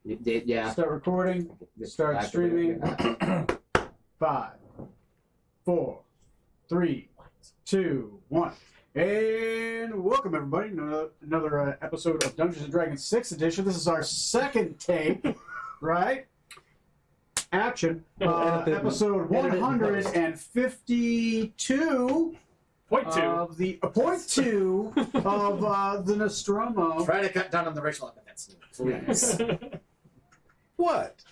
Yeah. Start recording. Start streaming. 5, 4, 3, 2, 1. And welcome everybody to another episode of Dungeons and Dragons 6th edition. This is our second take, right? Action. Episode 152 of the .2 of the Nostromo. Try to cut down on the racial epithets, please. What?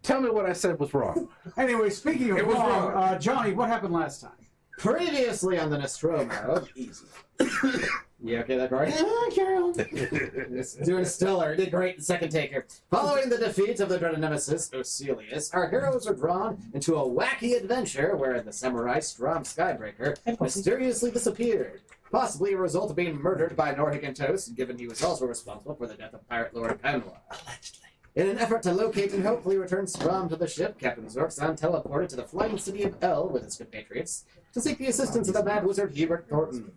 Tell me what I said was wrong. Anyway, speaking of wrong, Johnny, what happened last time? Previously on the Nostromo. Easy. You okay there, Corey? Carol. Doing stellar. Did great second taker. Following the defeat of the dreaded nemesis, Oselius, our heroes are drawn into a wacky adventure where the samurai Strom Skybreaker mysteriously disappeared. Possibly a result of being murdered by Norhigantos, given he was also responsible for the death of Pirate Lord Panwa. Allegedly. In an effort to locate and hopefully return Strom to the ship, Captain Zorkson teleported to the flying city of El with his compatriots to seek the assistance of the mad wizard Hubert Thornton.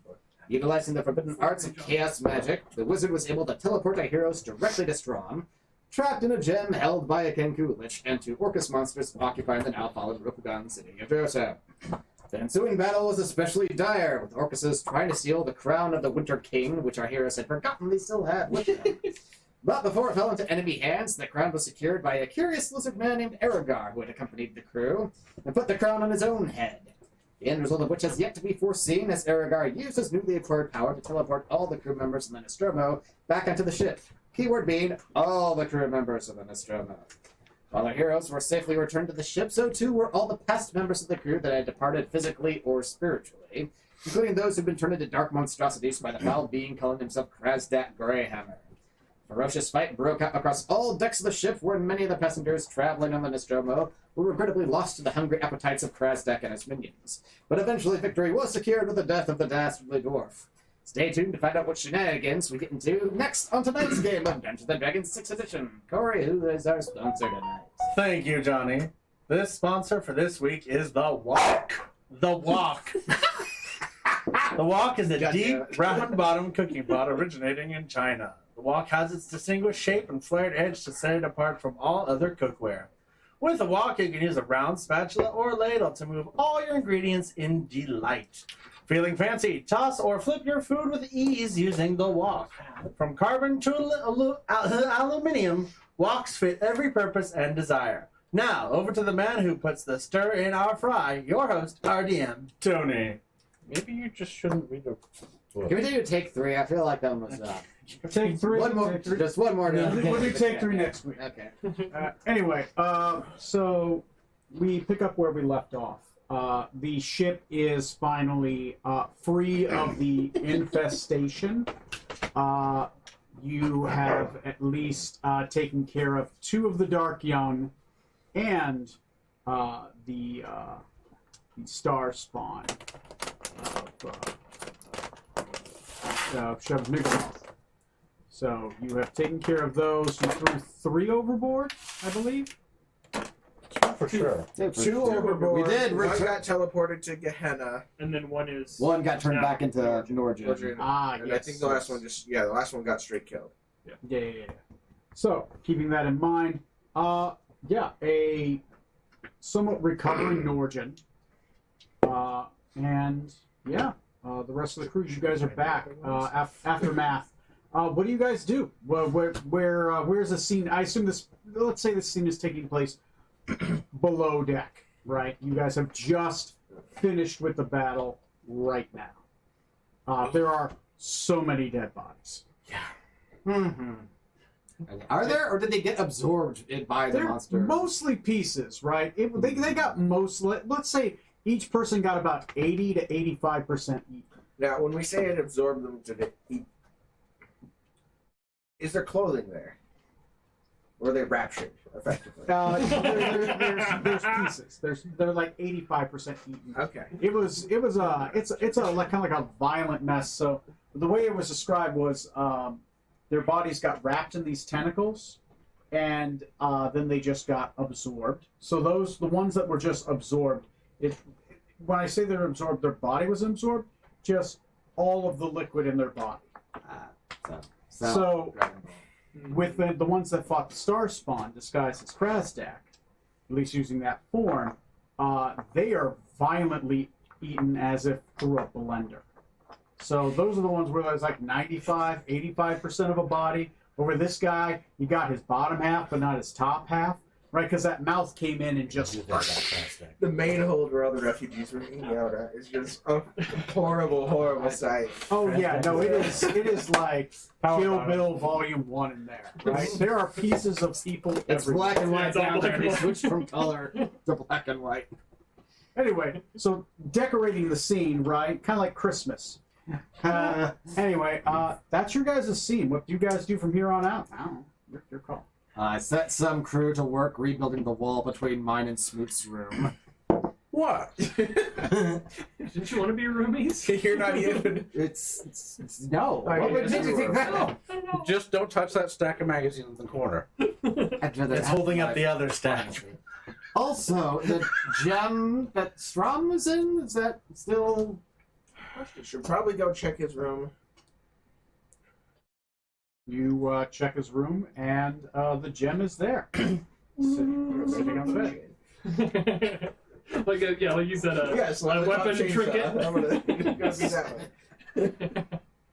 Utilizing the forbidden arts of chaos magic, the wizard was able to teleport our heroes directly to Strom, trapped in a gem held by a Kenku Lich, and to Orcus monsters occupying the now-fallen Rokugan city of Josa. The ensuing battle was especially dire, with Orcuses trying to steal the crown of the Winter King, which our heroes had forgotten they still had with them. But before it fell into enemy hands, the crown was secured by a curious lizard man named Eragar, who had accompanied the crew, and put the crown on his own head. The end result of which has yet to be foreseen, as Eragar used his newly acquired power to teleport all the crew members of the Nostromo back onto the ship. Keyword being, all the crew members of the Nostromo. While our heroes were safely returned to the ship, so too were all the past members of the crew that had departed physically or spiritually, including those who'd been turned into dark monstrosities by the foul being calling himself Krasdak Greyhammer. A ferocious fight broke out across all decks of the ship, where many of the passengers traveling on the Nostromo were regrettably lost to the hungry appetites of Krasdak and his minions. But eventually victory was secured with the death of the dastardly dwarf. Stay tuned to find out what shenanigans we get into next on tonight's game of Dungeons & Dragons 6th edition. Corey, who is our sponsor tonight? Thank you, Johnny. This sponsor for this week is The Wok. The Wok. The Wok is a deep, round-bottom cooking pot originating in China. The wok has its distinguished shape and flared edge to set it apart from all other cookware. With a wok, you can use a round spatula or ladle to move all your ingredients in delight. Feeling fancy? Toss or flip your food with ease using the wok. From carbon to aluminum, woks fit every purpose and desire. Now, over to the man who puts the stir in our fry, your host, RDM, Tony. Maybe you just shouldn't read the book. Can we do take 3? I feel like that was Take 3. one more. Just one more. We'll do take 3 next week. Okay. Anyway, so we pick up where we left off. The ship is finally free of the infestation. You have at least taken care of 2 of the Dark Young and the star spawn of Shubnigaloth. So you have taken care of those. You threw 3 overboard, I believe. For sure. 2 overboard. We did. One got teleported to Gehenna. And then one is... One got turned now back into Norgin. And I think the last one the last one got straight killed. Yeah. So, keeping that in mind, a somewhat recovering Norgin. The rest of the crew, you guys are back. Aftermath. What do you guys do? Well, where's the scene? I assume let's say this scene is taking place below deck, right? You guys have just finished with the battle right now. There are so many dead bodies. Yeah. Mm-hmm. Are there, or did they get absorbed by the They're monster? mostly pieces, right? They got let's say each person got about 80 to 85% each. Now, when we say it absorbed them to eat, is there clothing there? Or are they raptured, effectively? There's pieces. They're like 85% eaten. Okay. It's like kind of like a violent mess. So the way it was described was their bodies got wrapped in these tentacles, and then they just got absorbed. So the ones that were just absorbed, when I say they're absorbed, their body was absorbed, just all of the liquid in their body. So with the ones that fought the Star Spawn disguised as Krasdak, at least using that form, they are violently eaten as if through a blender. So those are the ones where there's like 95, 85% of a body. Over this guy, you got his bottom half, but not his top half, right? Because that mouth came in and just... The main hold where all the refugees were eating out at is just a horrible, horrible sight. Oh yeah, no, it is like Power Kill bottom. Bill Volume 1 in there, right? There are pieces of people It's everywhere. black and white It's all down there. black They and white. switched from color to black and white. Anyway, so decorating the scene, right? Kind of like Christmas. Anyway, that's your guys' scene. What do you guys do from here on out? I don't know. Your call. I set some crew to work rebuilding the wall between mine and Smoot's room. What? Didn't you want to be roomies? You're not even. It's no. I What guess did you you think were. that? Just don't touch that stack of magazines in the corner. I'd rather It's have holding up my- the other stack. Also, the gem that Strom was in, is that still... You should probably go check his room. You check his room, and the gem is there, sitting on the bed. like you said, Yes, a weapon trinket. Gotta be that way.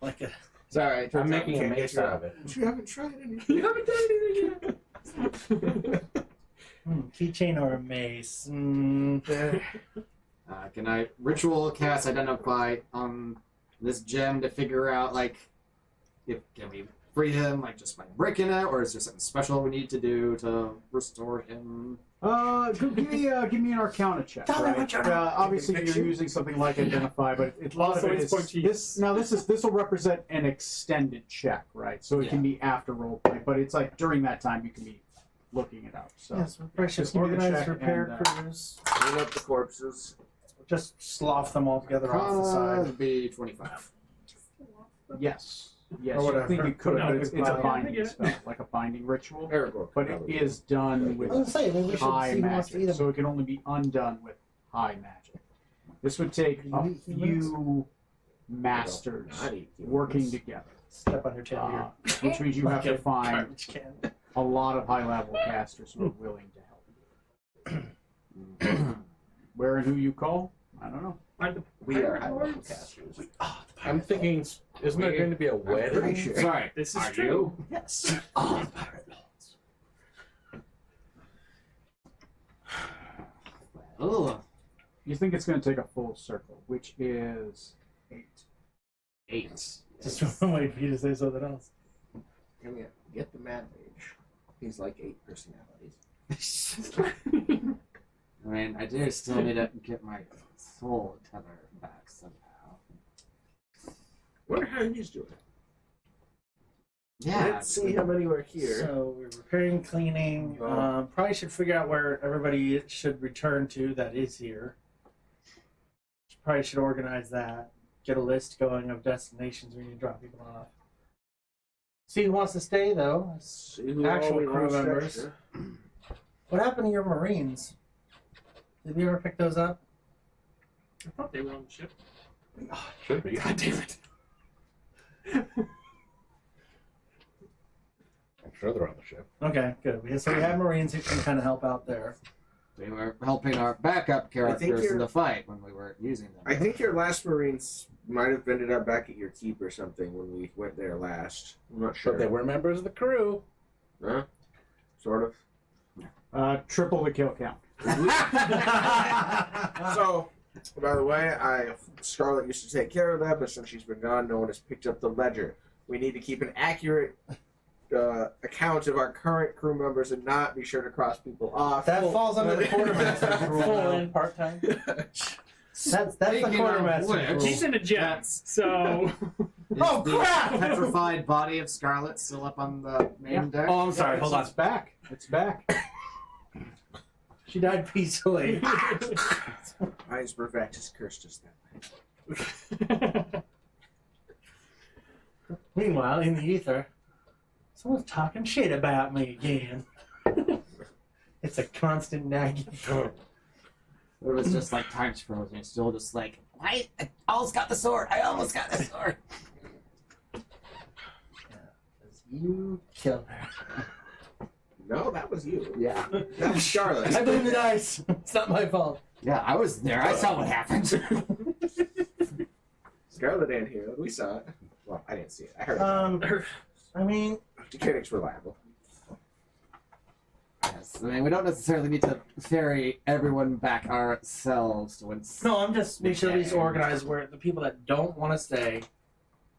Like a, Sorry, I'm making a can't mace get out of it. You haven't tried anything. You haven't done anything yet. keychain or a mace. Can I ritual cast identify on this gem to figure out, like, if can we free him, like, just by breaking it, or is there something special we need to do to restore him? Give me an Arcana check. Tell me Right? what you're doing. Obviously, you're Fiction? using something like Identify, but a lot Also, of it it's is pointy. this will represent an extended check, right? So it can be after roleplay, but it's like during that time you can be looking it up. So yes, we probably should Just give me the organize check repair and, crews. Clean up the corpses. Just slough them all together off the Arcana side. would be 25. yes, Or I whatever. think you could, No, but it's a yeah, I binding get it. spell, like a binding ritual. Aragorn. But it is done with I was gonna say, maybe we should high see who wants to eat magic, them. so it can only be undone with high magic. This would take a You eat humans? few masters Not eat humans. working together, Step on your tail here. which means you have to find Garbage can. a lot of high-level casters who are willing to help. Where and who you call? I don't know. We are high-level casters. I'm thinking, isn't there going to be a pretty wedding? sure. Sorry, This is are true. you? Yes. Oh, pirate lords. Oh, You think it's going to take a full circle, which is 8. 8. Just wait for you to say something else. Can we get the Mad Mage? He's like 8 personalities. I mean, I do still need to get my soul tether back somehow. Wonder how he's doing. Yeah. Let's see how many were here. So we're repairing, cleaning. Probably should figure out where everybody should return to that is here. Probably should organize that. Get a list going of destinations we need to drop people off. See who wants to stay though. See who Actual all we crew lost members. extra. What happened to your Marines? Did we ever pick those up? I thought they were on the ship. Should be. God damn it. I'm sure they're on the ship. Okay, good. So we had Marines who can kind of help out there. They were helping our backup characters in you're- the fight when we were using them. I think your last Marines might have ended up back at your keep or something when we went there last. I'm not sure. But they were members of the crew. Huh? Sort of. Triple the kill count. So, by the way, Scarlet used to take care of that, but since she's been gone, no one has picked up the ledger. We need to keep an accurate account of our current crew members and not be sure to cross people off. That falls under the quartermaster's rule. Full in part time. That's the Speaking of quartermaster's which- rule. He's in a jet, so Is Oh, the crap! petrified body of Scarlet still up on the main deck? Oh, I'm sorry. Hold on. It's back. It's back. She died peacefully. Iceberg just cursed us that way. Meanwhile, in the ether, someone's talking shit about me again. It's a constant nagging. It was just like time's frozen. It's still just like, I almost got the sword. I almost got the sword. You killed her. No, that was you. Yeah. That was Charlotte. I blame the dice. It's not my fault. Yeah, I was there. I saw what happened. Scarlet and Hero. We saw it. Well, I didn't see it. I heard I mean, it. Decanic's reliable. Yes, I mean, we don't necessarily need to ferry everyone back ourselves to win. no, I'm just make sure these organized where the people that don't want to stay,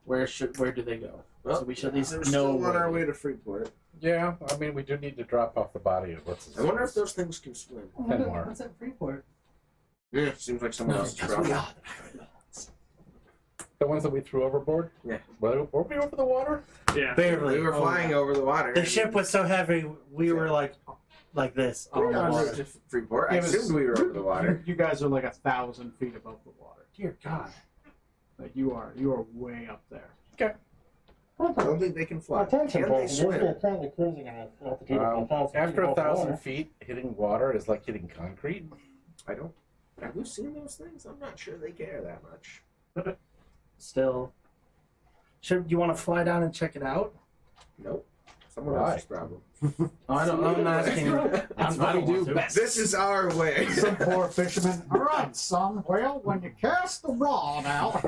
where do they go? Well, so we should at least We're know still on where our they- way to Freeport. Yeah, I mean, we do need to drop off the body of what's his I wonder if those things can swim. Fenwar. What's at Freeport? Yeah, seems like someone else's problem. The ones that we threw overboard? Yeah. Were we over the water? Yeah. Barely. We were flying over the water. The ship was so heavy, we were like this. We on were the en water. route to Freeport. I It was- assumed we were over the water. You guys are like 1,000 feet above the water. Dear God. Like you are way up there. I don't think they can fly. Can they swim? currently cruising at altitude After 1,000 feet, hitting water is like hitting concrete. I don't. Have you seen those things? I'm not sure they care that much. Still. Should you want to fly down and check it out? Nope. Someone Why? else's problem. I'm asking. That's what we do best. This is our way. Some poor fisherman. All right, son. Well, when you cast the rod out.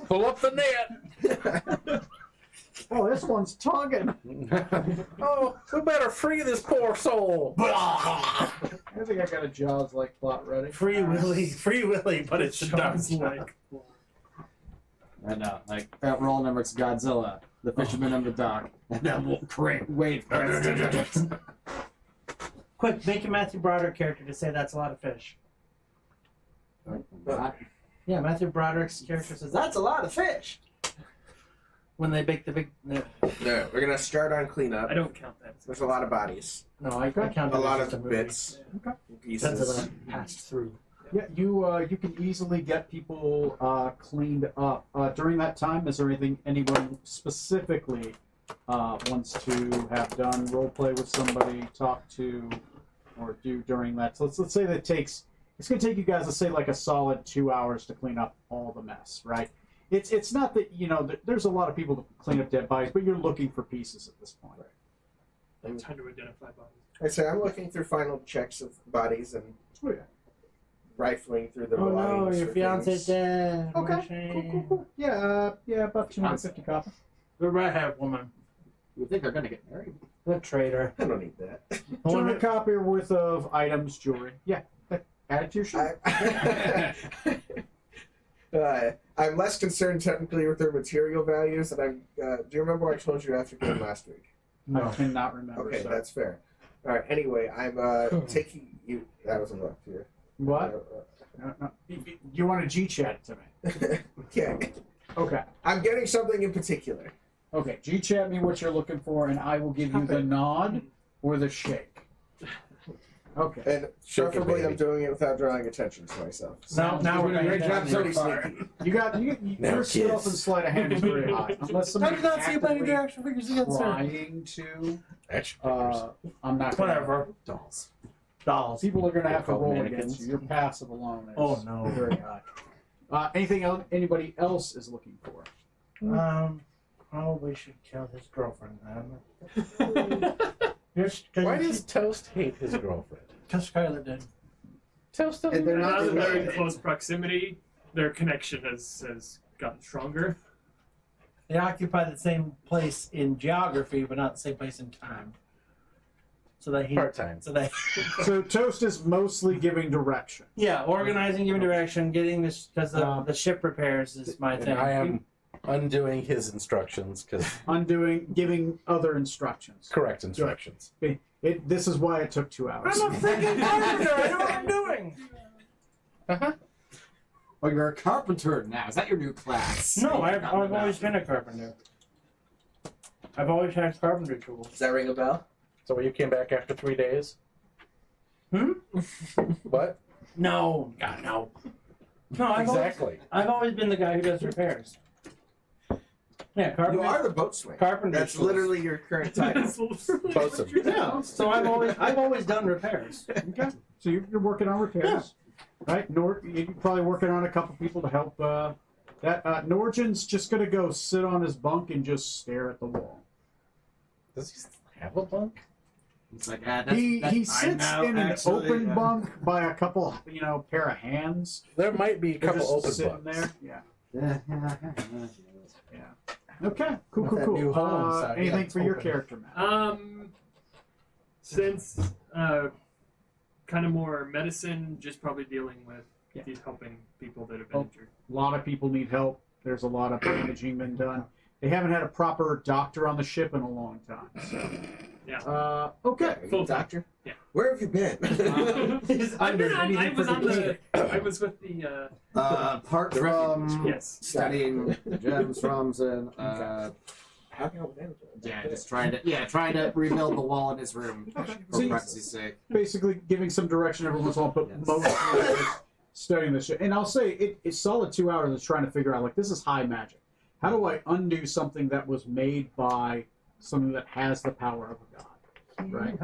Pull up the net! Oh, this one's tugging. Oh, we better free this poor soul! I think I got a Jaws-like plot ready. Free Willy, but it's the dark Like, And like that roll number, it's Godzilla, the fisherman on the dock, and that great wave. Quick, make a Matthew Broderick character to say that's a lot of fish. Yeah, Matthew Broderick's character says that's a lot of fish. When they bake the big. No, No, we're gonna start on cleanup. I don't count that. There's a lot of bodies, I count a it lot as of a movie. bits, Okay. Depends on pieces. when it passed through. Yeah, you can easily get people cleaned up. During that time, is there anything anyone specifically wants to have done? Role play with somebody, talk to, or do during that? So let's say that it's going to take you guys, let's say, like a solid 2 hours to clean up all the mess, right? It's not that there's a lot of people to clean up dead bodies, but you're looking for pieces at this point. It's hard to identify bodies. I say I'm looking through final checks of bodies and Oh yeah. rifling through the Oh no, belongings your for fiance's things. dead. Okay. Cool. Yeah, about 250 copper. The redhead woman. You think they're gonna get married? The traitor. I don't need that. 200 copper worth of items, jewelry. Yeah, add it to your sheet. I'm less concerned technically with their material values, and I'm. Do you remember what I told you after game last week? I cannot remember. Okay, so. that's fair. All right. Anyway, I'm taking you. That wasn't left here. What? No. You want to G-chat to me? Yeah. Okay. I'm getting something in particular. Okay, G-chat me what you're looking for, and I will give you the nod or the shake. Okay. And Shake it, preferably, I'm baby. doing it without drawing attention to myself. Now we're Great going job to so Pretty far. sneaky. Your Now, stealth kids. and sleight of hand is very high. Unless I somebody's did not see you playing actively the action figures against her. trying to, Action figures. I'm not gonna. Whatever. Dolls. Dolls. People are going to have to Called roll mannequins. against you. Your passive alone is Oh, no. very high. Anything else anybody else is looking for? Probably should kill his girlfriend then. Just Why does Toast hate his girlfriend? Because Scarlet did. Toast doesn't And they're Now not that they're in related. close proximity, their connection has gotten stronger. They occupy the same place in geography, but not the same place in time. So that he. part-time. So that. So Toast is mostly giving direction. Yeah, organizing, giving direction, getting this because the ship repairs is my And thing. I am undoing his instructions because Giving other instructions. correct instructions. This is why it took 2 hours. I'm a freaking carpenter. I know what I'm doing. Oh, you're a carpenter now. Is that your new class? No, I've always been a carpenter. I've always had carpentry tools. Does that ring a bell? So you came back after 3 days? Hmm? What? No, God, no. No, Exactly. I've always been the guy who does repairs. Yeah, You carpenter. are the boatswain. Carpenter. That's tools. literally your current title. Bosun. Yeah. So I've always done repairs. Okay. So you're working on repairs, right? You're probably working on a couple people to help That Norgen's just gonna go sit on his bunk and just stare at the wall. Does he still have a bunk? It's like, that's, He that's sits now in an actually, open yeah. bunk by a couple, pair of hands. There might be a They're couple just open sitting bunks. there. Yeah. Okay. Cool. With that new home, so, yeah, Anything it's for your open. character, Matt? Since kind of more medicine, just probably dealing with Yeah. these helping people that have been Oh. injured. A lot of people need help. There's a lot of bandaging been done. They haven't had a proper doctor on the ship in a long time. So. Yeah. Okay. Full Doctor? Yeah. Where have you been? I've been on, I anything was for on the the. I was with the. apart from Yes. studying the gems from and How can I help with yeah, just trying to rebuild the wall in his room for See- privacy's sake. Basically giving some direction every once in a while, but Yes. mostly is studying this shit. And I'll say it's solid 2 hours of trying to figure out, like, this is high magic. How do I undo something that was made by something that has the power of a god? Right?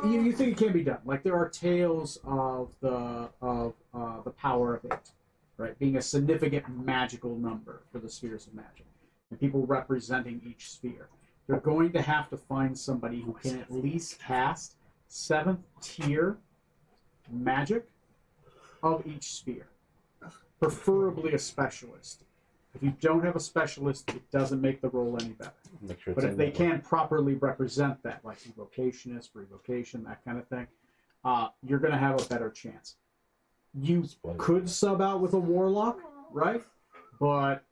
You think it can be done. Like, there are tales of the power of it, right? Being a significant magical number for the spheres of magic. And people representing each sphere. They're going to have to find somebody who can at least cast 7th tier magic of each sphere. Preferably a specialist. If you don't have a specialist, it doesn't make the roll any better. Make sure it's But if in they that can properly represent that, like evocationist, revocation, that kind of thing, you're going to have a better chance. You Spoiler. could sub out with a warlock, right? But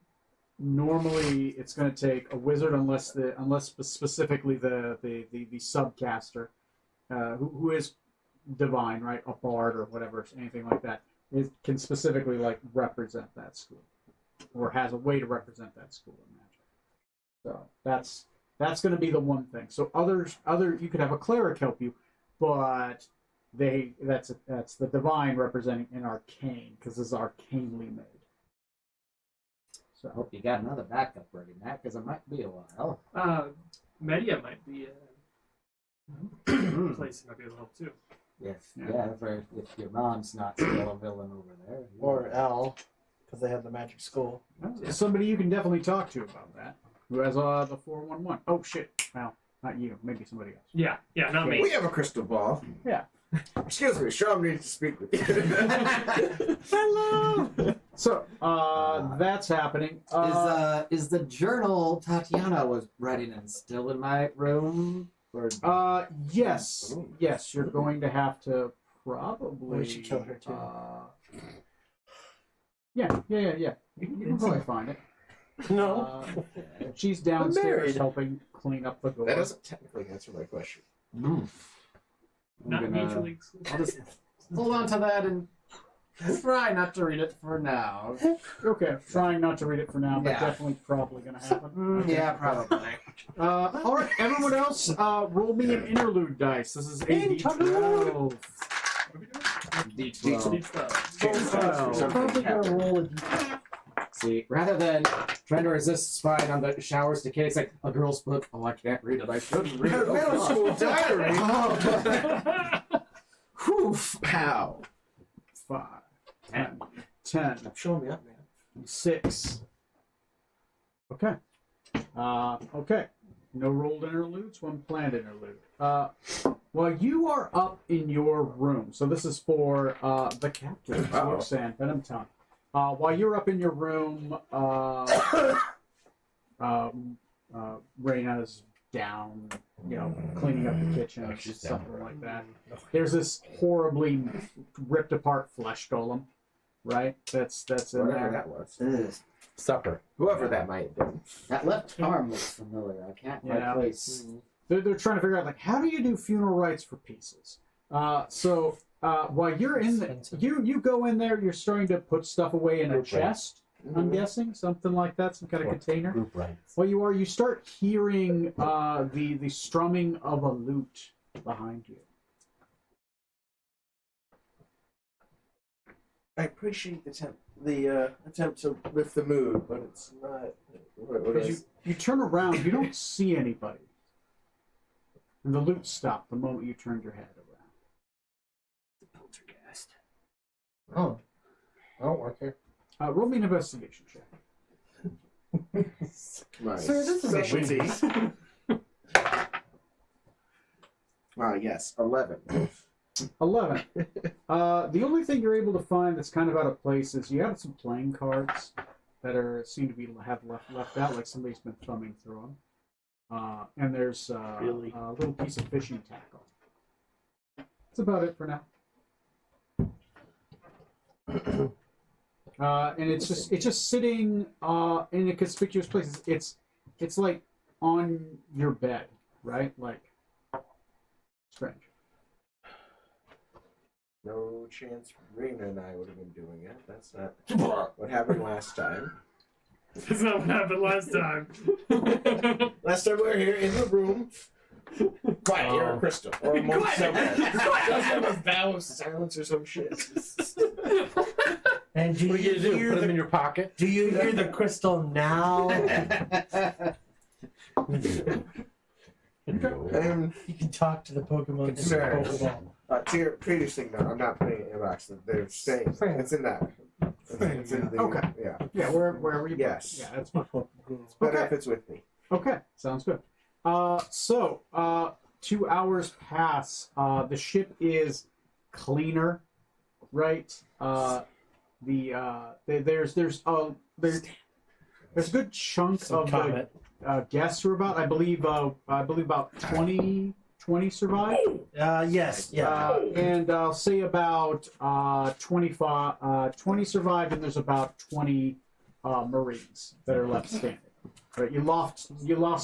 normally it's going to take a wizard, unless specifically the subcaster, who is divine, right? A bard or whatever, anything like that, it can specifically like represent that school, or has a way to represent that school in magic. So that's going to be the one thing. So other you could have a cleric help you, but that's the divine representing an arcane, because this is arcanely made. I hope you got another backup ready, Matt, because it might be a while. Media might be a place that might be able to help too. If your mom's not still a villain over there. Or L, because they have the magic school. Somebody you can definitely talk to about that. Who has the 411? Oh shit! Well, not you. Maybe somebody else. Yeah, not me. We have a crystal ball. Yeah. Excuse me, Sean needs to speak with you. Hello. So that's happening. Is the journal Tatiana was writing in still in my room? Or Yes. Yes, you're going to have to probably. We should kill her, too. Yeah. You can probably find it. No. She's downstairs married. helping clean up the door. That doesn't technically answer my question. Not mutually I'll exclusive. just hold on to that and try not to read it for now. Okay, trying not to read it for now, but Yeah. definitely probably going to happen. Yeah, probably. All right, everyone else, roll me an interlude dice. This is a D12. D12. Probably gonna roll a d12. See, rather than trying to resist spying on the shower's decay, it's like a girl's book. Oh, I can't read it. I shouldn't read it. Middle school diary. Whew. Pow. 5, 10, Show me up, man. 6. Okay. Okay. No rolled interludes, one planned interlude. While you are up in your room, so this is for the captain, Roxanne Venom Tongue. While you're up in your room, Reyna's down, cleaning up the kitchen or she's something down. like that. There's this horribly ripped apart flesh golem, right? That's in Whatever there. that was. Supper. Whoever that might have been. That left arm looks familiar. I can't quite Yeah. place. They're trying to figure out, like, how do you do funeral rites for pieces? So while you're in the, you go in there, you're starting to put stuff away in a Group chest. I'm guessing something like that, some kind of Or container. Group rights. Well, you start hearing the strumming of a lute behind you. I appreciate the attempt to lift the mood, but it's not. What As is? you turn around, you don't see anybody, and the lute stopped the moment you turned your head around. Poltergeist. Oh. I don't work here. Roll me an investigation check. My Sir, this is a specialty. weakness. Yes, 11. 11. The only thing you're able to find that's kind of out of place is you have some playing cards that seem to be left out, like somebody's been thumbing through them. And there's Really? a little piece of fishing tackle. That's about it for now. And it's just sitting in a conspicuous place. It's like on your bed, right? Like strange. No chance Rena and I would have been doing it. That's not what happened last time. That's not what happened last time. Last time we were here in the room. Quiet, you're a crystal. Or amongst someone. Just have a vow of silence or some shit. And do What are you you gonna do? hear Put them the in your pocket? Do you hear the crystal now? And You can talk to the Pokemon. in the Concerned. Pokeball. to your previous thing, though, I'm not putting it in a box. They're staying. Fair. It's in that. It's in the, Okay. Yeah. Yeah, wherever you. Yes. Yeah, that's fine. It's better Okay. if it's with me. Okay, sounds good. So 2 hours pass. The ship is cleaner, right? There's a good chunk Some of comment. the guests who are about. I believe about 20 survived. Yes. Yeah. And I'll say about 20 survived, and there's about 20 Marines that are left standing. Right, you lost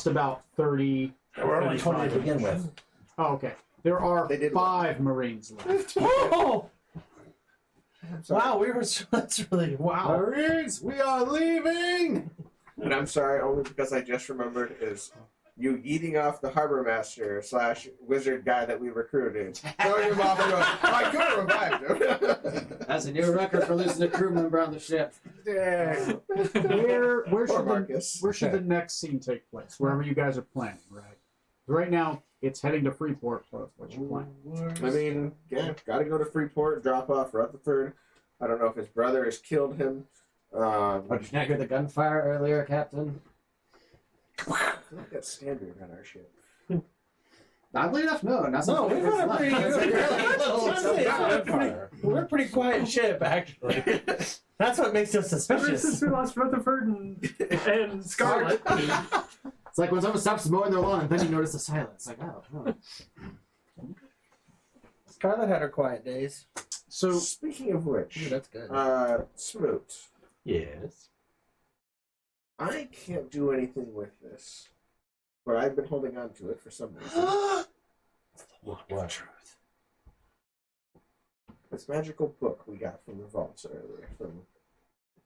about 30. There were only 20 to begin with. Oh, okay. There are They did 5 Marines left. Oh! Sorry. Wow, that's really wow. Marines, we are leaving! And I'm sorry, only because I just remembered is you eating off the harbor master / wizard guy that we recruited. Throwing him off and going, I could have revived him. That's a new record for losing a crew member on the ship. Dang. Where Poor should Marcus. the next scene take place? Wherever you guys are planning, right? Right now, it's heading to Freeport. What you plan? I mean, yeah, gotta go to Freeport, drop off Rutherford. I don't know if his brother has killed him. Did you not hear the gunfire earlier, Captain? That's standard on our ship. Oddly enough, no. Not No, we've got a pretty It's good. really little. We're a pretty quiet ship, actually. That's what makes us Ever since suspicious. we lost Rutherford and Scarlet. It's like when someone stops mowing their lawn and then you notice the silence. Like, oh, Scarlet had her quiet days. So Speaking of which, that's good. Smoot, Yes. I can't do anything with this, but I've been holding on to it for some reason. What? This magical book we got from the vaults earlier, from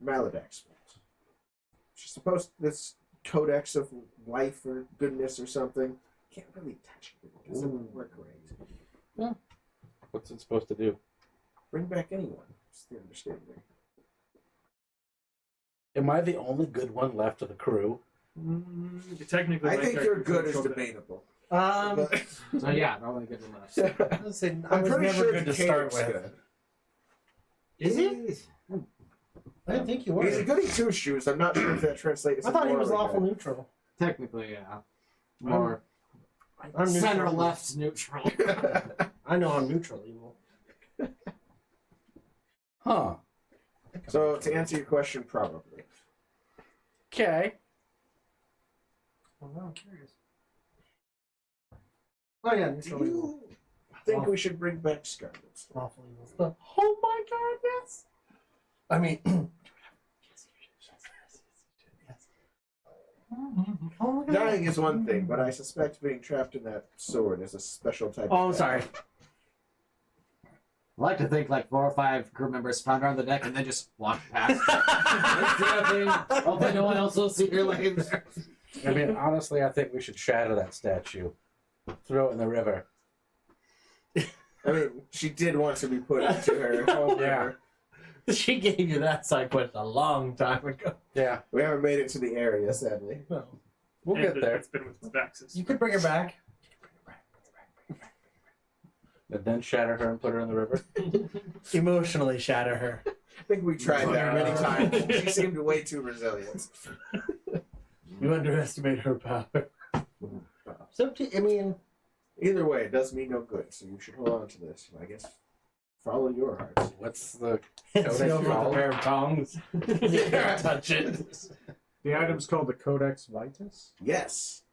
Maladak's vault. She's supposed this codex of life or goodness or something. Can't really touch it because it doesn't work right. What's it supposed to do? Bring back anyone. It's the understanding. Am I the only good one left of the crew? Technically, I my think your character good is controlled it. debatable. Um, So yeah, the only good one left. Listen, I I'm was pretty never sure good to start Decatur's with. good. Is he? I didn't think you were. He's a goody two shoes. I'm not sure if that translates. I thought he was morally lawful good. neutral. Technically, yeah. More I'm center neutral. left neutral. I know I'm neutral evil. Huh. So to answer your question, probably. Okay. Well, now I'm curious. Oh yeah, Do neutral evil. you think we should bring back Scarlet? Lawful evil. Oh my god, yes. I mean, oh my god. Dying is one thing, but I suspect being trapped in that sword is a special type. Oh, of I'm death. sorry. I like to think like 4 or 5 crew members found her on the deck and then just walked past. Hopefully no one else will see her laying there. I mean, honestly, I think we should shatter that statue. Throw it in the river. I mean, she did want to be put into her home. Yeah. She gave you that side quest a long time ago. Yeah. We haven't made it to the area, sadly. No. We'll and get there. It's been with Vaxis. You could bring her back. And then shatter her and put her in the river. Emotionally shatter her. I think we tried that many times. She seemed way too resilient. You underestimate her power. So, I mean, Either way, it does me no good, so you should hold on to this. I guess follow your heart. What's the It's Codex over with a called? pair of tongs. You can't touch it. The item's called the Codex Vitus. Yes.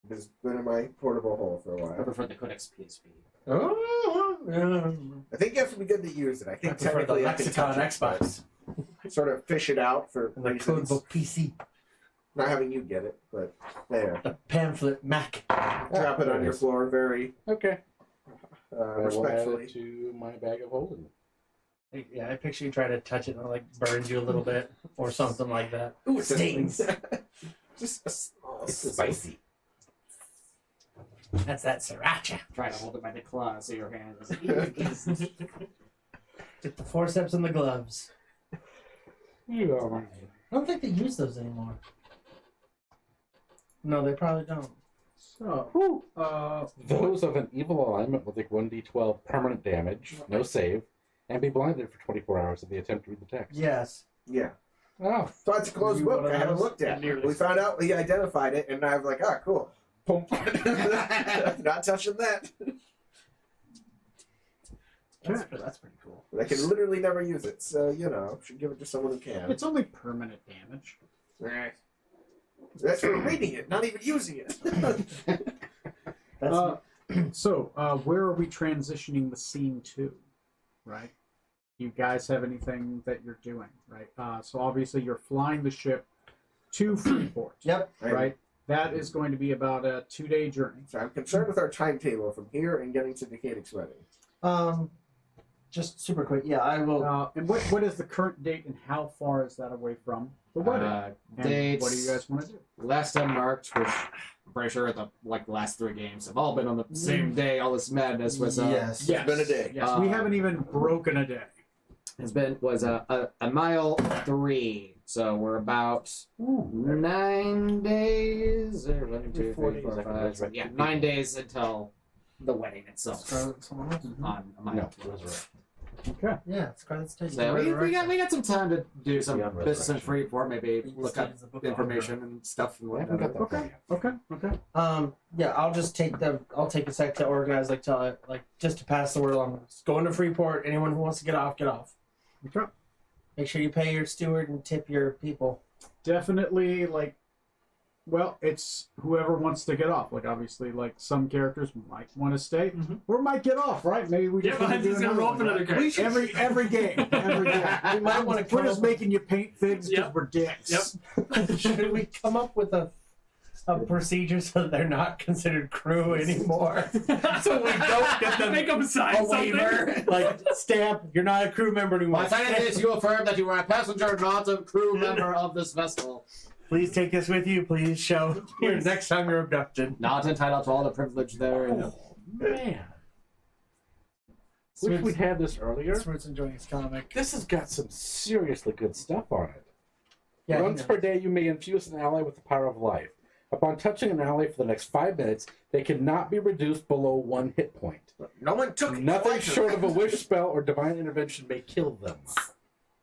It's been in my portable hole for a I while. prefer the Codex PSP. Oh, I think you have to be good to use it. I I think prefer the technically I can Lexicon touch it, but Xbox. sort of fish it out for And the reasons. Codebook PC. Not having you get it, but there. The pamphlet Mac. Drop it on your floor very Okay. I will add respectfully. it to my bag of holding. Yeah, I picture you trying to touch it and it like burns you a little bit or something like that. Ooh, it Stings. Just a small It's sizzle. spicy. That's that sriracha. Try to hold it by the claws so your hand is Get the forceps and the gloves. You are. I don't think they use those anymore. No, they probably don't. So, Those of an evil alignment will take 1d12 permanent damage, no save, and be blinded for 24 hours if they attempt to read the text. Yes. Yeah. Oh. So it's a closed You book. one of I haven't those? looked at. Nearly. We found out he identified it, and I was like, "Ah, cool." Boom. Not touching that. That's pretty cool. I can literally never use it, so should give it to someone who can. it's only permanent damage. Right. That's for reading it, not even using it. That's So, where are we transitioning the scene to? Right? You guys have anything that you're doing? Right? So obviously you're flying the ship to Freeport. Yep. Right? That is going to be about a 2-day journey. So I'm concerned with our timetable from here and getting to Decatur's wedding. just super quick. Yeah, I will. And what is the current date and how far is that away from the wedding? And dates. what do you guys want to do? Last unmarked, which I'm pretty sure the last 3 games have all been on the same day. All this madness was yes. Yes. been a day. Yes, we haven't even broken a day. was a mile 3. So we're about 9 days or 1, 2, 4 3, 4, days. 5, 6, yeah, 9 days until the wedding itself Someone else. on a mile. No, it was right. Okay. Yeah, Scarlet's Tale. So we got some time to do some Beyond business in Resurrection. Freeport, maybe You look can up use the book of information and stuff and I haven't got whatnot. that far yet. Okay. Yeah, I'll just take I'll take a sec to organize, tell it, just to pass the word along. Going to Freeport. Anyone who wants to get off, get off. Okay. Make sure you pay your steward and tip your people. Definitely, well, it's whoever wants to get off. Obviously, some characters might want to stay or might get off, right? Maybe we Yeah, just but wanna I'm do just gonna another roll up one, another right? card. Every game. We might want to We're just making you paint things because Yep. we're dicks. Yep. Should we come up with a procedure so they're not considered crew anymore? So we don't get them Make them sign a something. waiver. Like, stamp, you're not a crew member anymore. By signing this, you affirm that you are a passenger, not a crew member of this vessel. Please take this with you. Please show here next time you're abducted. Not entitled to all the privilege there. Oh, man. Wish we'd had this earlier. Smart's enjoying his comic. This has got some seriously good stuff on it. Yeah, Once per day, you may infuse an ally with the power of life. Upon touching an ally for the next 5 minutes, they cannot be reduced below 1 hit point. No one took it. Nothing Twice. short of a wish spell or divine intervention may kill them.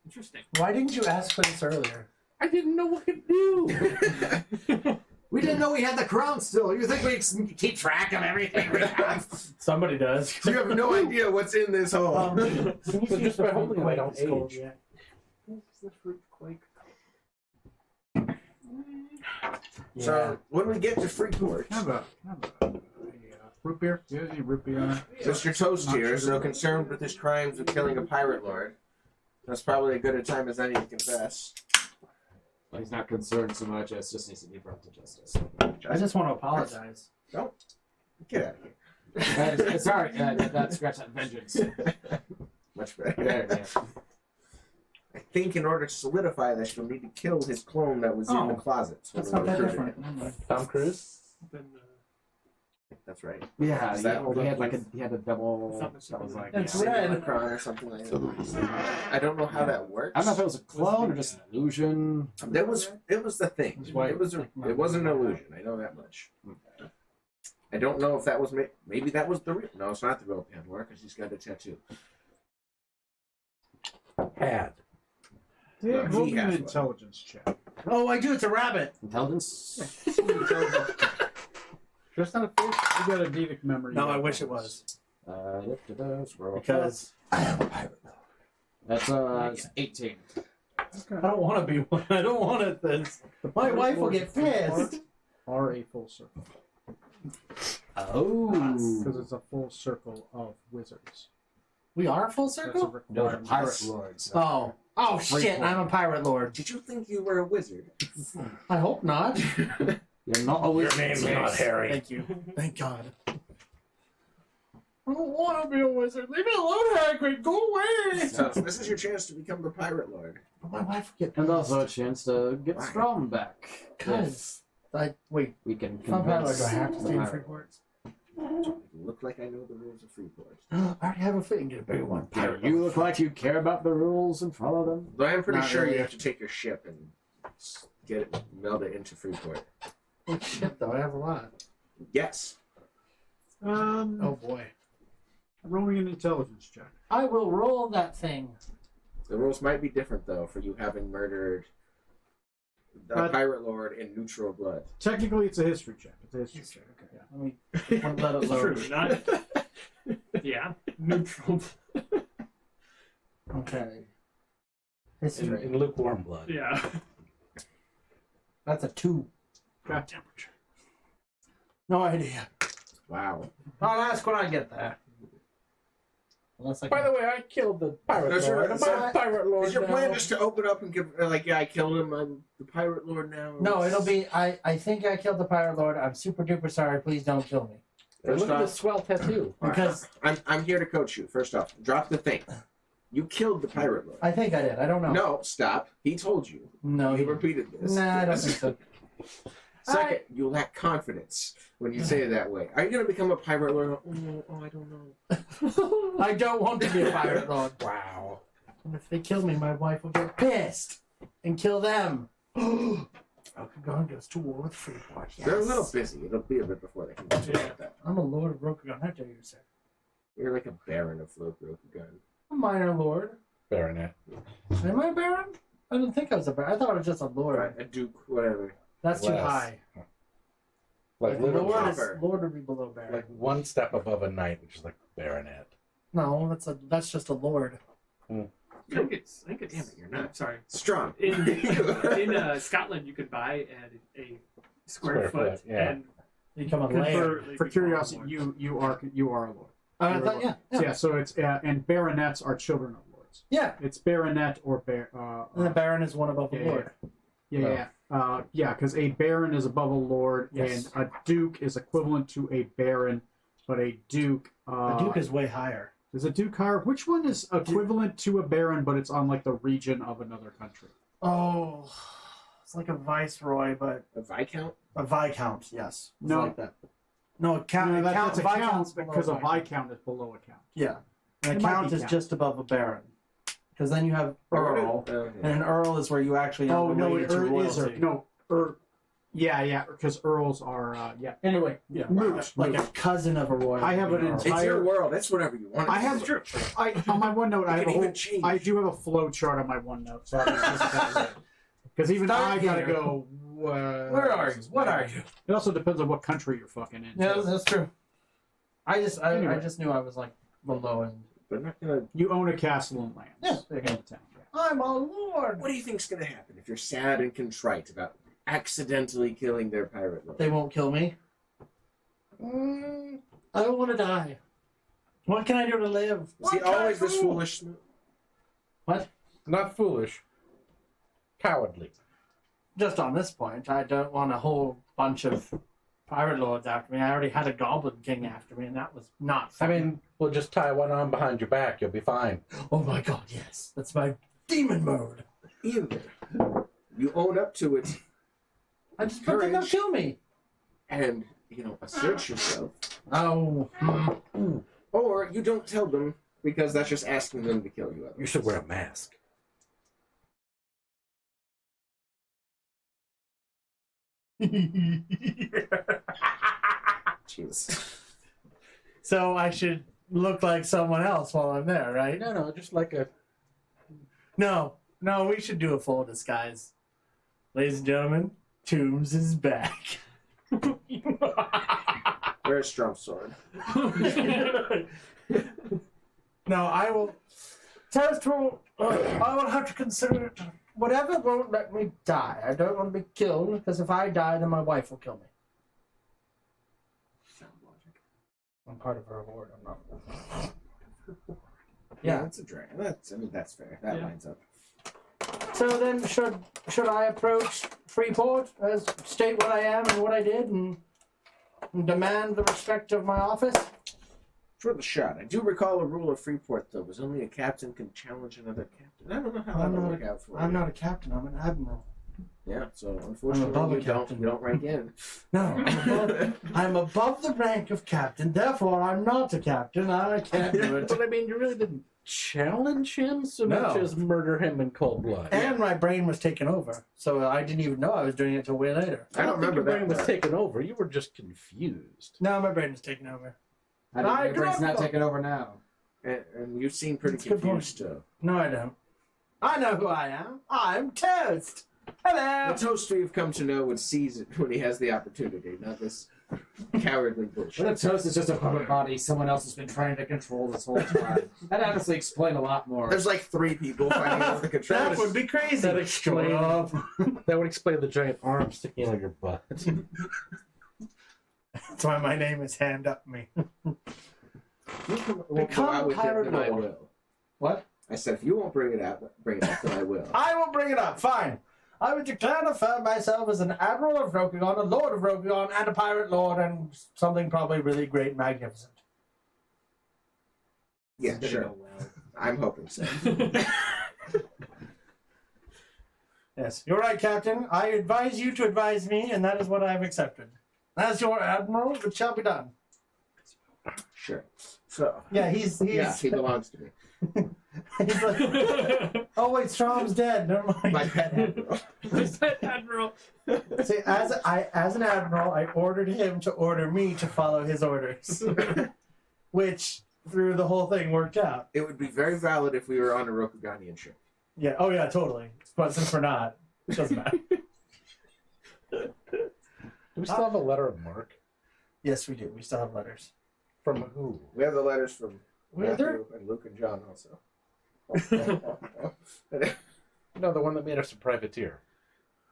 Interesting. Why didn't you ask for this earlier? I didn't know what to do. We didn't know we had the crown still. You think we keep track of everything we have? Somebody does. You have no idea what's in this hole. So just by holding it, I don't It's cold, age. yeah. the fruit quake? So when we get to Freeport, Have a root beer? Yeah, any root beer on it? Mr. Toast here is no concerned with his crimes of killing a pirate lord. That's probably as good a time as any to confess. He's not concerned so much as just needs to be brought to justice. I just want to apologize. Get out of here. Sorry, that scratch that vengeance. Much better. There, yeah. I think in order to solidify this, you'll need to kill his clone that was in the closet. So That's we'll not that recruit different. him. Never mind. Tom Cruise? Then, That's right. Yeah, Does that yeah, hold he up had with- he had a double. Something That was like It's yeah. red. Omicron or something like that. I don't know how that works. I don't know if it was a clone or just an illusion. It was the thing. It's white. It wasn't an illusion. I know that much. I don't know if that was maybe that was the real. No, it's not the real Pandora because he's got a tattoo. bad. Dig, he roll me an has one. intelligence check. Oh, I do. It's a rabbit. Intelligence. Just not a fish. You got a Vedic memory. No, you I got wish it bonus. was. Roll. Because I am a pirate. That's 18. I don't want to be one. I don't want it. This. My wife will get pissed. Are a full circle Oh. because it's a full circle of wizards. We are a full That's a circle? No, the requirement. pirate lords. Oh. Oh, Free shit. port. I'm a pirate lord. Did you think you were a wizard? I hope not. You're not a wizard. Harry. Thank you. Thank God. I don't want to be a wizard. Leave me alone, Hagrid. Go away. So this is your chance to become the pirate lord. But my wife will get And pissed. also a chance to get Why? Strom back. Because wait. We can If I'm pirate lord, convince do I have to the stay in pirate Freeport? You look like I know the rules of Freeport. I already have a thing. Get a bigger one. lord. You look like you care about the rules and follow them. Though I'm pretty Not sure really. you have to take your ship and get it, meld it into Freeport. Oh, shit, though. I have a lot. Yes. Oh, boy. Rolling an intelligence check. I will roll that thing. The rules might be different though for you having murdered the pirate lord in neutral blood. Technically, it's a history check. It's a history check. Okay. Let me let it load. True, not. Yeah, neutral. Okay. In, History. in lukewarm blood. Yeah. That's a 2. Okay. Temperature. No idea. Wow. I'll ask when I get there. Unless I By the way, I killed the pirate That's lord. right. I'm a pirate lord Is your now. plan just to open up and give like, yeah, I killed him, I'm the pirate lord now? No, it'll be. I think I killed the pirate lord. I'm super duper sorry. Please don't kill me. Hey, look First at off- this swell tattoo. Because I'm here to coach you. First off, drop the thing. You killed the pirate lord. I think I did. I don't know. No, stop. He told you. No, He he repeated this. Nah, I don't think so. Second, you lack confidence when you say it that way. Are you going to become a pirate lord? Oh, I don't know. I don't want to be a pirate lord. Wow. And if they kill me, my wife will get pissed and kill them. Rokugan goes to war with Freeport. Yes. They're a little busy. It'll be a bit before they can do that. I'm a lord of Rokugan. How dare you, sir? You're like a baron of Rokugan. A minor lord. Baronet. Am I a baron? I didn't think I was a baron. I thought I was just a lord. Right, a duke, whatever. That's too Less. high. Like literally, lord, is, Hopper. lord would be below baron. like one step above a knight, which is like baronet. No, that's just a lord. I think it's. Damn it, you're not. Sorry. Strong. In Scotland, you could buy a square Square foot, foot yeah. and You become a convert. laird. like, For become curiosity, lords. you are a lord. I thought, yeah. So, yeah, so it's and baronets are children of lords. Yeah. It's baronet or And the baron is one above yeah, a lord. yeah, because a baron is above a lord, Yes. and a duke is equivalent to a baron, but a duke. A duke is way higher. Is a duke higher? Which one is equivalent to a baron, but it's on like the region of another country? Oh, it's like a viceroy, but A viscount? a viscount. Yes. It's No. like that. No, a count. No, a count. that's a count viscount's below because a viscount. viscount is below a count. Yeah. And It a might count be is count. just above a baron. Because then you have earl, Okay. and an earl is where you actually are Oh no, related it to is royalty. no. Yeah, because earls are yeah. Anyway, Yeah. Moot. like a cousin of a royal. I have an It's your entire. world. That's whatever you want. I have- It's true. On my OneNote, I You have can a whole. even change. I do have a flow chart on my OneNote, so because even Start I gotta here. go. Where are you? What are you? It also depends on what country you're fucking in. Yeah, too. that's true. I Anyway. just knew I was like the low end. They're not gonna. You own a castle and lands. Yeah. in the town. Yeah. I'm a lord. What do you think's gonna happen if you're sad and contrite about accidentally killing their pirate lord? They won't kill me. I don't want to die. What can I do to live? Is he What can I always this do? foolish? What? Not foolish. Cowardly. Just on this point, I don't want a whole bunch of pirate lords after me. I already had a goblin king after me, and that was not I fun. mean, we'll just tie one arm behind your back. You'll be fine. oh my god, yes. That's my demon mode. Either you own up to it I just put them to Courage. kill me. and assert yourself, Oh. or you don't tell them because that's just asking them to kill you. You should wear a mask. Jeez. So I should look like someone else while I'm there, right? No, just like a No, we should do a full disguise. Ladies and gentlemen, Toombs is back. Where's Strump's sword? No, I will. Toast will. I will have to consider it. Whatever won't let me die. I don't want to be killed because if I die, then my wife will kill me. I'm part of her reward. I'm not. Yeah. That's a drag. That's fair. That Yeah. lines up. So then, should I approach Freeport, state what I am and what I did, and demand the respect of my office? For the shot. I do recall a rule of Freeport, though, was only a captain can challenge another captain. I don't know how that would work out for I'm you. not a captain. I'm an admiral. Yeah, so above unfortunately a captain. you don't rank in. No, I'm above the rank of captain. Therefore, I'm not a captain. I can't do it. But I mean, you really didn't challenge him so No. much as murder him in cold blood. And my brain was taken over, so I didn't even know I was doing it until way later. I don't remember think your brain that was part. taken over. You were just confused. No, my brain was taken over. I think I your brain's do not not- taking over now. And you seem pretty That's a good point. confused, too. No, I don't. I know who I am. I'm Toast. Hello. The toaster you've come to know would seize it when he has the opportunity, not this cowardly What bullshit. if Toast is just a puppet body someone else has been trying to control this whole time? That'd honestly explain a lot more. There's like 3 people fighting over the controls. That would be crazy. That explains- Shut up. That would explain the giant arm sticking out of your butt. That's why my name is Hand Up Me. won't go Become out with it, pirate then I lord. will. What? I said, if you won't bring it up, then I will. I will bring it up. Fine. I would declare and affirm myself as an admiral of Rokugan, a lord of Rokugan, and a pirate lord, and something probably really great and magnificent. Yeah, sure. I'm hoping so. Yes, you're right, Captain. I advise you to advise me, and that is what I have accepted. As your admiral, it shall be done. Sure. So, Yeah, he's yeah, he belongs to me. he's like, oh wait, Strom's dead. Never mind. My pet admiral. Admiral. See, as an admiral, I ordered him to order me to follow his orders, which through the whole thing worked out. It would be very valid if we were on a Rokuganian ship. Yeah. Oh yeah, totally. But since we're not, it doesn't matter. Do we still have a letter of marque? Yes, we do. We still have letters. From who? We have the letters from Were there? Matthew and Luke and John also. No, the one that made us a privateer.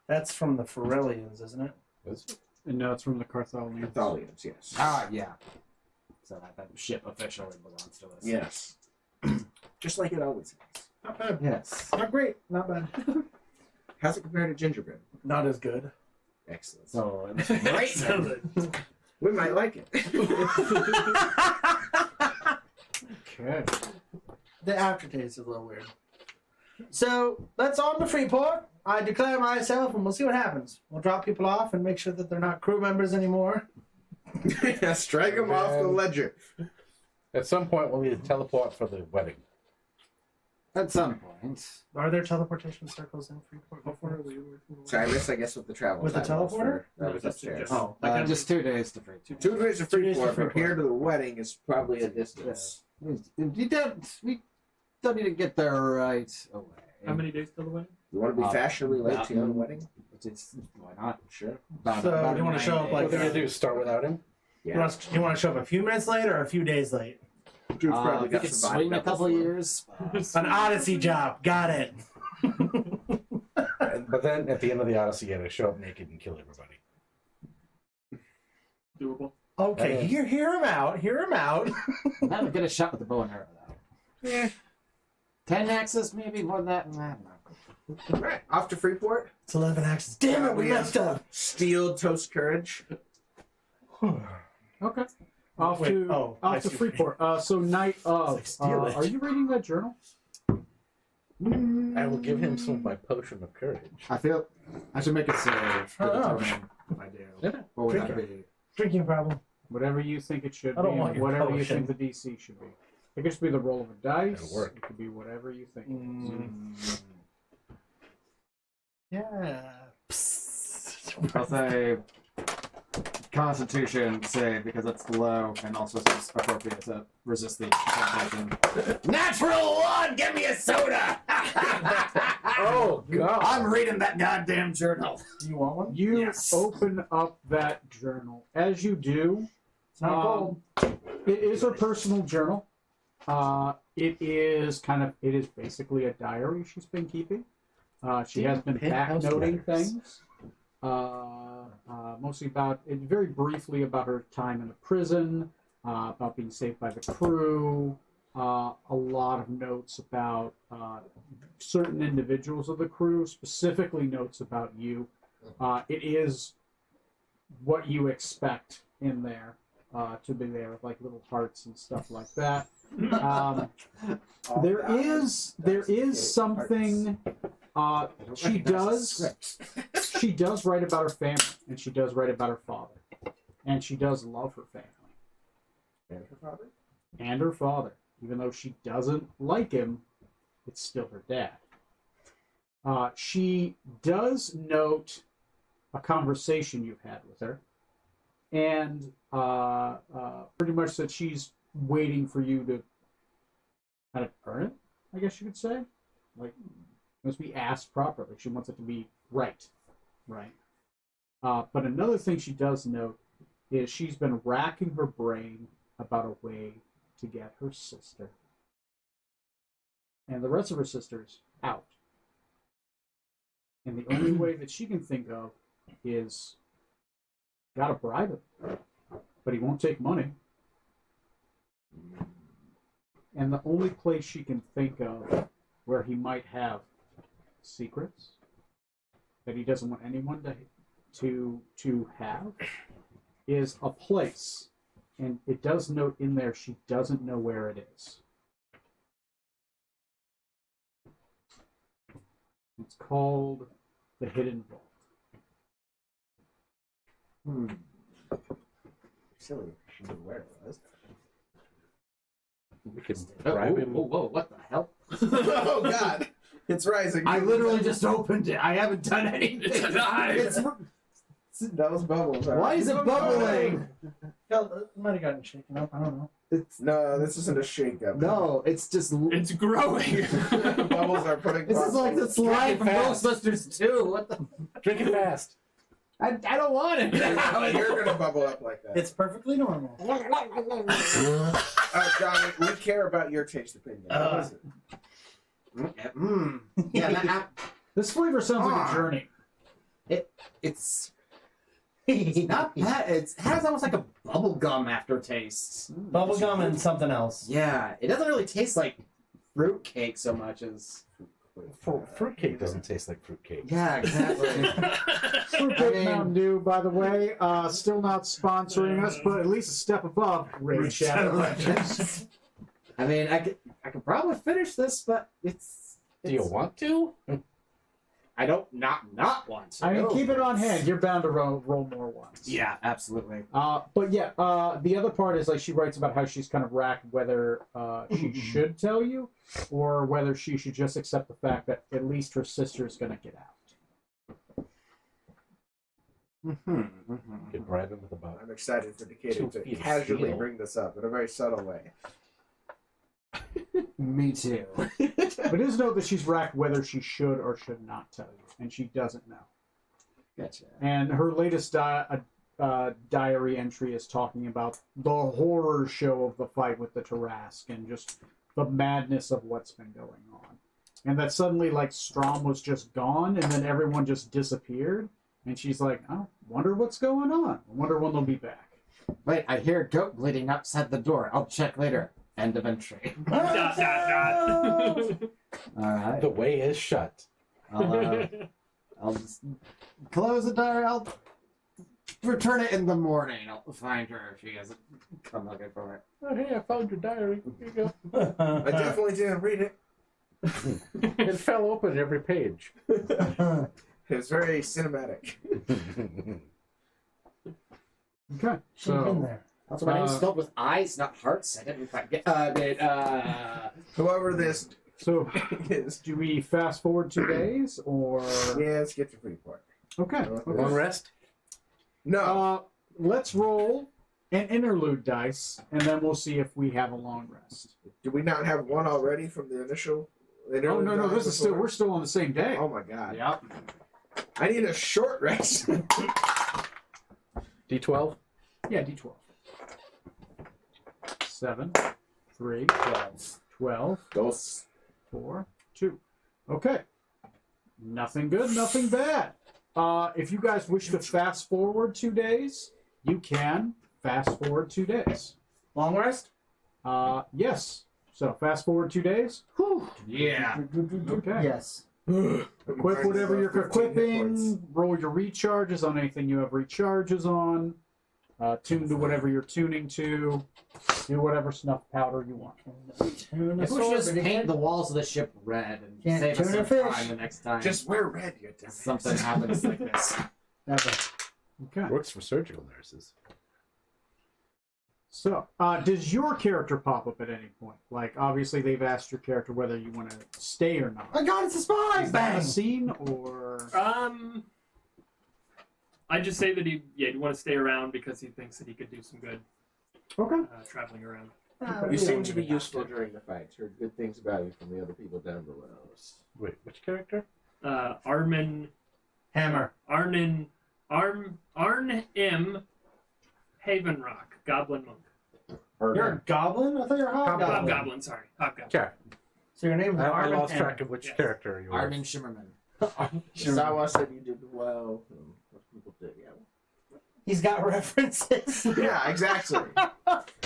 That's from the Ferellians, isn't it? Was it? And no, it's from the Carthalians. Catholians, yes. Ah, yeah. So that ship officially belongs to us. Yes. Just like it always has. Not bad. Yes. Not great. Not bad. How's it compared to gingerbread? Not as good. Excellent. So it's great. then. We might like it. Okay. The aftertaste is a little weird. So let's on to Freeport. I declare myself, and we'll see what happens. We'll drop people off and make sure that they're not crew members anymore. Yeah, strike them off the ledger. At some point, we'll need to teleport for the wedding. At some point. Are there teleportation circles in Freeport How far before? are we away from the So I miss, I guess, with the travel. With the time was teleporter? for- That No, was just- upstairs. just- Oh, Just 2 days to free. 2 days of 2 days to Freeport, but Freeport. here to the wedding is probably a distance. We don't need to get there right away. How many days till the wedding? You want to be fashionably late to your own Mountain. wedding? Why not? Sure. So, you wanna show up What like are they going to do? Start without him? You want to show up a few minutes late or a few days late? Dude's probably we got could some swing vibe a couple of before. years. An Odyssey job. Got it. But then at the end of the Odyssey, you had to show up naked and kill everybody. Doable. Okay, hear him out. Hear him out. Not a good a shot with the bow and arrow, though. Yeah. 10 axes, maybe more than that. I don't know. Alright, off to Freeport. It's 11 axes. Damn it, we We have messed up. Steel toast courage. Okay. Off Wait, to oh, I off to see. Freeport. So night of. It's like steal it. Are you reading that journal? I will give him some of my potion of courage. I feel I should make a save to Oh. determine if I do. Yeah. What would that Drink be? Drinking problem. Whatever you think it should I don't be, want and your whatever you potion. think the DC should be. It could just be the roll of a dice. That'll work. It could be whatever you think. Yeah. I'll say Constitution save because it's low and also seems appropriate to resist the temptation. Natural 1! Give me a soda! Oh, God. I'm reading that goddamn journal. Do you want one? You Yes. open up that journal. As you do, It's not cold. it is her personal journal. It is basically a diary she's been keeping. She has been Penthouse backnoting letters. things. Mostly very briefly about her time in the prison, about being saved by the crew, a lot of notes about certain individuals of the crew, specifically notes about you. It is what you expect in there to be there, with like little hearts and stuff like that. There is something. She does write about her family, and she does write about her father, and she does love her family And her father? and her father. Even though she doesn't like him, it's still her dad. She does note a conversation you've had with her, and pretty much that she's waiting for you to kind of earn it, I guess you could say. Like, it must be asked properly. She wants it to be right. But another thing she does note is she's been racking her brain about a way to get her sister and the rest of her sisters out. And the only way that she can think of is gotta bribe him. But he won't take money. And the only place she can think of where he might have secrets that he doesn't want anyone to have is a place. And it does note in there she doesn't know where it is. It's called the Hidden Vault. Silly. She knew where it was. We can Oh, bribe him. whoa, what the hell? Oh, God. It's rising. I literally just opened it. I haven't done anything. It's, That was bubbles. why is it bubbling? Hell, it might have gotten shaken up. I don't know. No, this isn't a shake-up. No, it's just. It's growing. Bubbles are putting. This is like the slime from fast. Ghostbusters 2. What the? Drink it fast. I don't want it. You're gonna bubble up like that. It's perfectly normal. Johnny, we care about your taste opinion. What is it? Yeah, that, This flavor sounds like a journey. it's not bad. It has almost like a bubblegum aftertaste. Bubblegum and something else. Yeah, it doesn't really taste like fruitcake so much as. Fruitcake doesn't taste like fruitcake. Yeah, exactly. Fruitcake I mean- Mountain Dew, by the way, still not sponsoring us, but at least a step above Raid Shadow Legends. I mean, I could probably finish this, but it's. Do you want to? I don't not want to. I mean, keep it on hand. You're bound to roll more ones. Yeah, absolutely. But yeah, the other part is like she writes about how she's kind of racked whether she should tell you or whether she should just accept the fact that at least her sister's gonna get out. You could bribe him with a buck. I'm excited for Decatur 2 to feet of casually steel. bring this up in a very subtle way. Me too. But it is note that she's racked whether she should or should not tell you, and she doesn't know. Gotcha. And her latest diary entry is talking about the horror show of the fight with the Tarask and just the madness of what's been going on. And that suddenly, like, Strom was just gone, and then everyone just disappeared. And she's like, oh, wonder what's going on. I wonder when they'll be back. Wait, I hear a goat bleeding outside the door. I'll check later. End of entry. Dot, dot, dot. Alright. The way is shut. I'll just close the door. I'll return it in the morning. I'll find her if she hasn't come looking for it. Oh, hey, I found your diary. Here you go. I definitely didn't read it. It fell open at every page. It's very cinematic. Okay. She's been So, there. Also, my name's spelled with I's, not hearts. I didn't quite get. Whoever this so is. do we fast forward 2 days, or... Yeah, let's get to Freeport. Okay. Long rest? No. let's roll an interlude dice, and then we'll see if we have a long rest. Do we not have one already from the initial? Oh no, this is still we're still on the same day. Oh my god. Yep. I need a short rest. D12. Yeah, D12. 7, 3, 12, Dos. 4, 2. Okay. Nothing good, nothing bad. If you guys wish to fast forward 2 days, you can fast forward 2 days. Long rest? Yes. So fast forward 2 days. Yeah. Okay. Yes. Equip whatever you're equipping. Roll your recharges on anything you have recharges on. Tune to whatever you're tuning to. Do whatever snuff powder you want. Tune If we should just paint the walls of the ship red and Can't save us tune a some fish. time the next time Just wear red, you dumb. something happens like this. Never. Okay. Works for surgical nurses. So, does your character pop up at any point? Like, obviously, they've asked your character whether you want to stay or not. My God, it's a spy! Is that Bang! a scene or? I just say that he'd want to stay around because he thinks that he could do some good Okay. traveling around. You seem to be useful during the fights. Heard good things about you from the other people down below. Wait, which character? Armin Hammer. Arnim Havenrock, Goblin Monk. You're a goblin? I thought you were a hobgoblin. Hobgoblin, sorry. Hobgoblin. Okay. So your name is I Armin lost Hammer. track of which Yes. character you were. Armin Shimmerman. Sawa said you did well. Most people did, yeah. He's got references. Yeah, exactly.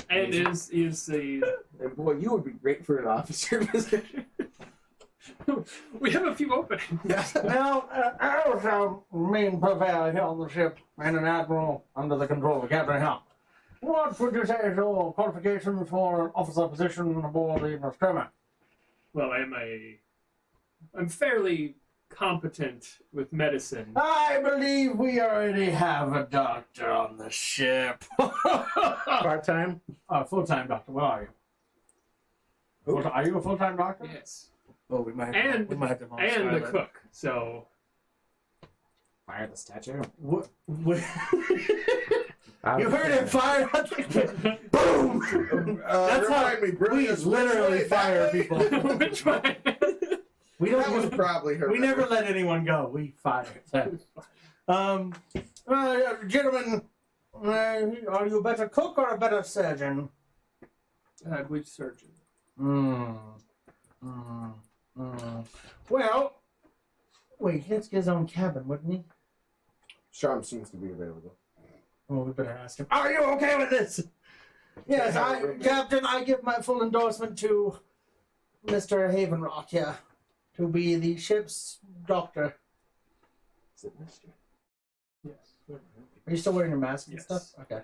And is the And boy, you would be great for an officer position. we have a few openings. Now, I was a main purveyor here on the ship and an admiral under the control of Captain Hell. What would you say is your qualifications for an officer position aboard the Nostromo? Well, I'm fairly competent with medicine. I believe we already have a doctor on the ship. Part-time? Full-time doctor. What are you? Are you a full-time doctor? Yes. Oh, we might. And we might have to and the cook. So Fire the statue. What? Uh, You heard it, fire! Boom! That's how remind me, brilliant. we literally fire people. which one? We That was don't. probably her. We never let anyone go. We fire. Gentlemen, are you a better cook or a better surgeon? Which surgeon? Well, wait, he'd get his own cabin, wouldn't he? Sean seems to be available. Oh, we better ask him. Are you okay with this? Yes, Captain, I give my full endorsement to Mr. Havenrock here to be the ship's doctor. Is it Mister? Yes. Are you still wearing your mask and Yes. stuff? Okay.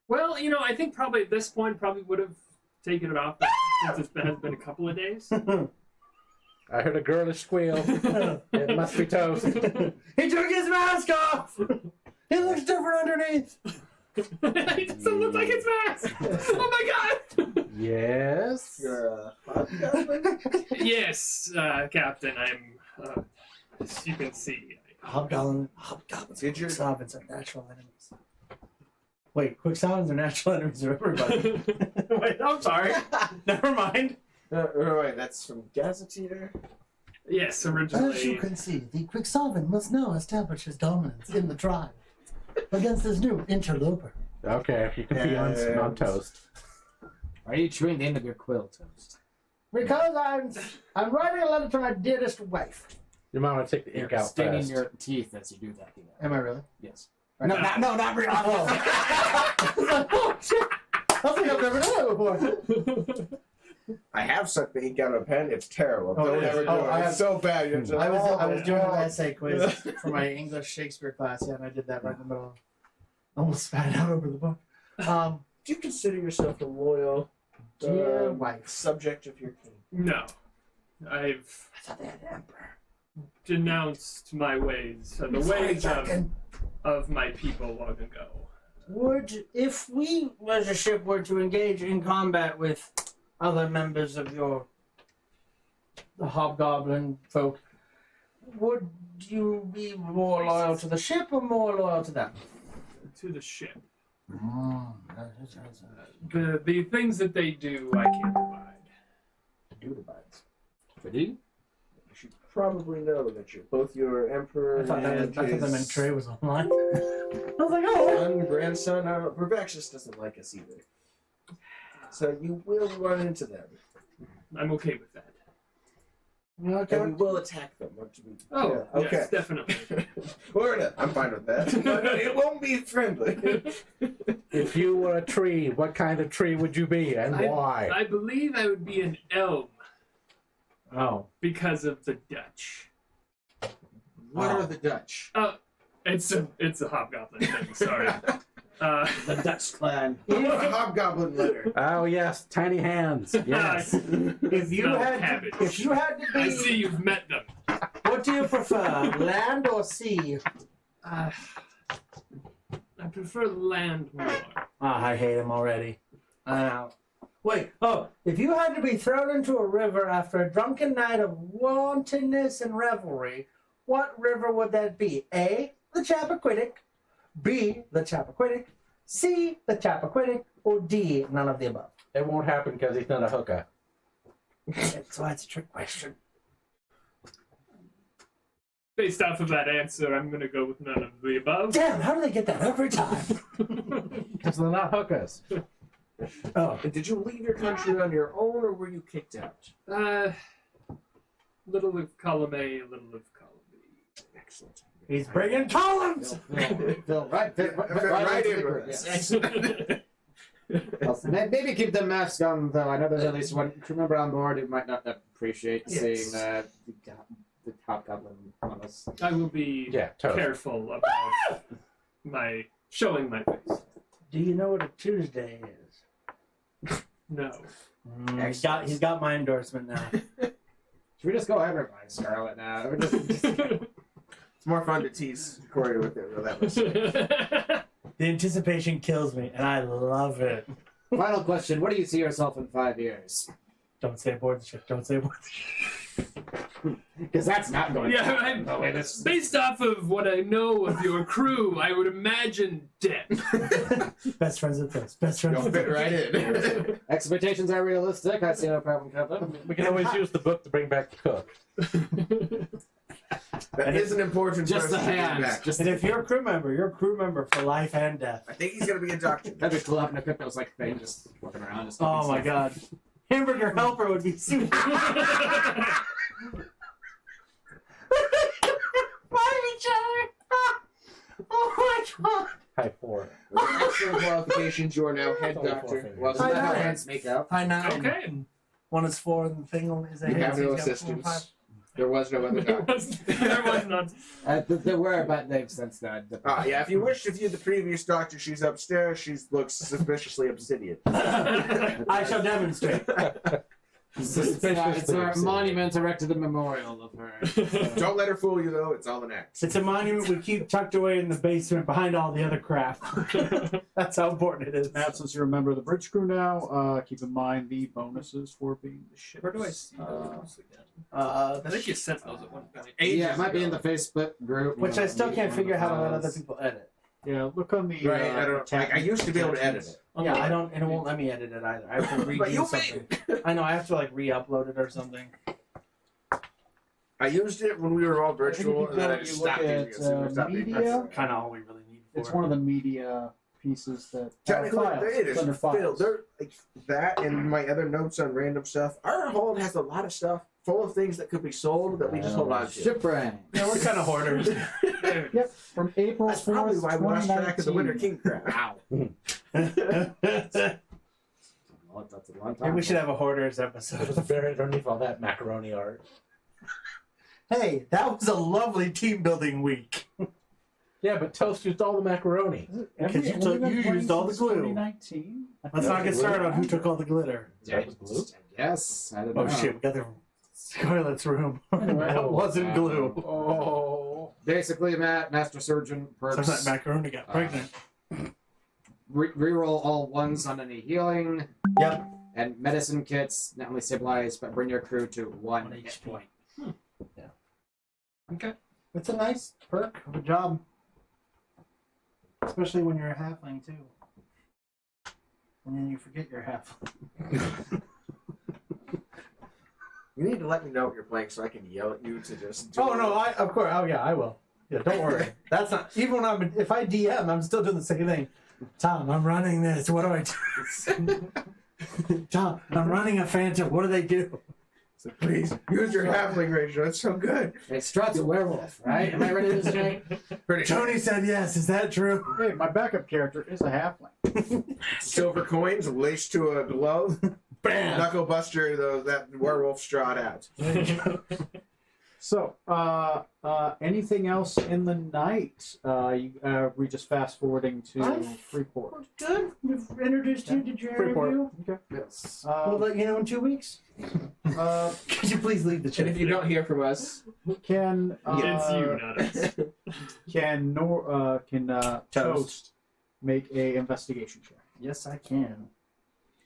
Well, I think probably at this point probably would have taken it off since has been a couple of days. I heard a girlish squeal. It must be toast. He took his mask off! He looks different underneath! It doesn't look like it's mask. Oh my god! Yes. You're hobgoblin? Yes, Captain. I'm. As you can see. Hobgoblins Did your- Quicksilvers are natural enemies. Wait, Quicksilvers are natural enemies of everybody. Wait, I'm sorry. Never mind. Right, that's from Gazetteer. Yes, As you originally. can see, the Quicksilvan must now establish his dominance in the tribe against this new interloper. Okay, you can be on toast. Why are you chewing the end of your quill, Toast? Because I'm writing a letter to my dearest wife. Your mom would take the ink You're out staining fast. your teeth as you do that. Am I really? Yes. No, not really. Oh, shit. I don't think I've never done that before. I have sucked the ink out of a pen. It's terrible. Oh, Don't it is. ever do Oh, it. I It's have- so bad. You're just, I was doing an oh. essay quiz for my English Shakespeare class, yeah, and I did that right in the middle of almost spat it out over the book. Do you consider yourself a loyal Dear wife. subject of your king? No. I thought they had an emperor. denounced my ways, the Sorry, ways Captain. of my people long ago. If we as a ship were to engage in combat with other members of the hobgoblin folk, would you be more loyal to the ship or more loyal to them? to the ship. Mm, The things that they do, I can't provide. Ready? You should probably know that both your emperor I thought and that his meant Trey was online. I was like, oh. son, grandson, Pervexus doesn't like us either. So you will run into them. I'm okay with that. And we will attack them once we. Oh, yeah, okay. yes, definitely. I'm fine with that. But it won't be friendly. If you were a tree, what kind of tree would you be and why? I believe I would be an elm Oh. because of the Dutch. What are the Dutch? It's a hobgoblin thing. Sorry. The Dutch clan. A hobgoblin letter. Oh yes, tiny hands. Yes. If you Smell had cabbage. if you had to I see be, you've met them. what do you prefer, land or sea? I prefer land more. I hate him already. Wait. Oh, if you had to be thrown into a river after a drunken night of wantonness and revelry, what river would that be? A, the Chappaquiddick. B, the Chappaquiddick. C, the Chappaquiddick. Or D, none of the above. It won't happen because he's not a hooker. So that's a trick question. Based off of that answer, I'm gonna go with none of the above. Damn, how do they get that every time? Because they're not hookers. Oh, Did you leave your country on your own, or were you kicked out? Little of column A, little of column B. Excellent. he's bringing columns. Phil, right Right into in the with group, us. yeah. Well, maybe keep the mask on, though. I know there's at least one crew member on board who might not appreciate Yes. seeing the hobgoblin on us. I will be Yeah, totally. careful about my showing my face. Do you know what a Tuesday is? No. He's got my endorsement now. Should we just go ahead and find Scarlet now? We're just It's more fun to tease Corey with it relentlessly. The anticipation kills me, and I love it. Final question: where do you see yourself in 5 years? Don't say aboard the ship. Don't say aboard the ship. Because that's not going. Yeah, to happen. I'm- No way, this- Based off of what I know of your crew, I would imagine dead. Best friends with this. Best friends You'll with fit this. right in. Expectations are realistic. I see no problem, Captain. We can always use the book to bring back the cook. That is an important Just the person to bring hands. back. Just And if you're a crew member for life and death. I think he's gonna be inducted. that'd be cool having a cook that was like thing, just walking around. Just Oh cooking my stuff. god. Hamburger helper would be super. Find each other. Oh my god. High four. With excellent qualifications, you are now head Only four doctor. fingers. Well, I isn't that how know. hands make out? High 9. Okay. One is 4 and the thing only is a You hand. have so no he's got 4 and 5. assistants. There was no other there doctor. was none. There were, but they've since died. Yeah, if you wish to view the previous doctor, she's upstairs. She looks suspiciously obsidian. I shall demonstrate. It's our monument erected a memorial of her. Don't let her fool you, though. It's all an act. It's a monument we keep tucked away in the basement behind all the other crap. That's how important it is. Matt, since you're a member of the bridge crew now, keep in mind the bonuses for being the ship. Where do I see those again? Uh, I think you sent those at one point. Yeah, it might be in the Facebook group. which I still can't figure out how to let other people edit. Yeah, look on the. Right, I don't. I used to be able to edit it. Yeah, I don't, and it won't let me edit it either. I have to But redo you something. I know, I have to like re-upload it or something. I used it when we were all virtual, and then I just stopped using it. So we stopped being media. virtual. Kind of all we really need for It's it. one of the media pieces that. Technically, files. it is It's under filled. files. There, like that, and my other notes on random stuff. Our hold has a lot of stuff full of things that could be sold that we just hold on to. Shipwreck. Yeah, we're kind of hoarders. Yep, from April That's 4th, probably why we lost track of the Winter 2019. King crap. Wow. Maybe That's a long time. we should have a hoarders It episode. was buried underneath all that macaroni art. Hey, that was a lovely team building week. Yeah, but Toast used all the macaroni. Because you used all the glue. 2019. Let's not get started on who took all the glitter. That was blue. Yes, I don't Oh know. shit, we got the Scarlet's room. Anyway. That wasn't glue. Oh. Basically, Master Surgeon So perks. that macaroni got pregnant. Reroll all ones on any healing. Yep. And medicine kits not only stabilize but bring your crew to 1 1 hit HP. point. Okay. It's a nice perk. Good job. Especially when you're a halfling too. And then you forget you're halfling. You need to let me know what you're playing so I can yell at you to just. Oh no, of course. Oh yeah, I will. Yeah, don't worry. That's not even when if I DM, I'm still doing the same thing. Tom, I'm running this. What do I do? Tom, I'm running a phantom. What do they do? So please use your halfling ratio. It's so good. Hey, Strut's a werewolf, right? Am I ready to this straight? Pretty Tony said yes. Is that true? Hey, my backup character is a halfling. silver coins laced to a glove. Bam. Knuckle buster that werewolf strawed out. So, anything else in the night? We just fast forwarding to Freeport. Good. We've introduced you. Did you interview? Okay. Yes. We'll let you know in 2 weeks. Could you please leave the chat? And if you don't hear from us, Can It's you, not us. can Toast make a investigation check? Yes, I can.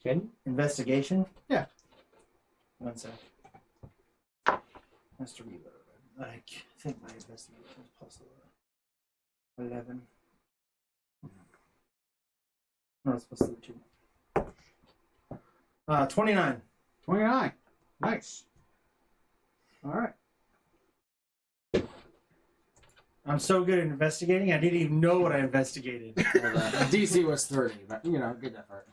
Can you? Investigation? Yeah. 1 sec. Has to reload. I think my investigation is plus 11. No, it's plus 32. 29. 29. Nice. All right. I'm so good at investigating, I didn't even know what I investigated. DC was 30, but good effort.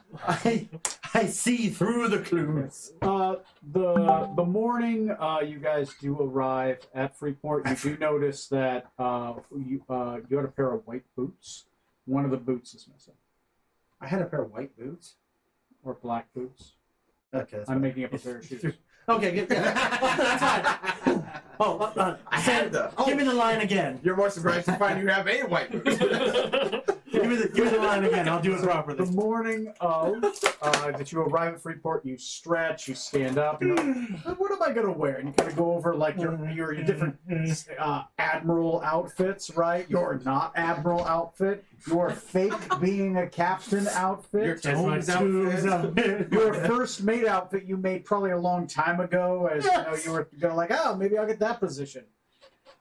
I see through the clues. The morning you guys do arrive at Freeport, you do notice that you had a pair of white boots. One of the boots is missing, I had a pair of white boots. or black boots. Okay, that's I'm fine. making up a pair of shoes. Okay, good. That's fine. I had them. Give me the line again. You're more surprised to find you have a white boot. Give me the line again. I'll do it The properly. morning of that you arrive at Freeport, you stretch, you stand up, and you're like, what am I gonna wear? And you kind of go over like your different admiral outfits, right? Your not admiral outfit, your fake being a captain outfit, Your tones outfit. your first mate outfit you made probably a long time ago, as you were going like, oh, maybe I'll get that position,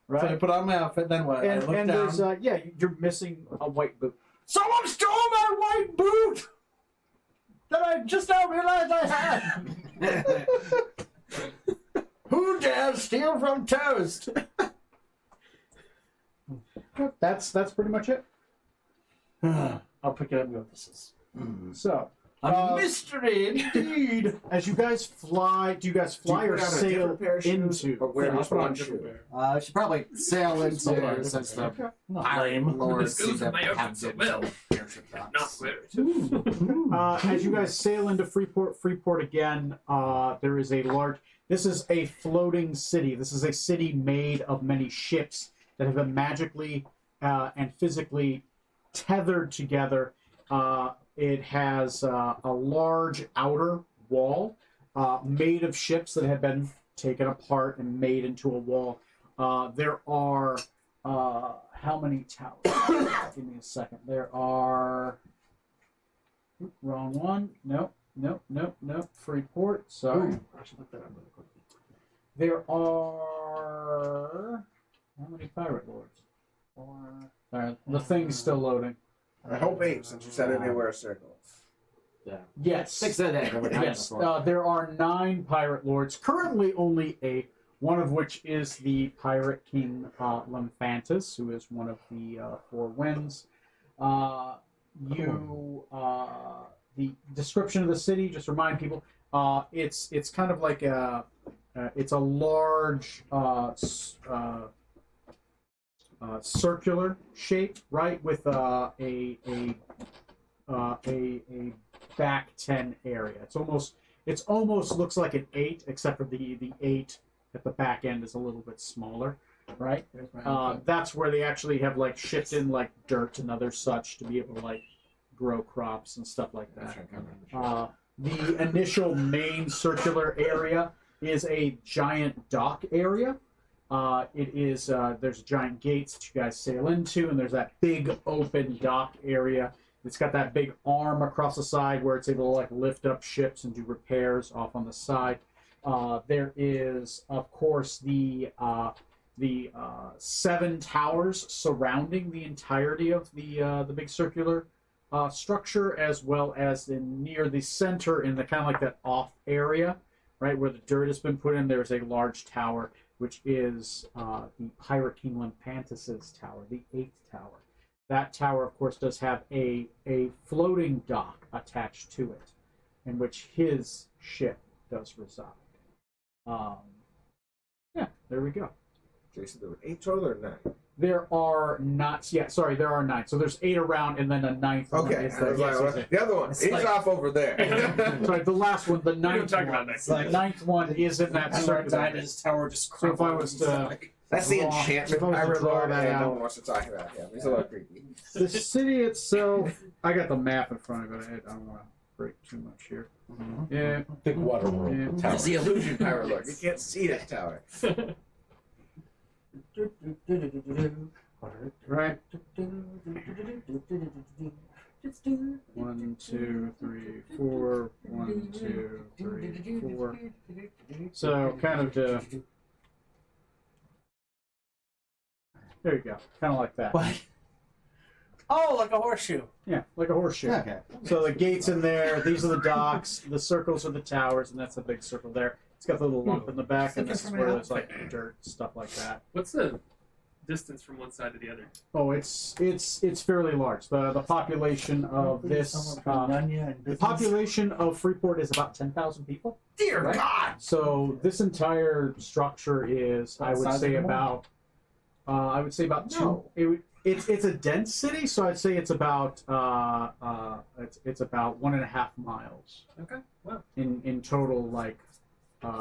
So I right? put on my outfit, then what? I And, look and down. there's you're missing a white boot. Someone stole my white boot that I just now realized I had. Who dares steal from Toast? That's pretty much it. I'll pick it up and go, this is So, a mystery indeed. as you guys fly, do you guys fly or put on a sail different pair of shoes, into? or wear I'll just put on a one different shoe? pair. I should probably sail into since the Lame. lords This goes seem with to my have outfit so good well. airship docks. Not wear it. As you guys sail into Freeport again, there is a large. This is a floating city. This is a city made of many ships that have been magically and physically tethered together. It has a large outer wall made of ships that have been taken apart and made into a wall. There are how many towers? Give me a second. There are. Wrong one. Nope. Freeport. Sorry. I should look that up really quickly. There are how many pirate lords? Sorry, the thing's still loading. I hope 8, since you said anywhere a circle. Yes. 6 a day. There were 9 Yes. before. There are 9 pirate lords. Currently, only 8. One of which is the pirate king Lymphantus, who is one of the 4 winds. The description of the city, just remind people, it's kind of like it's a large circular shape, right, with a back 10 area. It's almost looks like an 8, except for the 8 at the back end is a little bit smaller, right? That's where they actually have like shipped in like dirt and other such to be able to like grow crops and stuff like that. The initial main circular area is a giant dock area. It is there's giant gates that you guys sail into, and there's that big open dock area. It's got that big arm across the side where it's able to like lift up ships and do repairs off on the side. There is, of course, the the 7 towers surrounding the entirety of the big circular structure, as well as near the center in the kind of like that off area, right where the dirt has been put in. There's a large tower, which is the Pirate King Lampantis' tower, the 8th tower. That tower, of course, does have a floating dock attached to it, in which his ship does reside. Yeah, there we go. Jason, there were 8 total or 9? There are not. Yeah, sorry, there are 9. So there's 8 around, and then a 9th one Okay, is I was like, the other one, It's he's like- off over there. Sorry, the last one, the We don't 9th talk one. about next. The 9th one is in that circular. His tower just So if I was to That's the draw- enchantment if I was to pirate draw lord, that and no out. one wants to talk about him. He's a little creepy. The city itself, I got the map in front of it. I don't want to break too much here. Yeah, Big water world. Yeah. Tower. It's the illusion pirate lord. You can't see that tower. right. 1, 2, 3, 4. 1, 2, 3, 4. So kind of to. There you go. Kind of like that. What? Oh, like a horseshoe. Yeah, like a horseshoe. Okay. So the gates in there, these are the docks, the circles are the towers, and that's a big circle there. It's got the little lump in the back, and this is where there's like dirt, stuff like that. What's the distance from one side to the other? Oh, it's fairly large. The population of this the population of Freeport is about 10,000 people. Dear Right. God! So this entire structure is, I would Size say of the about, No. It's a dense city, so I'd say it's about it's about 1.5 miles Okay. Wow. in total. Like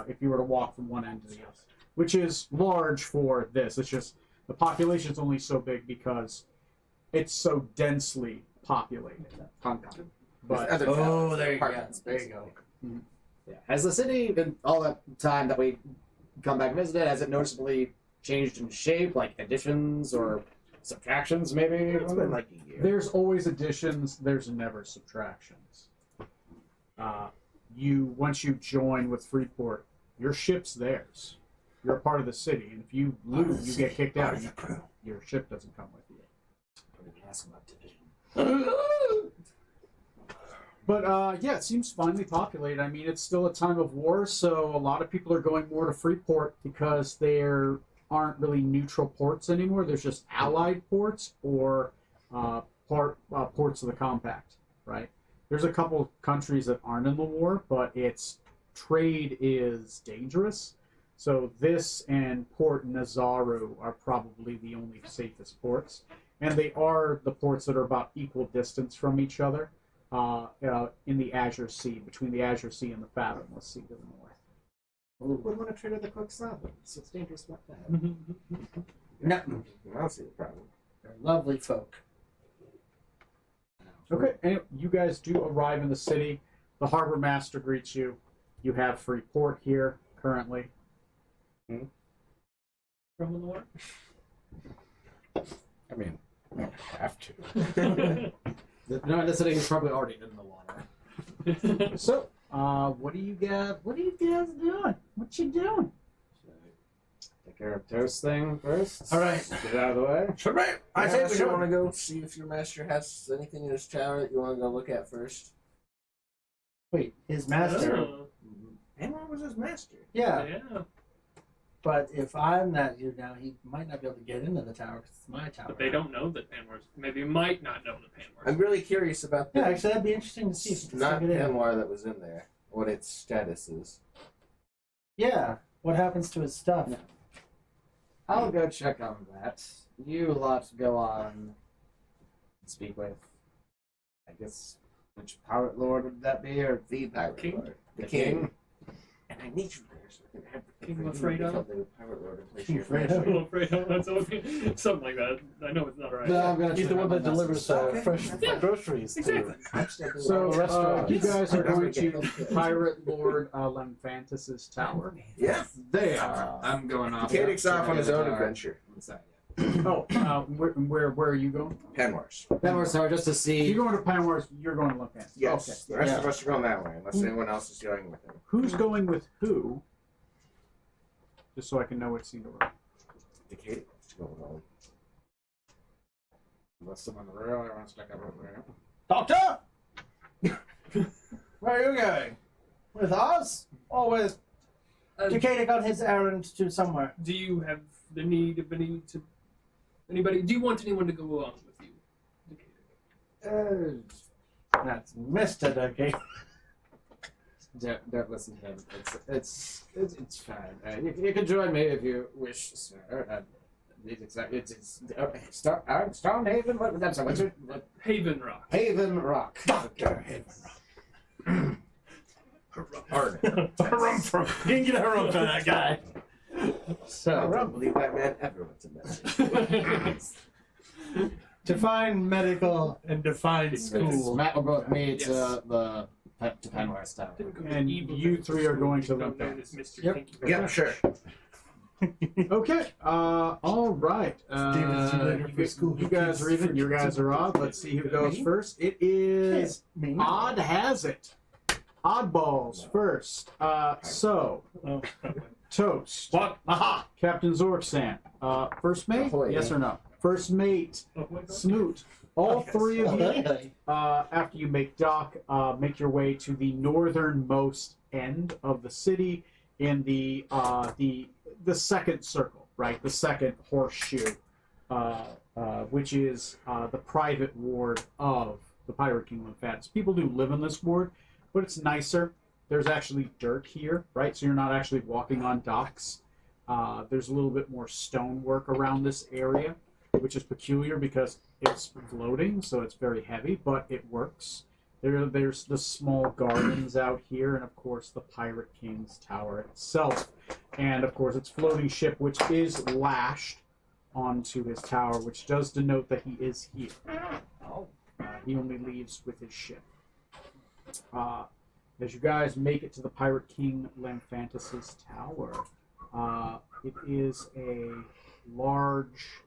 if you were to walk from one end to the other, which is large for this. It's just the population's only so big because it's so densely populated. But Other Oh, towers, there you go. apartments, There you go. basically. Yeah. Has the city, in all that time that we come back and visit it, has it noticeably changed in shape, like additions or subtractions, maybe? It's been like a year. there's always additions. There's never subtractions. Once you join with Freeport, your ship's theirs. You're a part of the city, and if you lose, you get kicked out. Your ship doesn't come with you. But yeah, it seems finely populated. I mean, it's still a time of war, so a lot of people are going more to Freeport because there aren't really neutral ports anymore. There's just allied ports or ports of the compact, right? There's a couple countries that aren't in the war, but its trade is dangerous. So this and Port Nazaru are probably the only safest ports. And they are the ports that are about equal distance from each other in the Azure Sea, between the Azure Sea and the Fathomless Sea to the north. Who would want to trade with the Cook's Island? It's dangerous like that. No, I don't see the problem. they're lovely folk. Okay, and you guys do arrive in the city. The harbor master greets you. You have free port here currently. From the war? I mean, we don't have to. No, the city is probably already in the water. So, what do you guys doing? What you doing? Take care of Toast thing first. All right. Get it out of the way. Sure, right. I I think think we we want should. to go see if your master has anything in his tower that you want to go look at first. Wait, his master. Oh, And what was his master? Yeah, yeah. but if I'm not here now, he might not be able to get into the tower because it's my tower. But they don't know that Panwar's. Maybe might not know that Panwar's. I'm really curious about the Yeah, actually, that'd be interesting to see if he can not still get in. Panwar that was in there. What its status is. Yeah, what happens to his stuff? I'll go check on that. You lot go on and speak with, I guess, which pirate lord would that be, or The pirate King? lord. The The king. king? And I need you there so I can have King for you to Lafredo? become the pirate lord and place King your Fredo? master. I'm afraid that's something like that. I know it's not right. No, I'm gonna He's check the one on that my delivers Okay. fresh Yeah. groceries. Exactly. So, restaurant. you guys are going to Okay. Pirate Lord Lamphantis' tower. Yeah. They are. I'm going off. Cadix off on his own Tower. adventure. What's that? Oh, where are you going? Panwars. That was so just to see. You're going to Panwars. You're going to Lamphantis. Yes. Okay. The rest Yeah. of us are going that way, unless anyone else is going with him. Who's going with who? Just so I can know what scene to run. Decatur, what's going on? Unless someone really wants to come over here. Doctor? Where are you going? With us? Or with Decatur on his errand to somewhere? Do you have the need of anybody? Do you want anyone to go along with you, Decatur? That's Mr. Decatur. Don't listen to him. It's fine. You can join me if you wish, sir. It's Stonehaven. I'm sorry. What's your Haven Rock. Haven Rock? Dr. Haven Hard. You can get a room for that guy. I So, don't believe that man ever went to medicine. define medical and define school. Matt will both meet Yes. to Penwise Tower. And you three are going to Known Limp as Mr. Yep. Thank you very Yeah, much. sure. Okay. All right. David's too later for school. You guys are even. You guys are odd. Let's see who goes first. It is Me? Odd has it. Oddballs first. So Oh. Toast. What? Aha! Captain Zorksan. First mate? Ahoy. Yes or no? First mate. Oh my God. Smoot. All three of you, after you make dock, make your way to the northernmost end of the city in the second circle, right? The second horseshoe, which is the private ward of the Pirate King Lymphatis. People do live in this ward, but it's nicer. There's actually dirt here, right? So you're not actually walking on docks. There's a little bit more stonework around this area, which is peculiar because it's floating, so it's very heavy, but it works. There's the small gardens out here, and of course the Pirate King's Tower itself. And of course its floating ship, which is lashed onto his tower, which does denote that he is here. He only leaves with his ship. As you guys make it to the Pirate King Lymphatis' tower, it is a large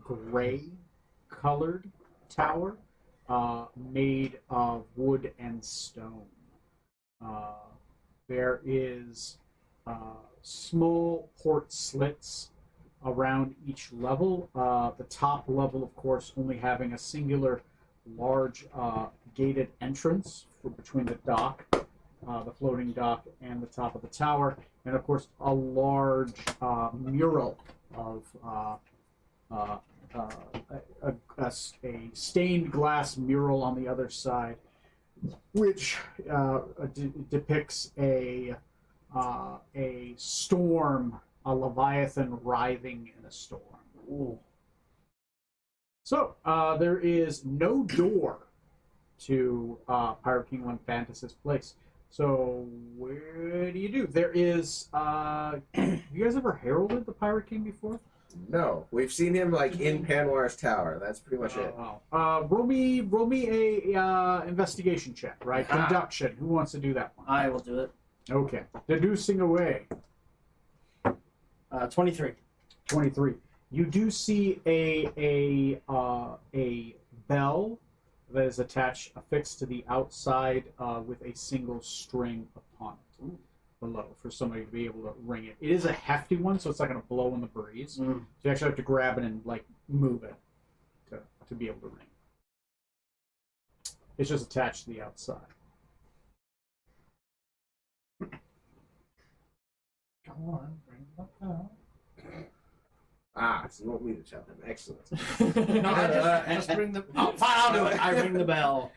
gray-colored tower made of wood and stone. There is small port slits around each level. The top level, of course, only having a singular large gated entrance between the dock, the floating dock, and the top of the tower, and of course a large mural of a stained glass mural on the other side, which depicts a storm, a leviathan writhing in a storm. Ooh. So there is no door to Pirate King Lymphatis' place. So what do you do? There is. Have you guys ever heralded the Pirate King before? No, we've seen him like in Panwar's tower. That's pretty much it. Roll me a investigation check, right? Ah. Conduction. Who wants to do that one? I will do it. Okay. Deducing away. 23. 23. You do see a bell that is affixed to the outside with a single string upon it below for somebody to be able to ring it. It is a hefty one, so it's not going to blow in the breeze. So you actually have to grab it and like move it to be able to ring. It's just attached to the outside. Go on, bring the bell. Ah, so you want me to tell him. Excellent. No, I just ring the. Oh, fine, I'll do it. I ring the bell.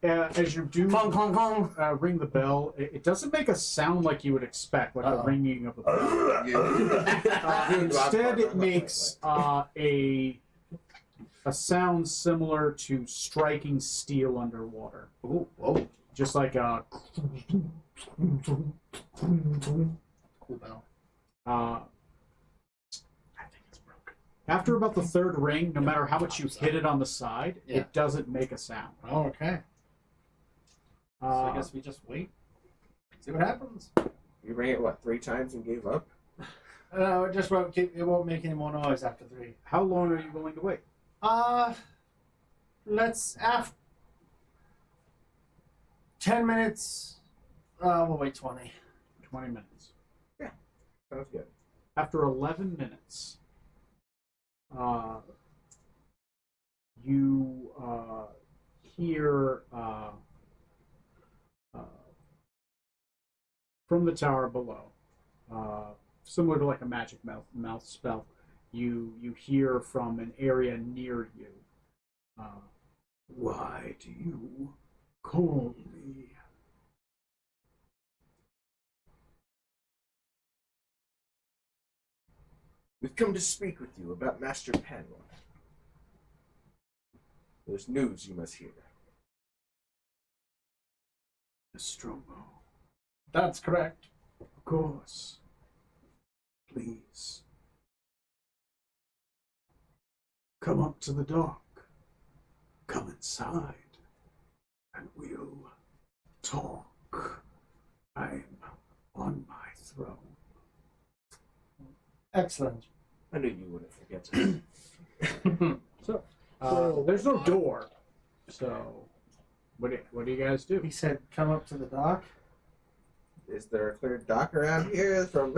As you do Clong, clong, clong. ring the bell, it doesn't make a sound like you would expect, like the ringing of a bell. Instead, it makes a sound similar to striking steel underwater. Ooh, whoa. Just like a. Cool bell. After about the third ring, no matter how much you hit it on the side, Yeah. it doesn't make a sound. Oh, okay. So I guess we just wait. See what happens. You rang it, what, 3 times and gave up? It just won't it won't make any more noise after 3. How long are you willing to wait? Let's 10 minutes. We'll wait 20. 20 minutes. Sounds good. after 11 minutes, you hear from the tower below, similar to like a magic mouth spell. You hear from an area near you. Why do you call me? We've come to speak with you about Master Panwa. There's news you must hear. Nostromo. That's correct. Of course. Please. Come up to the dock. Come inside. And we'll talk. I'm on my throne. Excellent. I knew you wouldn't forget. There's no door. So, what do you guys do? He said, "Come up to the dock." Is there a clear dock around here? From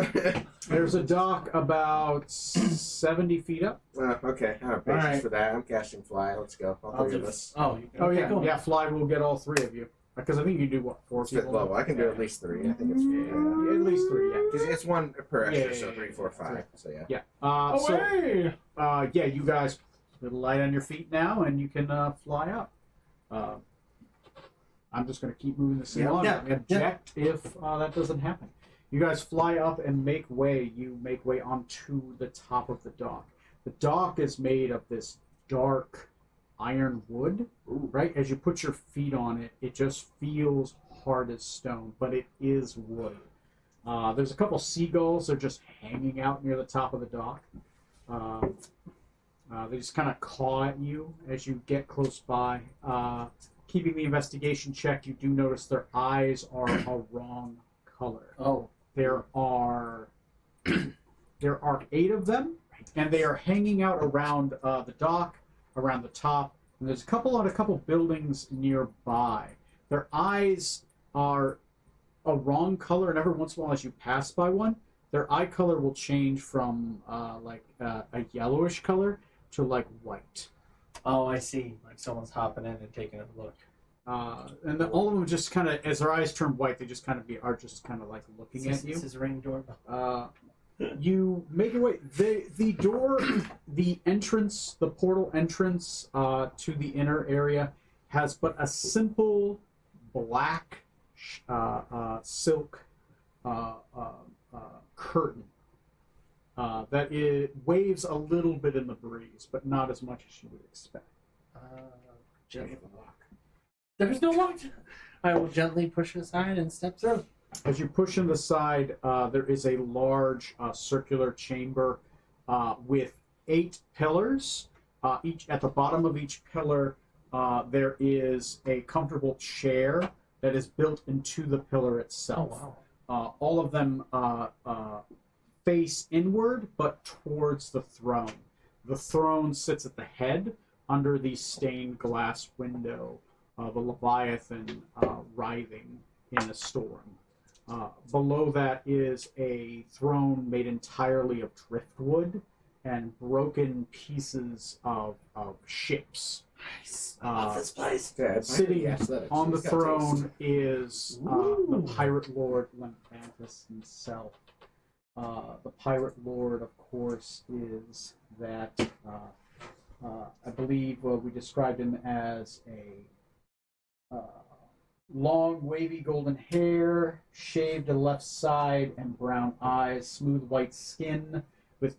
There's a dock about 70 feet up. okay, I have patience Alright. for that. I'm casting fly. Let's go. All I'll three do of us. Oh, you Oh okay, yeah, cool. yeah. Fly will get all three of you because I think you do what 4 It's fifth people. level. I can do at least three. I think it's Yeah, at least three. Yeah. because it's one per extra, Yeah, so yeah, 3, yeah, 4, 5. So yeah. Yeah. Away! Yeah, you guys a little light on your feet now, and you can fly up. I'm just going to keep moving this along. Yeah, Object if that doesn't happen. You guys fly up and make way. You make way onto the top of the dock. The dock is made of this dark iron wood, right? As you put your feet on it, it just feels hard as stone, but it is wood. There's a couple seagulls. They're just hanging out near the top of the dock. They just kind of caw at you as you get close by. Keeping the investigation check, you do notice their eyes are a wrong color. Oh. There are 8 of them, and they are hanging out around the dock, around the top. And there's a couple buildings nearby. Their eyes are a wrong color, and every once in a while, as you pass by one, their eye color will change from a yellowish color to like white. Oh, I see. Like someone's hopping in and taking a look. And all of them just kind of, as their eyes turn white, they just kind of are just kind of like looking at you. This is ring doorbell. You make your way. The door, the entrance, the portal entrance to the inner area has but a simple black silk curtain that it waves a little bit in the breeze, but not as much as you would expect. Gently lock. There's no lock. I will gently push it aside and step through. As you push in the side, there is a large circular chamber with 8 pillars. Each at the bottom of each pillar, there is a comfortable chair that is built into the pillar itself. Oh, wow. All of them face inward, but towards the throne. The throne sits at the head, under the stained glass window of a Leviathan writhing in a storm. Below that is a throne made entirely of driftwood and broken pieces of ships. Nice. I love this place. Yeah, it's Sitting aesthetic, so on the it's got taste. throne is the pirate lord Lymphantus himself. The pirate lord, of course, is that I believe we described him as a long, wavy golden hair, shaved to the left side, and brown eyes, smooth white skin with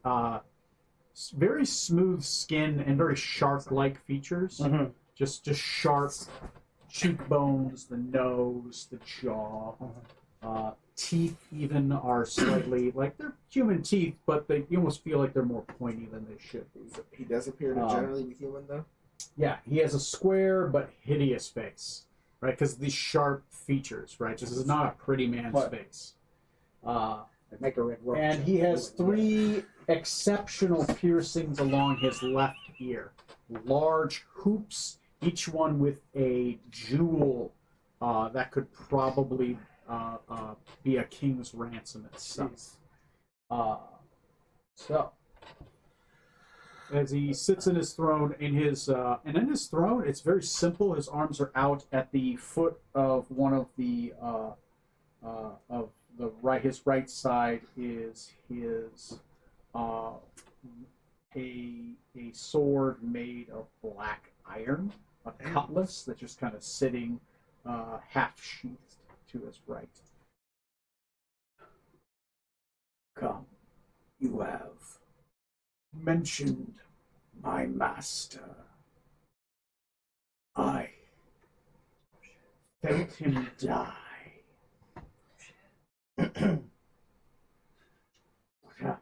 very smooth skin and very shark-like features. Mm-hmm. Just sharp cheekbones, the nose, the jaw. Teeth even are slightly like they're human teeth, but you almost feel like they're more pointy than they should be. He does appear to generally be human, though. Yeah, he has a square but hideous face, right? Because of these sharp features, right? This is not a pretty man's What? face. Make a red rope. And he has 3 exceptional piercings along his left ear. Large hoops, each one with a jewel that could probably be a king's ransom itself. So, as he sits in his throne, in his throne, it's very simple. His arms are out at the foot of one of the his right side is his a sword made of black iron, a cutlass that's just kind of sitting half sheathed to his right. Come, you have mentioned my master. I felt him die. What happened?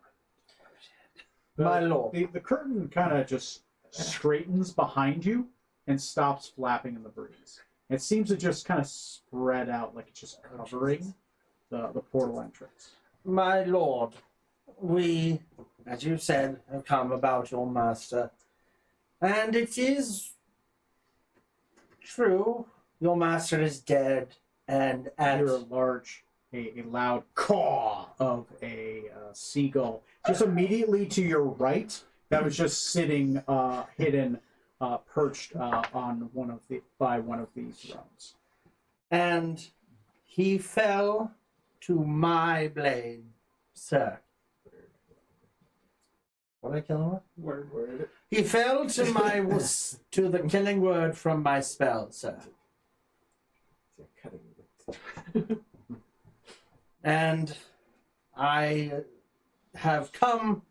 My lord. The curtain kind of just straightens behind you and stops flapping in the breeze. It seems to just kind of spread out like it's just covering the portal entrance. My lord, we, as you said, have come about your master. And it is true, your master is dead, and at Hear a loud caw of a seagull just immediately to your right that was just sitting hidden, perched on one of these thrones. and he fell to my blade, sir. What did I kill him with? Word. He fell to my to the killing word from my spell, sir. And I have come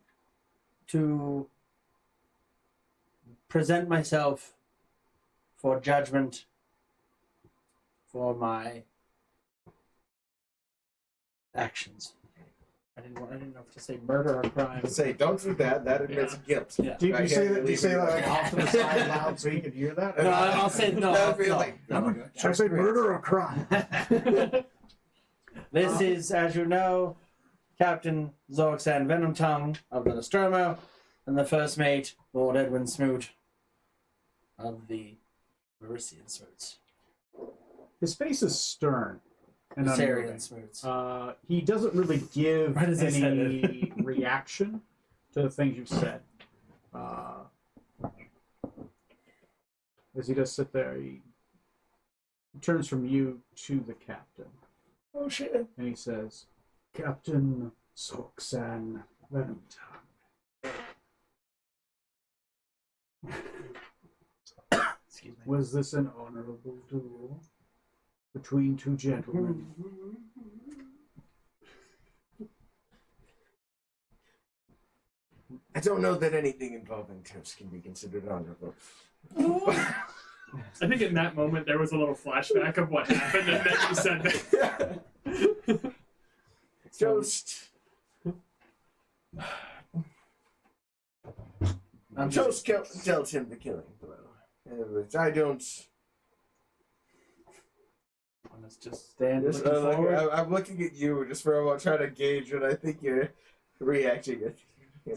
to present myself for judgment for my actions. I didn't know if to say murder or crime. Say, don't do that. That admits guilt. Yeah. Do you Right say here, that? Do you say that like off to the side loud so you can hear that? No, I'll say no. That'd be no. like, Should I say murder or crime? This is, as you know, Captain Zorxan Venomtongue of the Nostromo, and the first mate, Lord Edwin Smoot of the Merician Smoots. His face is stern and Viserion unmoving. Smoots. He doesn't really give Right as I said any reaction to the things you've said. As he does sit there, he turns from you to the captain, Oh shit. and he says, Captain Zorxan Venomtongue. Excuse me. Was this an honorable duel between two gentlemen? I don't know that anything involving toast can be considered honorable. I think in that moment there was a little flashback of what happened, and then you said that. Toast. I'm Toast dealt him the killing blow. Which I don't. Let's just stand Just, looking forward. I'm looking at you just for a while, trying to gauge what I think you're reacting.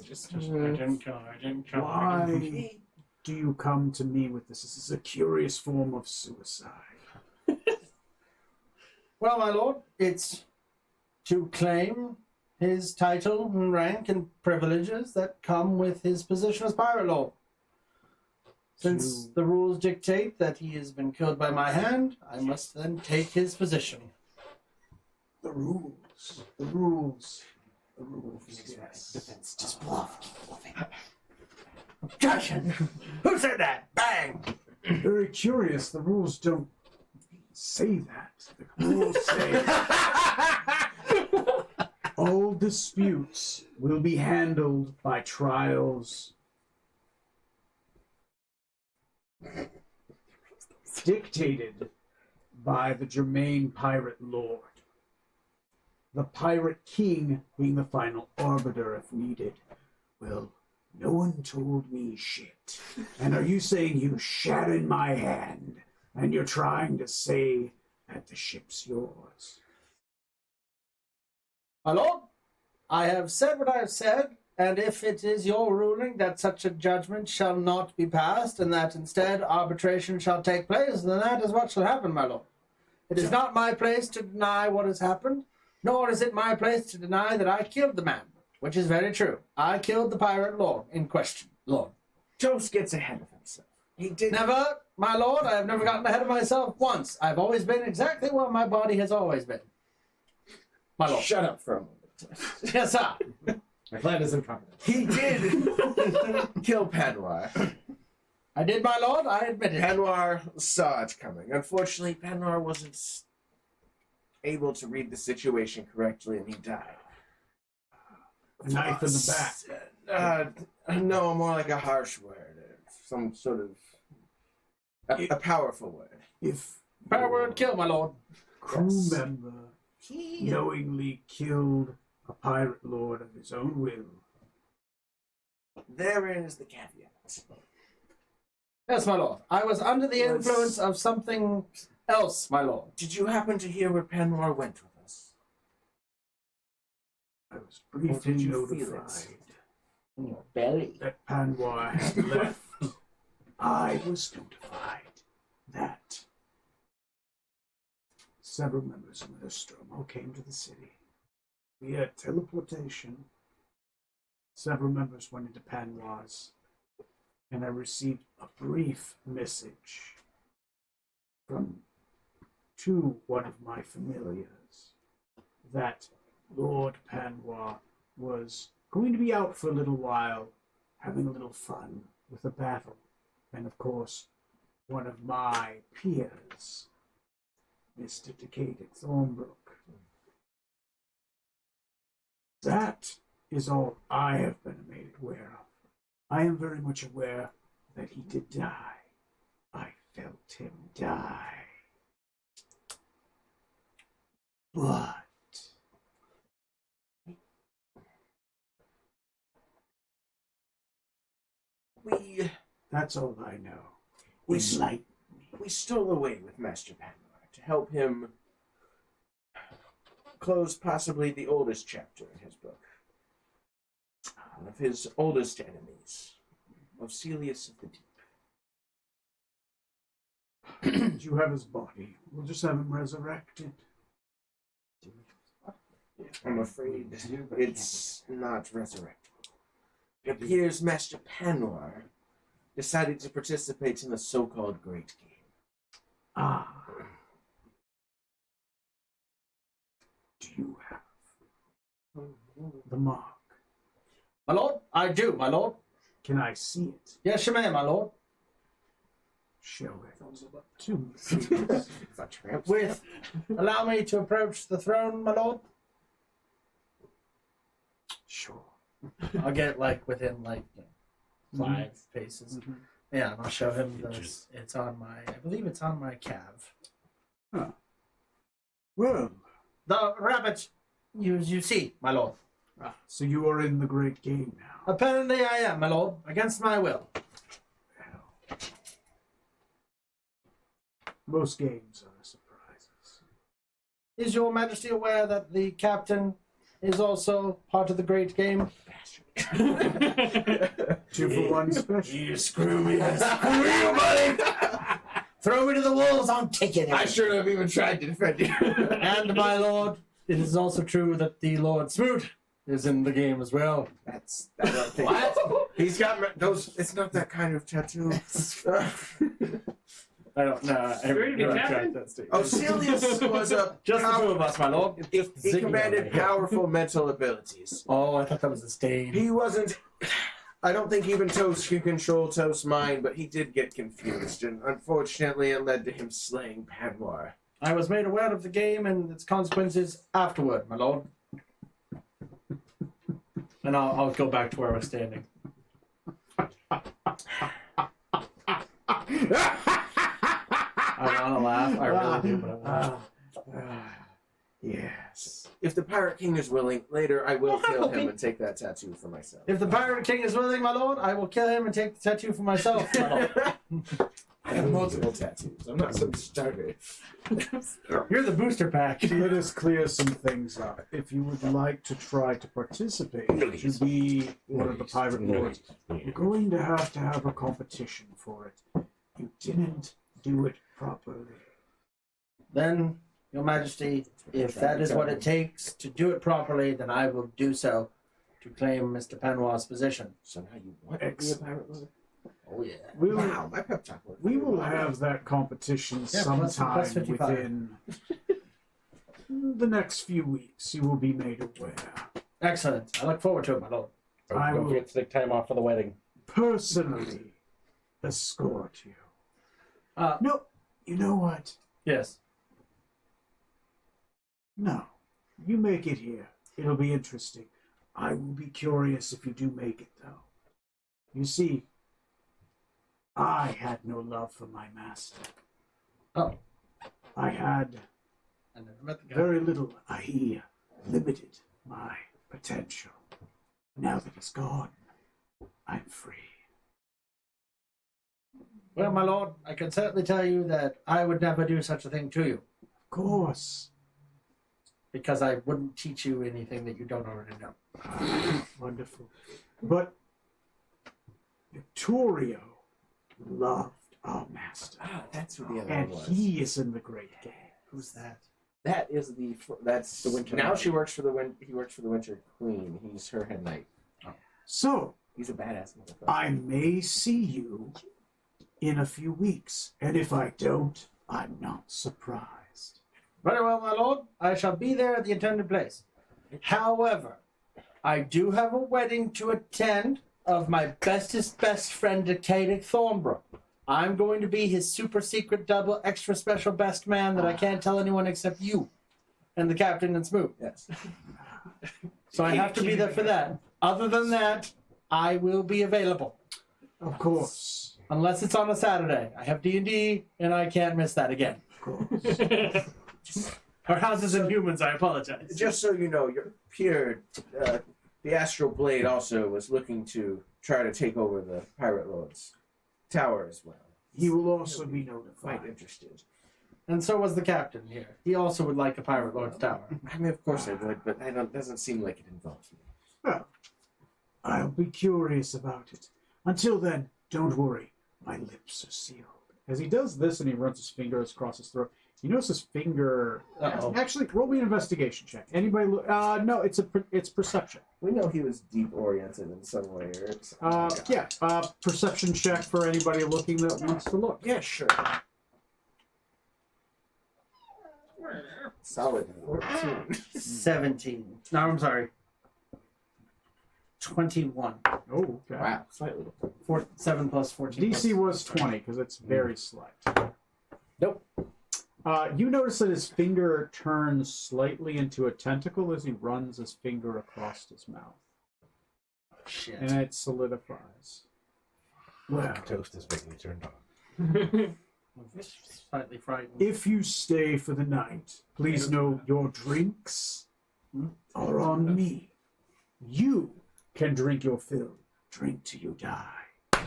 Just I didn't kill her. I didn't kill her. Why do you come to me with this? This is a curious form of suicide. Well, my lord, it's to claim his title and rank and privileges that come with his position as pirate lord. Since the rules dictate that he has been killed by my hand, I must then take his position. The rules. The rules. The rules. Yes. Defense, just bluff. Keep bluffing. Objection! Who said that? Bang! Very curious. The rules don't say that. The rules say all disputes will be handled by trials dictated by the Germain Pirate Lord. The Pirate King being the final arbiter if needed. Well, no one told me shit. And are you saying you shat in my hand and you're trying to say that the ship's yours? My lord, I have said what I have said, and if it is your ruling that such a judgment shall not be passed, and that instead arbitration shall take place, then that is what shall happen, my lord. It is not my place to deny what has happened, nor is it my place to deny that I killed the man. which is very true. I killed the pirate lord in question, Lord. Toast gets ahead of himself. He did. Never, my lord, I have never gotten ahead of myself once. I've always been exactly where my body has always been. My lord. Shut up for a moment. Yes, sir. My plan is incompetent. He did kill Panwar. I did, my lord, I admit it. Panwar saw it coming. Unfortunately, Panwar wasn't able to read the situation correctly, and he died. A knife in the back. No, more like a harsh word. Some sort of a powerful word. If Power word kill, my lord. crew member knowingly killed a pirate lord of his own will, Therein is the caveat. Yes, my lord. I was under the influence of something else, my lord. Did you happen to hear where Panwar went with us? I was briefly did you feel notified In your belly. that Panwar had left. I was notified that several members of Nostromo came to the city via teleportation. Several members went into Panwar's, and I received a brief message to one of my familiars that Lord Panwar was going to be out for a little while, having a little fun with a battle. And of course, one of my peers, Mr. Decaded Thornbrook. That is all I have been made aware of. I am very much aware that he did die. I felt him die. But that's all I know. Enlighten me. We stole away with Master Panwar to help him close possibly the oldest chapter in his book. One of his oldest enemies, Ocelius of the Deep. You have his body. We'll just have him resurrected. I'm afraid it's not resurrectable. It appears Master Panwar decided to participate in the so-called Great Game. Ah. Do you have the mark? My lord, I do, my lord. Can I see it? Yes, you may, my lord. Show it to me. Is that tramp? With, allow me to approach the throne, my lord. Sure. I'll get like within like 5 paces. Mhm. Yeah, and I'll show him this. It's on my, I believe it's on my calf. Well, The rabbit, you see, my lord. so you are in the great game now. Apparently I am, my lord, against my will. Well, most games are surprises. Is your majesty aware that the captain is also part of the great game? 2-for-1 special. You screw me. Screw you, buddy! Throw me to the wolves, I'm taking it. I should have even tried to defend you. And my lord, it is also true that the Lord Smoot is in the game as well. That I don't think. What? He's got those. It's not that kind of tattoo. I don't know. I Ready to be captain? Ocelius was a Just the two of us, my lord. He Ziggy commanded over here. powerful mental abilities. Oh, I thought that was a stain. He wasn't. I don't think even Toast can control Toast's mind, but he did get confused, and unfortunately, it led to him slaying Panwar. I was made aware of the game and its consequences afterward, my lord. And I'll go back to where I was standing. I want to laugh. I really do, but I won't. Yes. If the Pirate King is willing, later I will kill him and take that tattoo for myself. If the Pirate King is willing, my lord, I will kill him and take the tattoo for myself, my lord. I have multiple tattoos. I'm not some starter. You're the booster pack. Let us clear some things up. If you would like to try to participate, to be one of the pirate lords, you're going to have a competition for it. You didn't do it properly. Then, Your Majesty, if that is what it takes to do it properly, then I will do so. to claim Mr. Panoir's position. So now you want to be a pirate lord? Oh yeah. We will, Wow, my pep talk worked. we will have that competition Yeah, plus sometime 55. within the next few weeks. You will be made aware. Excellent. I look forward to it, my lord. I Don't will- forget to take time off for the wedding. Personally escort you. Uh, No, you know what? Yes. No. You make it here. It'll be interesting. I will be curious if you do make it, though. You see, I had no love for my master. Oh. I had I never met the guy. very little. He limited my potential. Now that he's gone, I'm free. Well, my lord, I can certainly tell you that I would never do such a thing to you, Of course. because I wouldn't teach you anything that you don't already know. Wonderful. But Victorio loved our master. Ah, that's who the other And one was. he is in the great game. Who's that? That is that's The Winter Now Knight. she works for he works for the Winter Queen. He's her head knight. So, He's a badass motherfucker. I may see you in a few weeks. And if I don't, I'm not surprised. Very well, my lord. I shall be there at the intended place. However, I do have a wedding to attend of my bestest best friend, Decadic Thornbrook. I'm going to be his super secret double extra special best man that I can't tell anyone except you and the captain and Smoot. Yes. So I have to be there for that. Other than that, I will be available. Of course. Unless it's on a Saturday. I have D&D, and I can't miss that again. Of course. Our houses and humans, I apologize. Just so you know, your peer, the Astral Blade, also was looking to try to take over the Pirate Lord's tower as well. He will also be Quite notified. interested. And so was the captain here. He also would like a Pirate Lord's Tower. I mean, of course I would, but doesn't seem like it involves me. Well, I'll be curious about it. Until then, don't worry. My lips are sealed. As he does this and he runs his fingers across his throat, you notice his finger. Uh-oh. Actually, roll me an investigation check. Anybody? No, it's perception. We know he was deep oriented in some way. Yeah. Perception check for anybody looking that wants to look. Yeah, sure. Solid 14. 17. No, I'm sorry. 21. Oh, okay. Wow, slightly. 7 plus 14. DC plus was 20 because it's very slight. Nope. You notice that his finger turns slightly into a tentacle as he runs his finger across his mouth, Shit. and it solidifies. Well, Toast is making me turned on. Slightly frightened. if you stay for the night, please know your drinks are on me. You can drink your fill. Drink till you die.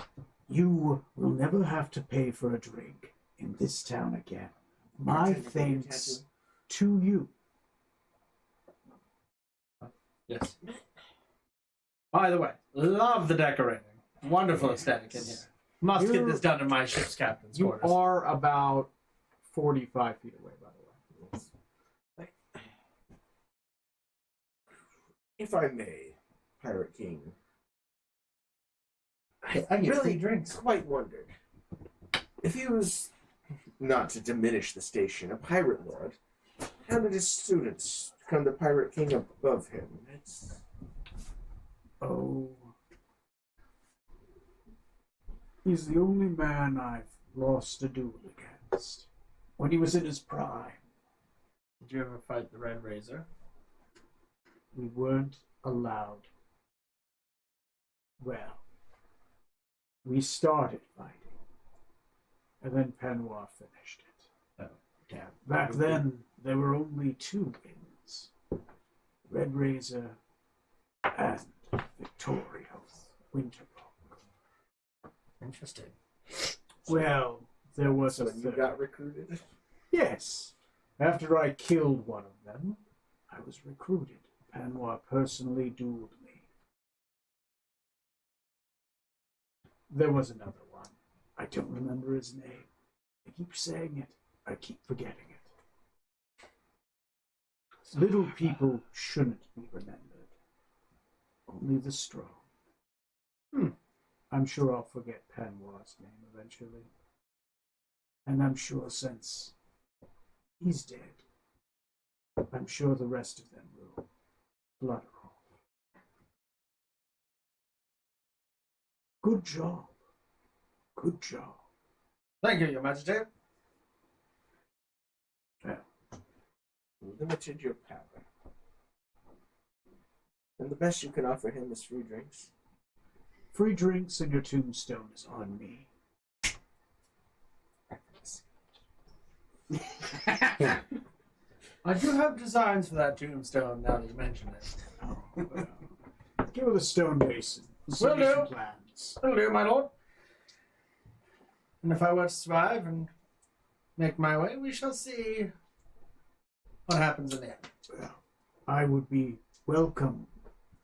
You will never have to pay for a drink in this town again. My thanks to you. Yes. By the way, love the decorating. Wonderful aesthetic in here. Must get this done in my ship's captain's You quarters. are about 45 feet away, by the way. If I may, Pirate King, I get really free drinks. quite wondered if he was, not to diminish the station, a pirate lord. How did his students become the Pirate King above him? It's Oh. He's the only man I've lost a duel against. When he was in his prime, Did you ever fight the Red Razor? we weren't allowed. Well, we started fighting, and then Panoir finished it. Oh, damn. Back then, there were only two wings: Red Razor and Victorio Winterbrook. Interesting. Well, there was so a when you third. got recruited. Yes. After I killed one of them, I was recruited. Panoir personally dueled me. There was another one. I don't remember his name. I keep saying it. I keep forgetting it. Little people shouldn't be remembered. Only the strong. I'm sure I'll forget Panwar's name eventually. And I'm sure since he's dead, I'm sure the rest of them will flutter off. Good job. Good job. Thank you, Your Majesty. Limited your power. And the best you can offer him is free drinks. Free drinks and your tombstone is on me. I do have designs for that tombstone now that you mention it. Oh, well. Give her the stone basin. Will do. Some plans. Will do, my lord. And if I were to survive and make my way, we shall see what happens in the end. Well, I would be welcome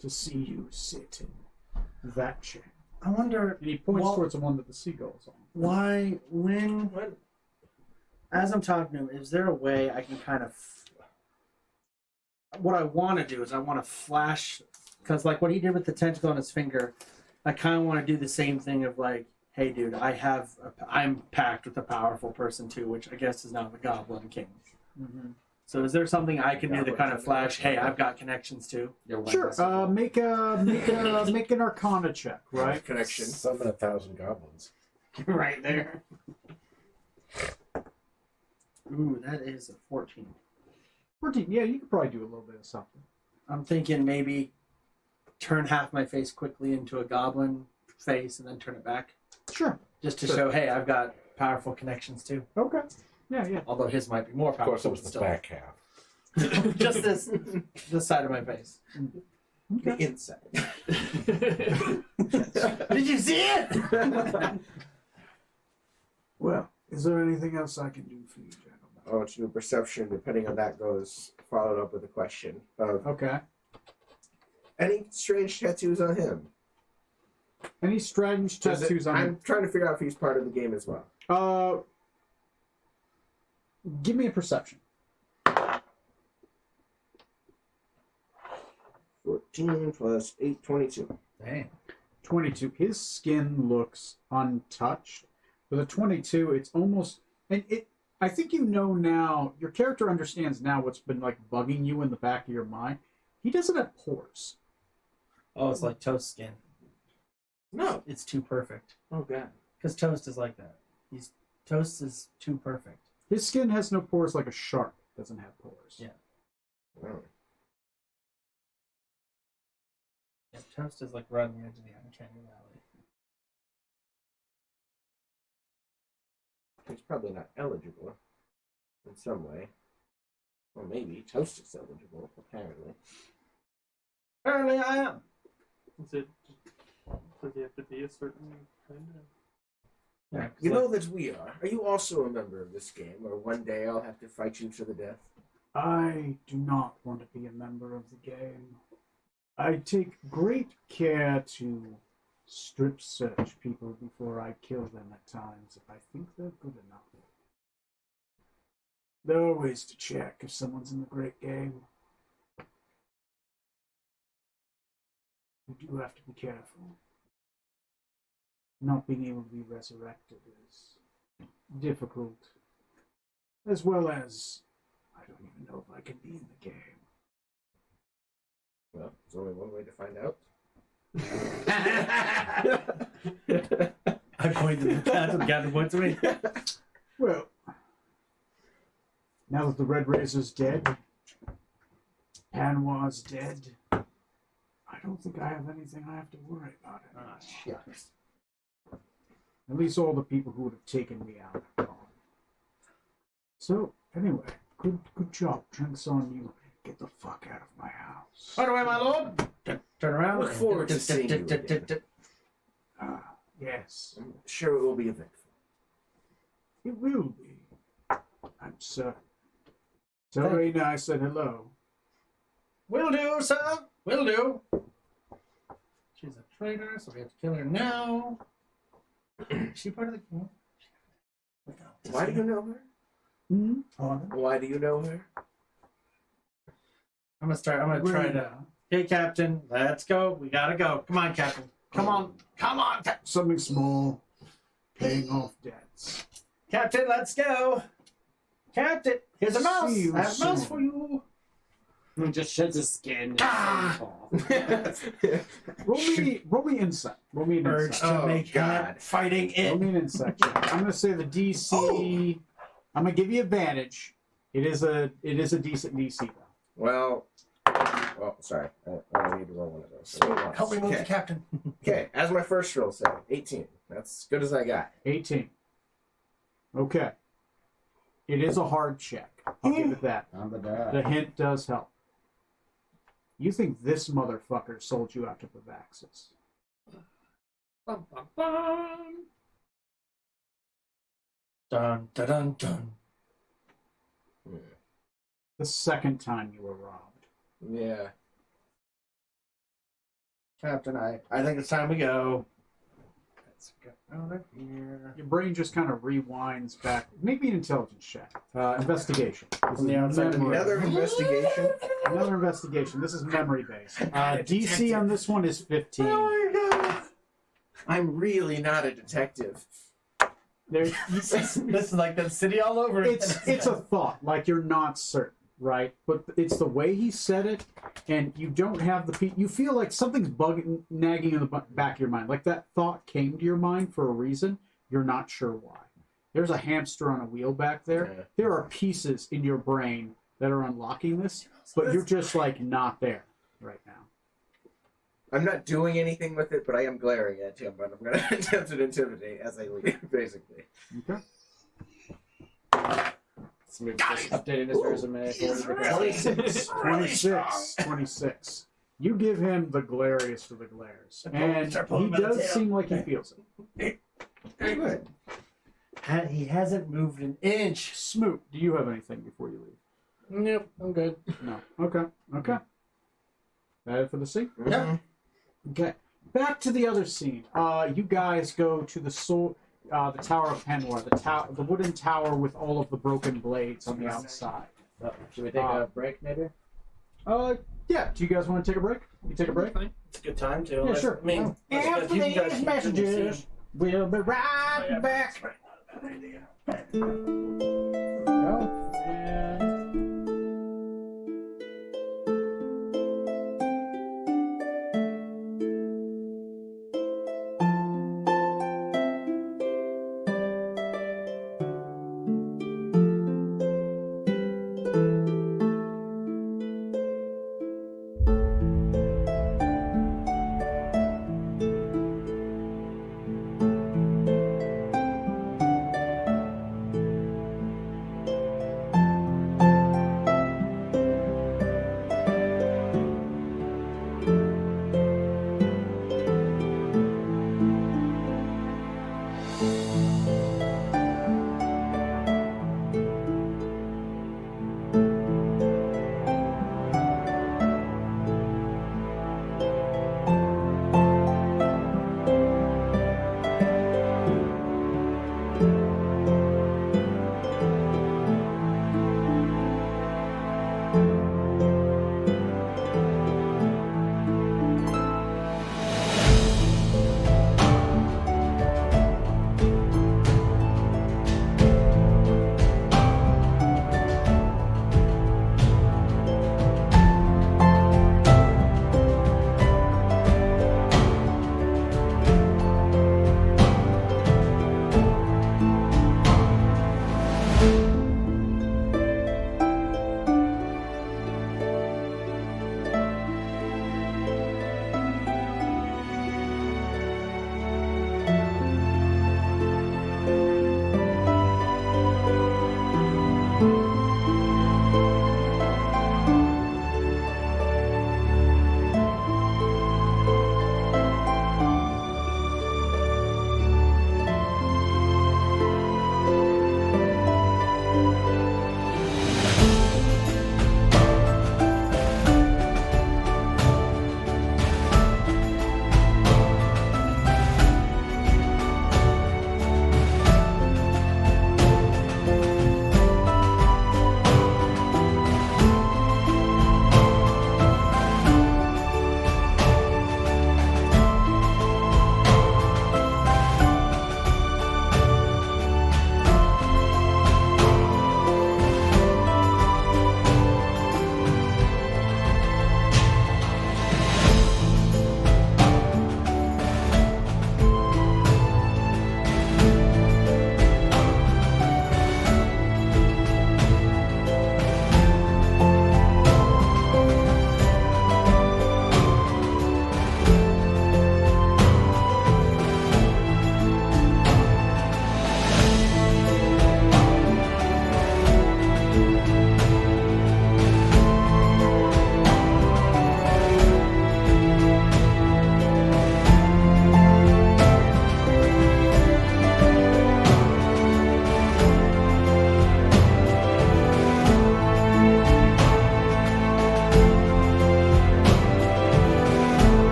to see you sit in that chair. I wonder And he points Well- towards the one that the seagull's on. why, when, as I'm talking to him, is there a way I can kind of. What I want to do is I want to flash, because like what he did with the tentacle on his finger, I kind of want to do the same thing of like, hey dude, I'm packed with a powerful person too, which I guess is now the Goblin King. Mm-hmm. So is there something I can do to kind of flash, hey, I've got connections too? Sure. Make an Arcana check, right? Connection. Summon 1,000 goblins. Right there. Ooh, that is a 14. 14. Yeah, you could probably do a little bit of something. I'm thinking maybe turn half my face quickly into a goblin face and then turn it back. Sure. Just to Sure. show, hey, I've got powerful connections too. Okay. Yeah. Although his might be more Of powerful. course, it was the still. back half. Just this side of my face. The inside. Did you see it? Well, is there anything else I can do for you, gentlemen? I want you to do perception. Depending on that goes, followed up with a question of Okay. any strange tattoos on him. Any strange Does tattoos it, on I'm him? trying to figure out if he's part of the game as well. Give me a perception. 14 plus 8, 22. Dang. 22. His skin looks untouched. With a 22, it's almost, and I think you know now, your character understands now what's been like bugging you in the back of your mind. He doesn't have pores. Oh, it's like toast skin. No. It's too perfect. Oh, God. Because toast is like that. Toast is too perfect. His skin has no pores like a shark doesn't have pores. Yeah. Oh. Yeah, toast is like right on the edge of the Uncanny Valley. He's probably not eligible in some way. Or maybe Toast is eligible, apparently. Apparently I am. Is it? Does he have to be a certain kind of? Yeah, 'cause You like- know that we are. Are you also a member of this game, or one day I'll have to fight you to the death? I do not want to be a member of the game. I take great care to strip search people before I kill them at times if I think they're good enough. There are ways to check if someone's in the great game. You do have to be careful. Not being able to be resurrected is difficult. As well as, I don't even know if I can be in the game. Well, there's only one way to find out. I pointed at the cat and the cat points at me. Well, now that the Red Razor's dead, Panwar's dead, I don't think I have anything I have to worry about anymore. Ah, shucks. At least all the people who would have taken me out are gone. So, anyway, good job. Drinks on you. Get the fuck out of my house. By the way, my lord. Turn around. Look forward to seeing you again. Ah, yes. I'm sure it will be eventful. It will be. I'm certain. Tell Raina I said hello. Will do, sir. Will do. She's a traitor, so we have to kill her now. Is she part of the king? Why do you know her? Hmm? Why do you know her? I'm gonna try to. Okay, Captain, let's go. We gotta go. Come on, Captain. Come on. Come on, Something small, paying off debts. Captain, let's go. Captain, here's a mouse. See you I have a mouse soon. for you. He just sheds his skin. And Ah! Roll me insight. Roll me an Urge insight. to Oh, make God. hand fighting Roll it. me an insight check. I'm gonna say the DC. I'm gonna give you advantage. It is a decent DC though. Well, sorry. I need to roll one of those. So Help me move okay. the captain. Okay, as my first roll said, 18. That's as good as I got. 18. Okay. It is a hard check. I'll give it that. On the die. The hint does help. You think this motherfucker sold you out to Bavaxis? Bum, bum, bum. Dun dun dun dun. The second time you were robbed. Yeah. Captain, I think it's time we go. Let's get out of here. Your brain just kind of rewinds back. Maybe an intelligence check. Investigation. This From the is outside to the memory. Another investigation. Another investigation. This is memory based. DC detective. on this one is 15. Oh my god. I'm really not a detective. There, This is like the city all over again. it's a thought, like you're not certain, right? But it's the way he said it, and you don't have you feel like something's nagging in the back of your mind, like that thought came to your mind for a reason. You're not sure why. There's a hamster on a wheel back there. Yeah. There are pieces in your brain that are unlocking this, but you're just like not there right now. I'm not doing anything with it, but I am glaring at him, but I'm going to attempt to intimidate as I leave, basically. Okay. Smooth just updating his resume. 26. You give him the glariest of the glares, and Start he pulling him by the does tail. seem like he feels it. Good. He hasn't moved an inch. Smoot, do you have anything before you leave? Nope, I'm good. No. Okay. That it for the scene? Mhm. Okay. Back to the other scene. You guys go to the Tower of Penwar, the wooden tower with all of the broken blades on the outside. Should we take a break, maybe? Yeah. Do you guys want to take a break? You take a break? Fine. It's a good time to. Yeah, sure. I mean, After you guys these keep doing the messages, scene. we'll be right Oh, yeah, back. that's right. Bad idea.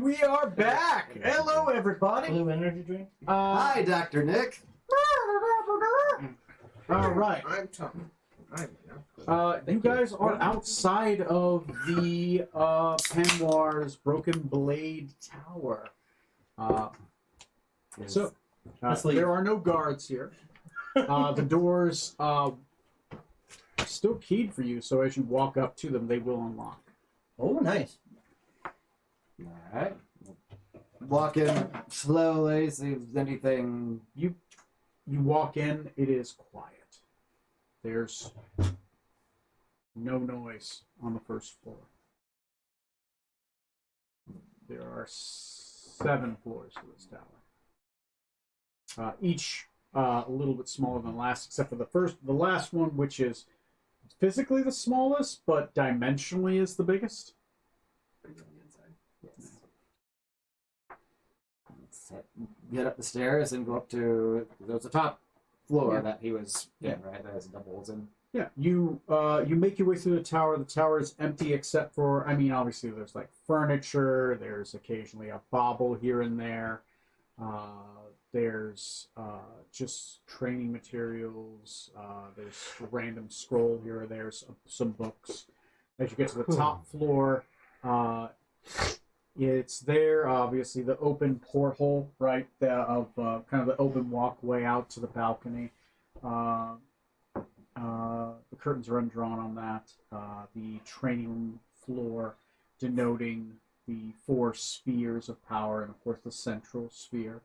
we are back. Hello, everybody. Blue energy drink. Hi, Dr. Nick. All right. I'm Tom. You guys are outside of the Panwar's Broken Blade Tower. So Let's leave. there are no guards here. The doors still keyed for you, so as you walk up to them, they will unlock. Oh, nice. Alright. Walk in slowly, see if there's anything. You walk in, it is quiet. There's no noise on the first floor. There are 7 floors to this tower. Each a little bit smaller than the last, except for the last one, which is physically the smallest, but dimensionally is the biggest. Get up the stairs and go up to the top floor Yeah. that he was in, right? There's doubles and Yeah, you make your way through the tower. The tower is empty except for, I mean, obviously there's like furniture. There's occasionally a bauble here and there. There's just training materials. There's a random scroll here or there, some books. As you get to the top floor, it's there. Obviously, the open porthole, right, of kind of the open walkway out to the balcony. The curtains are undrawn on that. The training room floor denoting the 4 spheres of power, and of course the central sphere,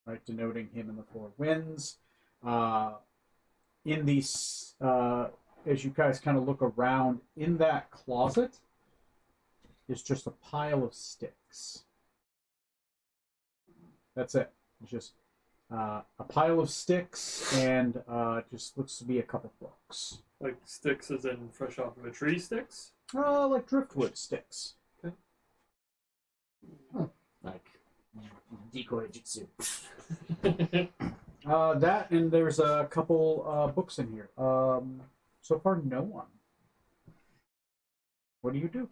right, denoting him and the 4 winds. In these, as you guys kind of look around, in that closet is just a pile of sticks. That's it. It's just a pile of sticks, and just looks to be a couple books. Like sticks as in fresh off of a tree sticks? Like driftwood sticks. like decoy jutsu. That, and there's a couple books in here. So far, no one. What do you do?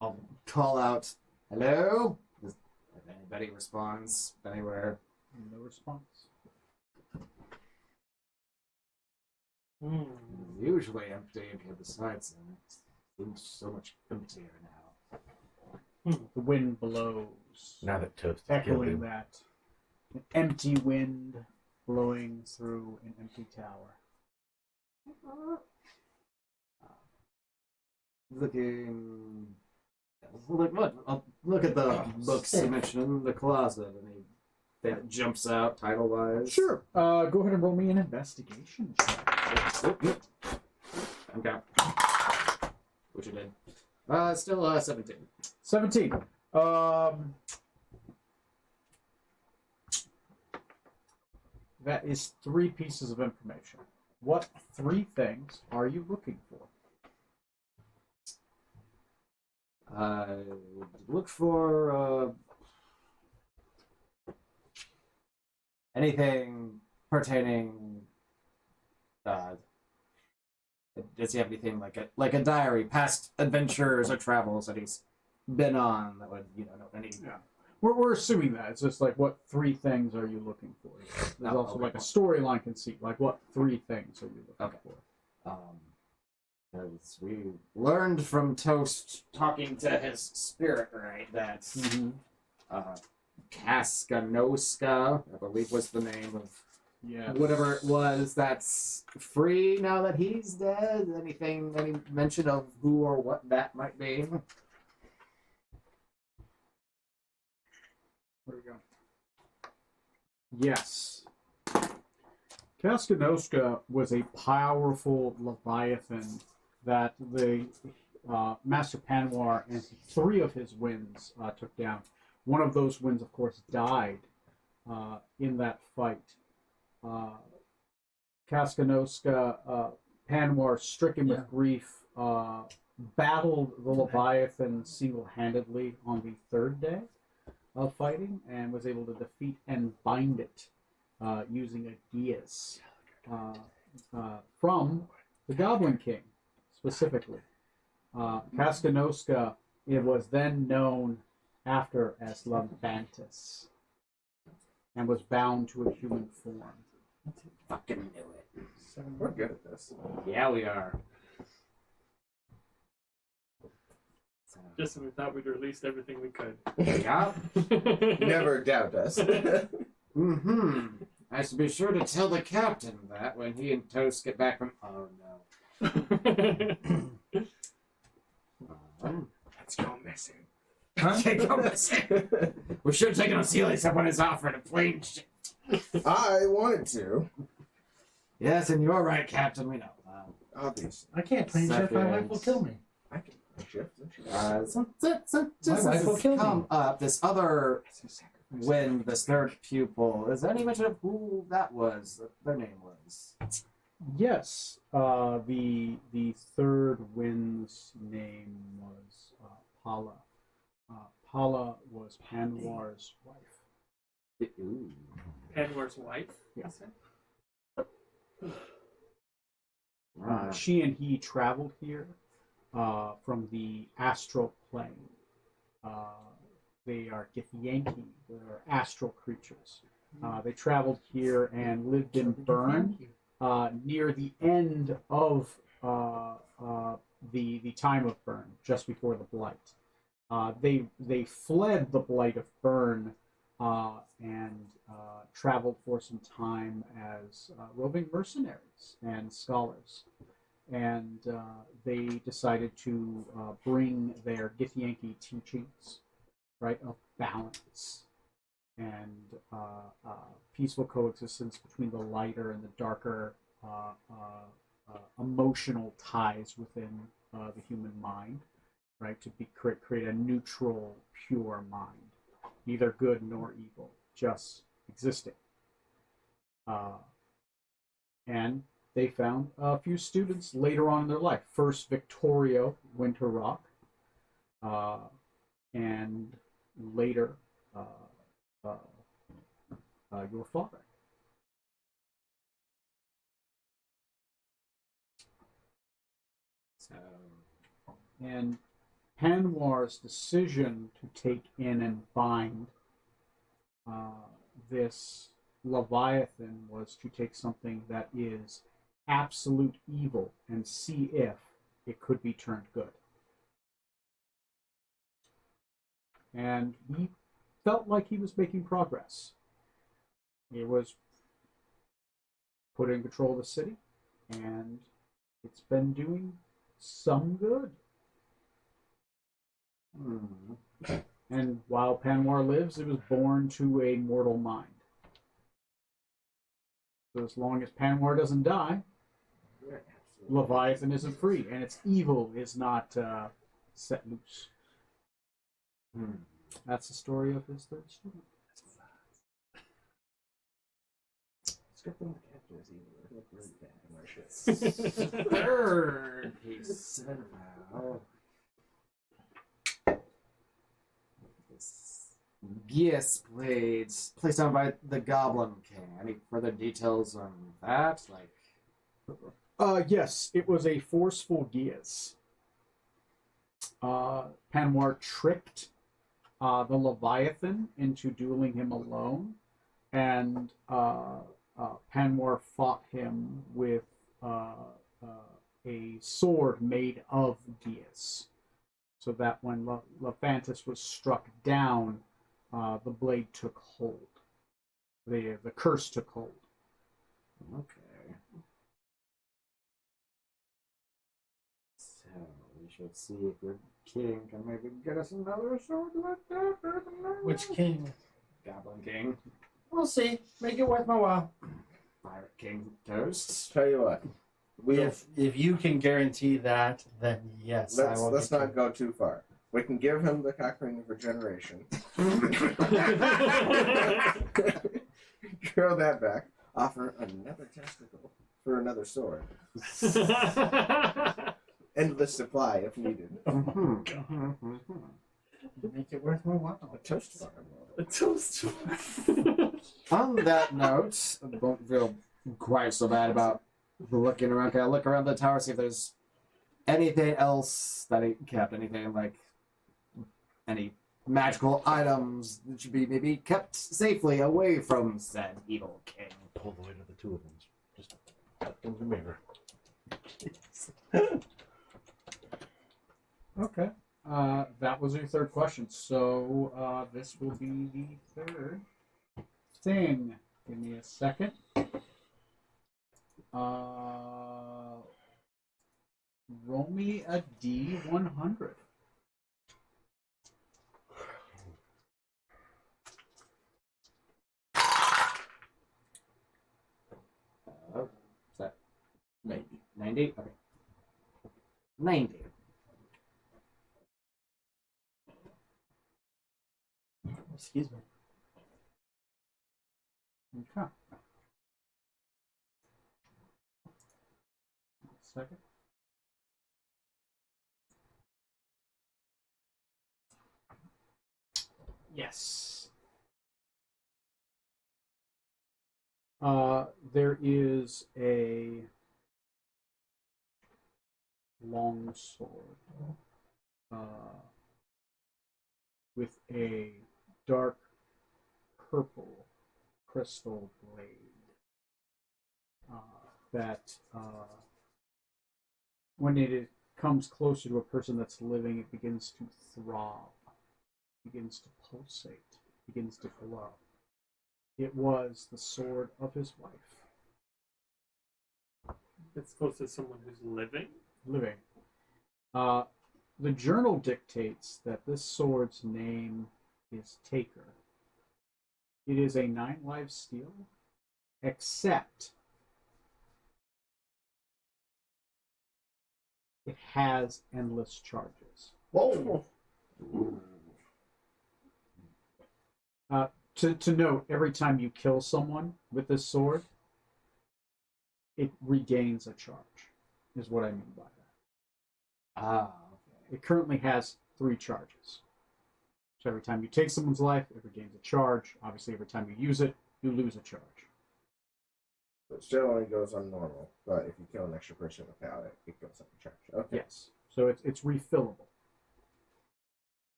I'll call out, hello? If anybody responds anywhere. No response. It's usually empty in here besides him. It seems so much emptier now. The wind blows, Now that Toast has killed echoing him. that. An empty wind blowing through an empty tower. Look at the books you mentioned in the closet, and that jumps out title wise. Sure. Go ahead and roll me an investigation check. Okay. Which you did. Still 17. 17. That is 3 pieces of information. What 3 things are you looking for? Look for anything pertaining. Does he have anything like a diary, past adventures or travels that he's been on that would know any? Yeah. We're assuming that. It's just like, what 3 things are you looking for? There's Oh, also okay. like a storyline conceit. Like, what 3 things are you looking Okay. for? Because we learned from Toast talking to his spirit, right, that Kaskanoska, I believe was the name of Yeah. whatever it was, that's free now that he's dead. Any mention of who or what that might be? There we go. Yes. Kaskanoska was a powerful leviathan that the Master Panwar and 3 of his winds took down. One of those winds, of course, died in that fight. Kaskanoska, Panwar, stricken with grief, battled the Leviathan single-handedly on the 3rd day of fighting, and was able to defeat and bind it using a geas from the Goblin King, specifically. Kaskanoska, it was then known after as Levantis, and was bound to a human form. Fucking knew it. We're good at this. Yeah, we are. So, Just when we thought we'd released everything we could. yeah. Never doubt us. Mm-hmm. I should be sure to tell the captain that when he and Toast get back from. Oh no. Let's go missing. Huh? Can't go missing. We should have taken Osiris up on his offer to plane ship. I wanted to. Yes, and you're right, Captain. We know. Obviously. I can't plane shift. My wife will kill me. I can shift. So just My wife will as kill it's come up, this other When when this third pupil, is there any mention of who that was? Their name was. Yes, the third wind's name was Pala. Pala was Panwar's wife. Ooh. Anwar's wife. Yeah. you said? She and he traveled here from the astral plane. They are Githyanki. They're astral creatures. They traveled here and lived in Bern near the end of the time of Bern, just before the Blight. They fled the Blight of Bern and traveled for some time as roving mercenaries and scholars. And they decided to bring their Githyanki teachings, right, of balance and peaceful coexistence between the lighter and the darker emotional ties within the human mind, right, to create a neutral, pure mind, neither good nor evil, just existing. And they found a few students later on in their life. First, Victoria Winterrock, and later, your father. So, And Panwar's decision to take in and bind this Leviathan was to take something that is absolute evil and see if it could be turned good. And he felt like he was making progress. He was put in control of the city, and it's been doing some good. And while Panwar lives, it was born to a mortal mind. So as long as Panwar doesn't die, Leviathan isn't free, and its evil is not set loose. That's the story of his third student. It's good thing the captain is evil. It looked really bad in our shit. third, he said, wow. This Gias blades placed on by the Goblin King. Any further details on that? Like, Yes, it was a forceful Gias. Panwar tricked the Leviathan into dueling him alone, and Panwar fought him with a sword made of Gias, so that when Levantis was struck down, the blade took hold. The curse took hold. okay. So, we should see if your king can maybe get us another sword like that. Which king? Goblin King. We'll see. Make it worth my while. Pirate King Toast. Tell you what, If you can guarantee that, then yes, I will. let's get not go too far. We can give him the Cockring of Regeneration. Throw that back. Offer another testicle for another sword. Endless supply if needed. Make it worth my while. A toast farm. A toast. On that note, I don't feel quite so bad about looking around. Can I look around the tower, see if there's anything else that he kept? Anything like any magical items that should be maybe kept safely away from said evil king? Pull the weight of the two of them. Just put them in the mirror. Okay. That was your third question. So this will be the third thing. Give me a second. Roll me a D100. Is that 90? Okay. 90. Excuse me. Okay. Second. Yes. There is a long sword with a dark purple crystal blade that when it comes closer to a person that's living, it begins to throb, begins to pulsate, begins to glow. It was the sword of his wife. It's close to someone who's living. Living. The journal dictates that this sword's name is Taker. It is a 9 live steel, except it has endless charges. Whoa. To note, every time you kill someone with this sword, it regains a charge, is what I mean by that. Ah, It currently has 3 charges. So every time you take someone's life, it regains a charge. Obviously, every time you use it, you lose a charge. It still only goes on normal, but if you kill an extra person without it, it goes up a charge. Okay. Yes. So it's refillable.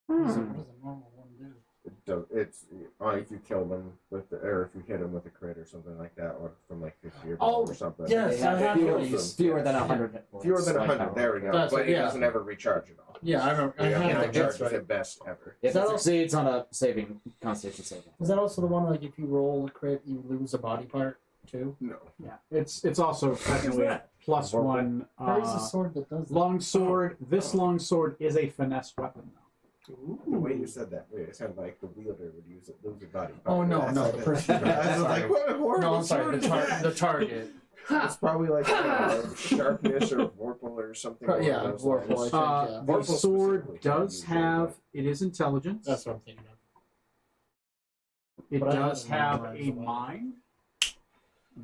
What does a normal one do? It's only if you kill them with or if you hit them with a crit or something like that, or from like 50 or Oh, or something. yes, they I have have fewer, those. fewer than 100 hit points. Fewer than like 100. how- There we go. That's But right, it yeah. doesn't ever recharge at all. Yeah, I remember. I Yeah, have it that. That's recharges right. at best ever. If Is that it also- succeeds on a Constitution saving. Is that also the one like if you roll a crit, you lose a body part too? No. Yeah. It's also technically a plus Vorpal. 1. There is a sword that does that. Long sword. This long sword is a finesse weapon, though. The way you said that, it sounded like the wielder would use it, lose a body. Oh, no, That's no, like the that. person- I was like, what a horrible No, I'm sorry. sword The, is that? the target. It's probably like sharpness or vorpal or something. along Yeah, those vorpal, lines. I think. Yeah. The Vorpal sword specifically does can use have. It is intelligence. That's what I'm thinking of. It But I does haven't have memorized a the one. mind.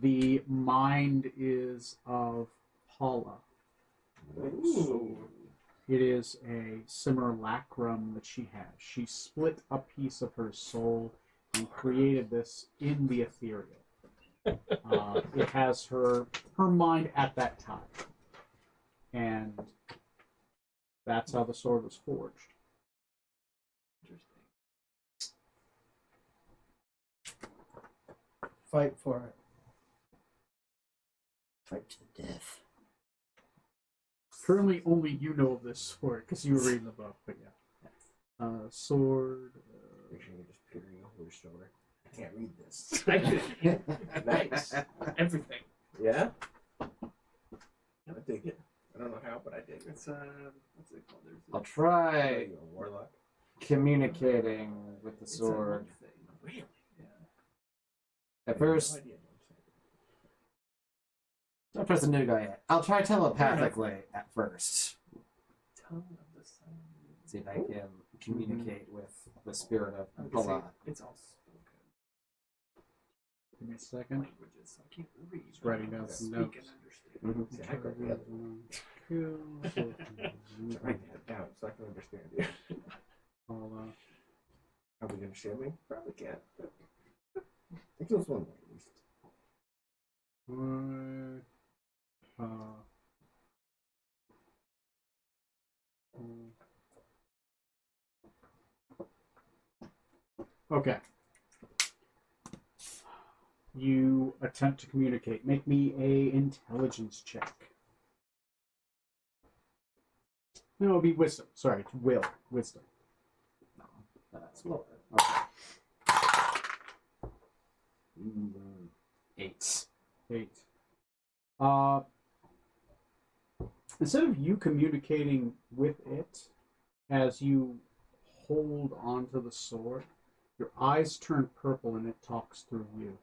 The mind is of Paula. Ooh. It is a simulacrum that she has. She split a piece of her soul and created this in the ethereal. It has her mind at that time, and that's how the sword was forged. Fight for it. Fight to the death. Currently, only you know of this sword because you were reading the book, but yeah. Sword. Make sure you just period over your shoulder. I can't read this. Nice. Everything. Yeah? I dig it. I don't know how, but I dig it. It's what's it called? There's I'll Are try you a warlock? communicating with the it's a sword. thing. Really? At I first, have no idea. don't trust the new guy yet. I'll try telepathically at first. Tongue of the sun. See if I can communicate with the spirit of I'm gonna say Paula. it's all spoken Give me a second. languages. So I can't read. Just writing down Speak some and notes. understand. See, I read the other one. Write that down so I can understand you. Paula. Are we understand me? Probably can't. But it feels one way at least. Okay. You attempt to communicate. Make me a intelligence check. No, it'll be wisdom. Sorry, it's will. Wisdom. That's lower. Okay. 8. 8. Instead of you communicating with it as you hold onto the sword, your eyes turn purple and it talks through you.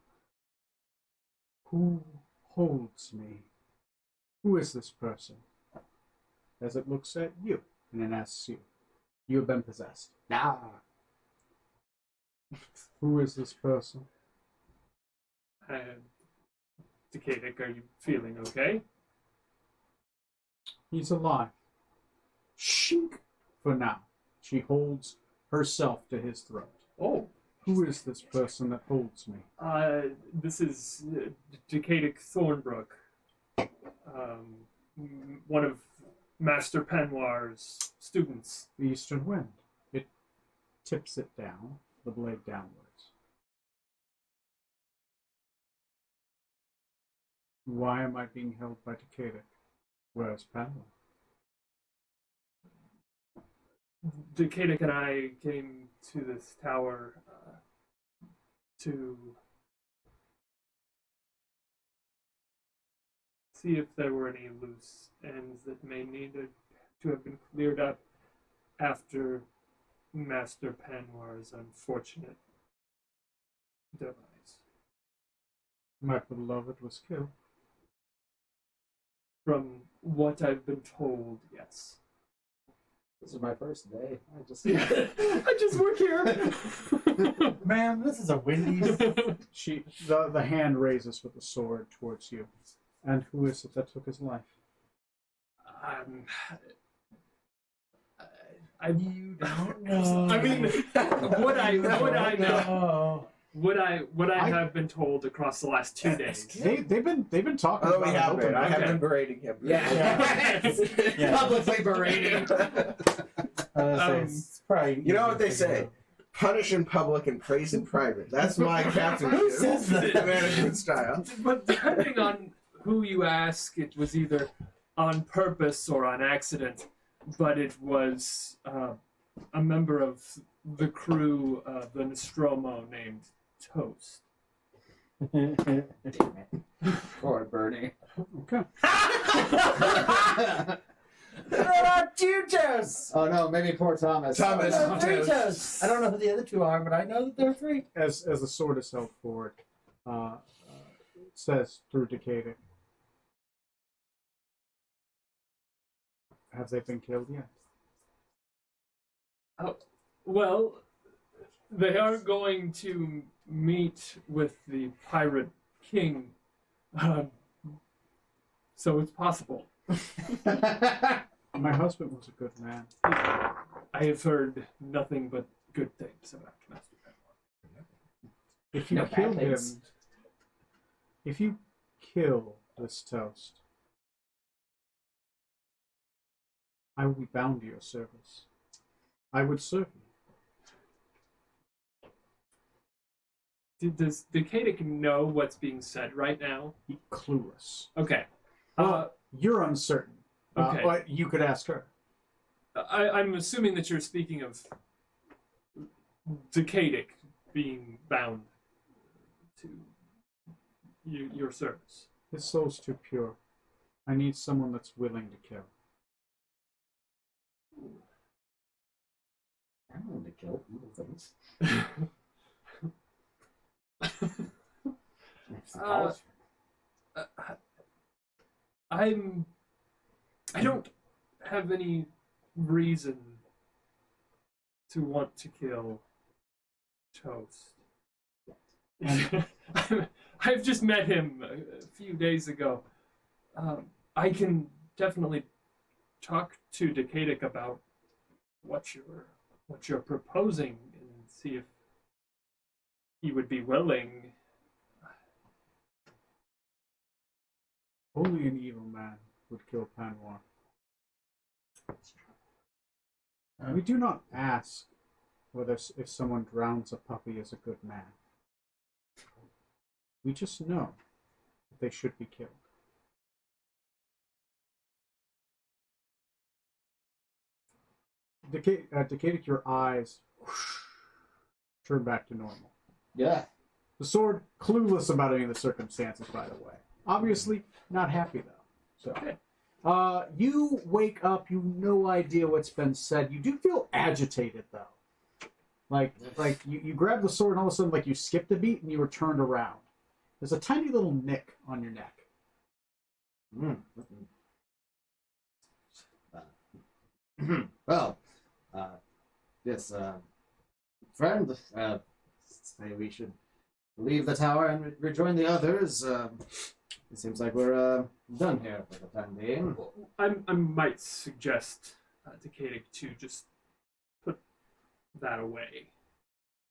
Who holds me? Who is this person? As it looks at you and it asks you. You have been possessed. Nah. Who is this person? Decadic, are you feeling okay? He's alive. Shink! For now. She holds herself to his throat. Oh, Who is this person that holds me? this is Decadic Thornbrook, one of Master Penwar's students. The eastern wind. It tips it down, the blade downwards. Why am I being held by Decadic? Where's Penwar? Decadic and I came to this tower to see if there were any loose ends that may need to have been cleared up after Master Penwar's unfortunate demise. My beloved was killed. From what I've been told, yes. This is my first day. I just I just work here. Man, this is a Wendy's. The hand raises with the sword towards you. And who is it that took his life? You don't know. I mean, what I know, what I I- have been told across the last 2 days. They've been talking Oh, about we it have been. openly. I have Okay. been berating him. Yeah. Publicly berating. It's probably You know what they easier to say? Punish in public and praise in private. That's my captainship Who says that? management style. But depending on who you ask, it was either on purpose or on accident. But it was a member of the crew of the Nostromo named Toast. Damn it. Poor Bernie. Okay. There are two toasts. Oh no, maybe poor Thomas. Thomas. There are three Toast. toasts. I don't know who the other two are, but I know that there are three. As the sword is held forward, it says through Decadic, have they been killed yet? Well, they are going to meet with the Pirate King, so it's possible. My husband was a good man. I have heard nothing but good things about Master Penwar. If you No bad kill him, things. if you kill this toast, I will be bound to your service. I would serve you. Does Decadic know what's being said right now? Clueless. Okay. Well, you're uncertain. Okay. But you could ask her. I'm assuming that you're speaking of Decadic being bound to your service. His soul's too pure. I need someone that's willing to kill. I'm willing to kill evil things. I don't have any reason to want to kill Toast. I've just met him a few days ago. I can definitely talk to Decadic about what you're proposing and see if he would be willing. Only an evil man would kill Penwar. We do not ask whether if someone drowns a puppy is a good man. We just know that they should be killed. Decadic, your eyes turn back to normal. Yeah. The sword, clueless about any of the circumstances, by the way. Obviously, not happy, though. So, you wake up, you have no idea what's been said. You do feel agitated, though. Like you grab the sword, and all of a sudden, like you skipped a beat, and you were turned around. There's a tiny little nick on your neck. Well, yes, friend, say we should leave the tower and rejoin the others. It seems like we're done here for the time being. I might suggest Decadic to just put that away.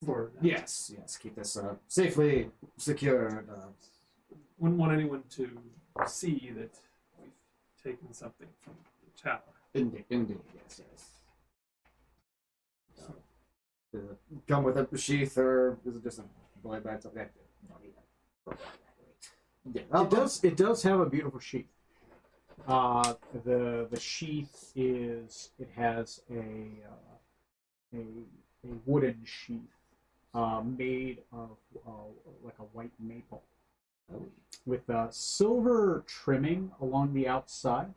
For now. Yes, keep this safely secured. Wouldn't want anyone to see that we've taken something from the tower. Indeed, yes. Does it come with a sheath, or is it just a boy bag? Okay. Yeah, It does have a beautiful sheath. The sheath has a wooden sheath made of like a white maple with silver trimming along the outside,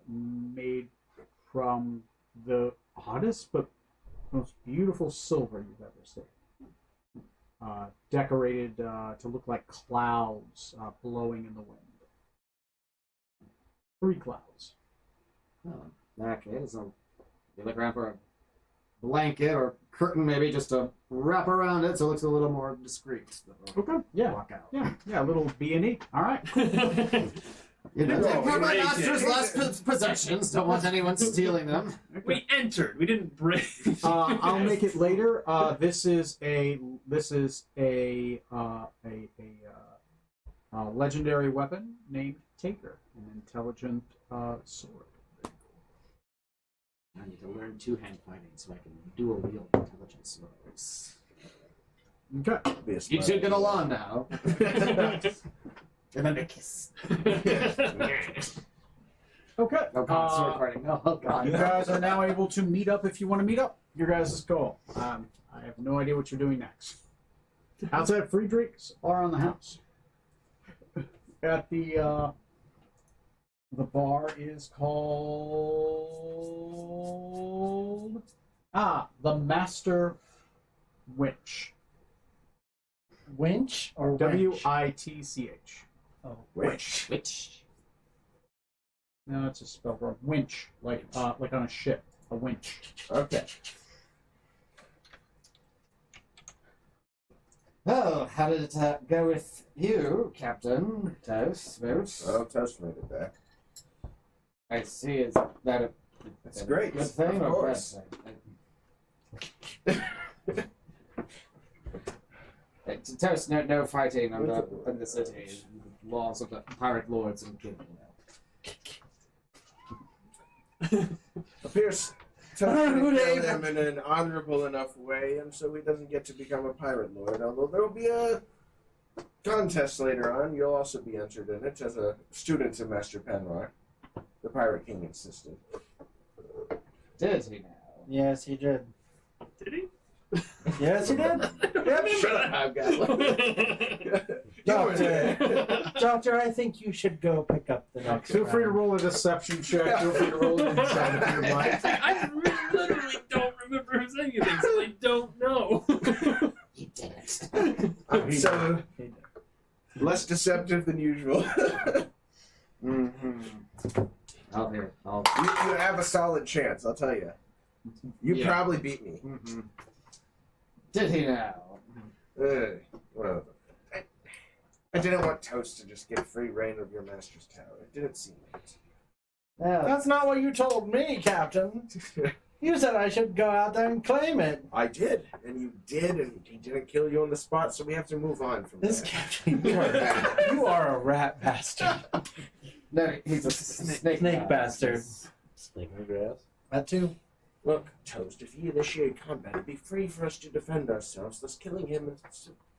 made from the oddest but most beautiful silver you've ever seen. Decorated to look like clouds blowing in the wind. 3 clouds. Oh, in that case, you look around for a blanket or curtain, maybe just to wrap around it so it looks a little more discreet. Okay. Yeah. Walk out. Yeah. A little B&E. All right. You know, Oh, they're my great. master's last possessions. Don't want anyone stealing them. We entered. We didn't break. I'll make it later. This is a legendary weapon named Taker, an intelligent sword. I need to learn two-hand fighting so I can dual wield intelligence swords. Okay. Be a You smart two get idea. along now. And then a kiss. Okay. Oh god, sword fighting. Oh god. You guys are now able to meet up if you want to meet up. Your guys' goal. I have no idea what you're doing next. Outside free drinks are on the house. At the bar is called the Master Winch. Winch or WITCH. Oh, Which? No, it's a spell wrong. Winch, like on a ship, a winch. Okay. Well, how did it go with you, Captain Toast? Well, Toast made it back. I see. Is that a That's great. good thing Of or bad course. thing? Toast, no fighting in the city. Laws of the pirate lords and king. Appears Toast didn't kill him in an honorable enough way, and so he doesn't get to become a pirate lord. Although there will be a contest later on. You'll also be entered in it as a student to Master Penroy. The Pirate King insisted. Did he now? yes, he did. Did he? Yes, he did. Shut up. Doctor, I think you should go pick up the next Feel free to round. roll a deception check. Feel free to roll an insight if you'd like. I literally don't remember him saying anything, so I don't know. He did it. So less deceptive than usual. Mm-hmm. I'll hear. You have a solid chance, I'll tell you. You Yeah. probably beat me. Mm-hmm. Did he now? Well, I didn't want Toast to just get free reign of your master's tower. It didn't seem right. Well, That's not what you told me, Captain. You said I should go out there and claim it. I did, and you did, and he didn't kill you on the spot, so we have to move on from This that. Captain, you are a rat bastard. no, he's a snake Snake bastard. Snake in the grass. That too. Look, Toast, if he initiated combat, it'd be free for us to defend ourselves, thus killing him and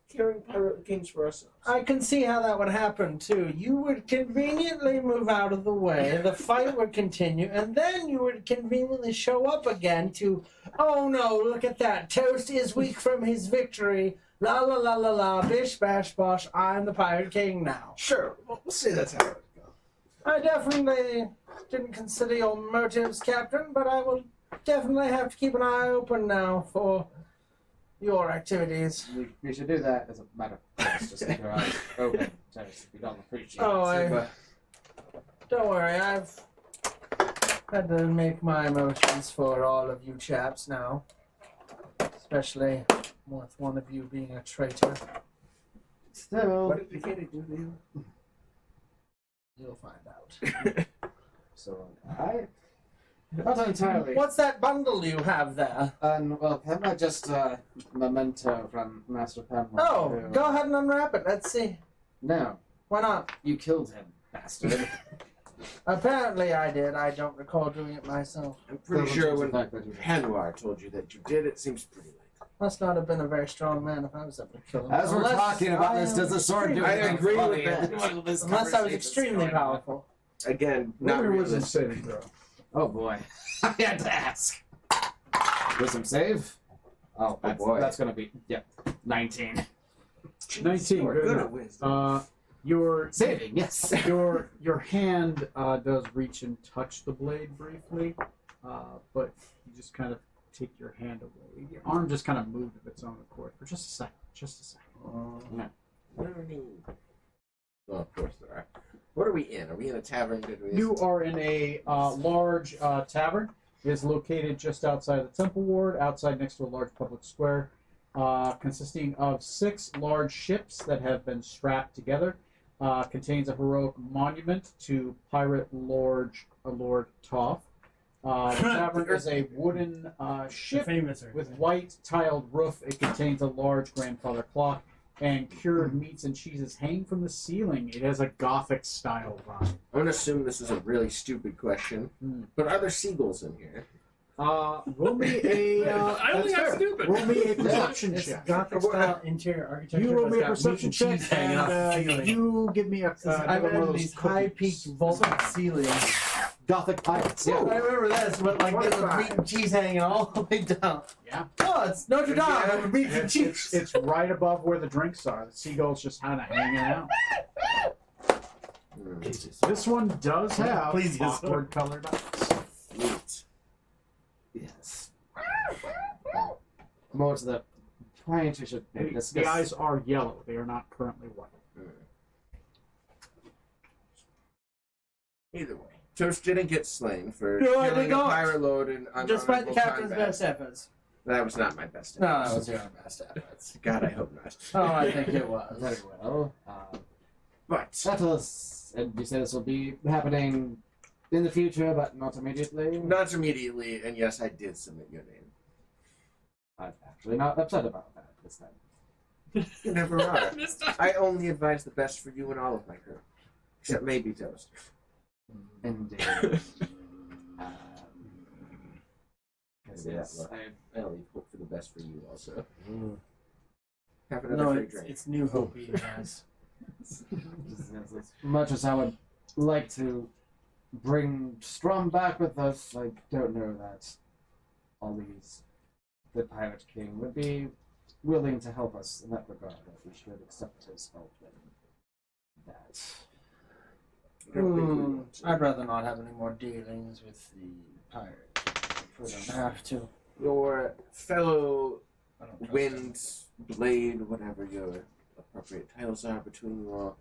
securing pirate kings for ourselves. I can see how that would happen too. You would conveniently move out of the way, the fight would continue, and then you would conveniently show up again to, oh no, look at that. Toast is weak from his victory. La la la la la, bish bash bosh, I'm the Pirate King now. Sure, we'll say that's how it goes. I definitely didn't consider your motives, Captain, but I will definitely have to keep an eye open now for your activities. We should do that as a matter of course. Just keep your eyes open. Toast. We don't appreciate Oh, it. Don't worry, I've had to make my motions for all of you chaps now. Especially with one of you being a traitor. Still, What did Decatur do to you? You'll find out. so not entirely. What's that bundle you have there? Well, how about just memento from Master Pemlock? Oh, go ahead and unwrap it. Let's see. No, Why not? you killed him, bastard. Apparently I did. I don't recall doing it myself. I'm pretty sure when fact that you did. Hanwar told you that you did, it seems pretty likely. Must not have been a very strong man if I was able to kill him. As we're Unless talking about I this, am does the sword do I anything agree with funny that. in the middle of this Unless I was conversation extremely going on? powerful. Again, not Wisdom realistic. saving throw. Oh boy, I had to ask. Wisdom save. Oh, boy. That's gonna be 19. 19. We're Good good enough. at wisdom. Your Saving, yes. your hand does reach and touch the blade briefly, but you just kind of take your hand away. Your arm just kind of moved of its own accord for just a second. Just a second. Well, of course there are. What are we in? Are we in a tavern? Did we? You are in a large tavern. It is located just outside the Temple Ward, outside next to a large public square, consisting of 6 large ships that have been strapped together. Contains a heroic monument to Pirate Lord Toph. The tavern is a wooden ship Famous. with white tiled roof. It contains a large grandfather clock, and cured meats and cheeses hang from the ceiling. It has a Gothic style vibe. I'm gonna assume this is a really stupid question, but are there seagulls in here? Roll me a. I only that's have fair. stupid. Roll me a perception It's check. Gothic style interior architecture. You roll but me it's a got perception meat and cheese check, hanging off the and ceiling. you give me a. I another one of imagine those these cookies. high-peaked vaulted ceilings. Gothic pirates, yeah. I remember this, but like there's 25. meat and cheese hanging all the way down. Yeah. Oh, it's Notre Dame with meat and It's, cheese. it's right above where the drinks are. The seagulls just kind of hanging out. This one does have Please use awkward colored eyes. Neat. Yes. More to the point, we should maybe discuss. The eyes are yellow. They are not currently white. Either way, Toast didn't get slain for No, I killing did a not. pirate lord in Despite the unhonorable captain's combat. best efforts. That was not my best. No, efforts. that was your best efforts. God, I hope not. Oh, I think it was. Very well. But Tell us, and you say this will be happening in the future, but not immediately? not immediately, and yes, I did submit your name. I'm actually not upset about that this time. You never are. Mister. I only advise the best for you and all of my crew, except maybe Toast. Indeed. Yes, I leave hope for the best for you also. Have another No, free drink. it's New Hope he has. as much as I would like to bring Strom back with us, I don't know that always the Pirate King would be willing to help us in that regard. If we should accept his help in that. I don't think we want to. I'd rather not have any more dealings with the pirate. If we don't have to. Your fellow I don't trust him. wind, blade, whatever your appropriate titles are between you all,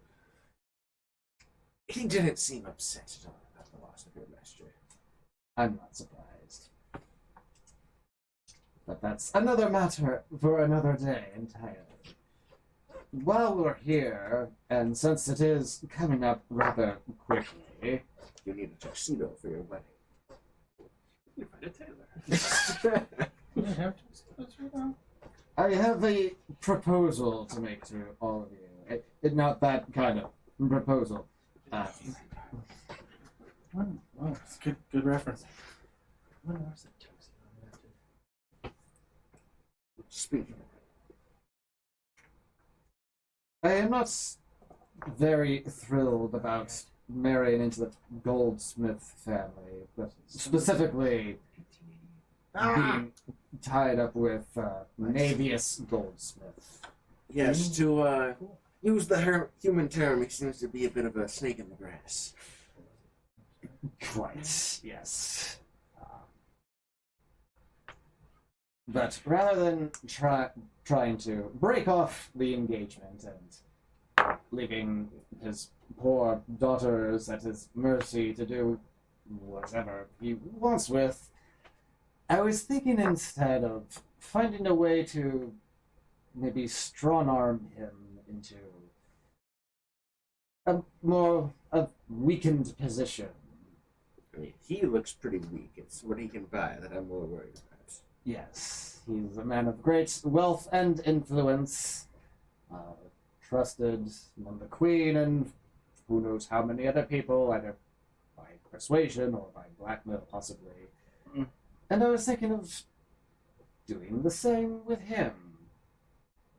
he didn't seem upset at all about the loss of your master. I'm not surprised. But that's another matter for another day entirely. While we're here, and since it is coming up rather quickly, You need a tuxedo for your wedding. You find a tailor. You don't have to. That's right now. I have a proposal to make to all of you. Not that kind of proposal. Oh, it's good reference. When was it? Speaking I am not very thrilled about marrying into the Goldsmith family, but specifically being tied up with Navius Goldsmith. yes, to use the human term, he seems to be a bit of a snake in the grass. Quite, yes. But rather than trying to break off the engagement and leaving his poor daughters at his mercy to do whatever he wants with, I was thinking instead of finding a way to maybe strong-arm him into a weakened position. I mean, he looks pretty weak. It's what he can buy that I'm more worried about. Yes, he's a man of great wealth and influence, trusted among the Queen and who knows how many other people, either by persuasion or by blackmail, possibly. Mm. And I was thinking of doing the same with him.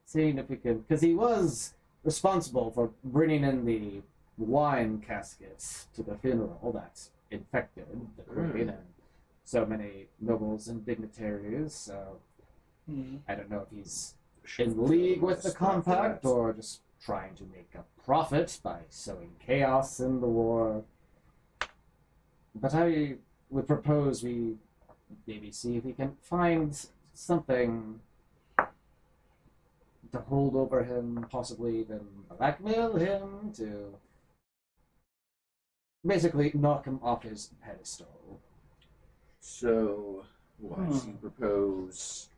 Seeing if we could, because he was responsible for bringing in the wine caskets to the funeral that infected the Queen and so many nobles and dignitaries. So I don't know if he's in league with the compact or just trying to make a profit by sowing chaos in the war. But I would propose we maybe see if we can find something to hold over him, possibly even blackmail him to basically knock him off his pedestal. So, what you propose?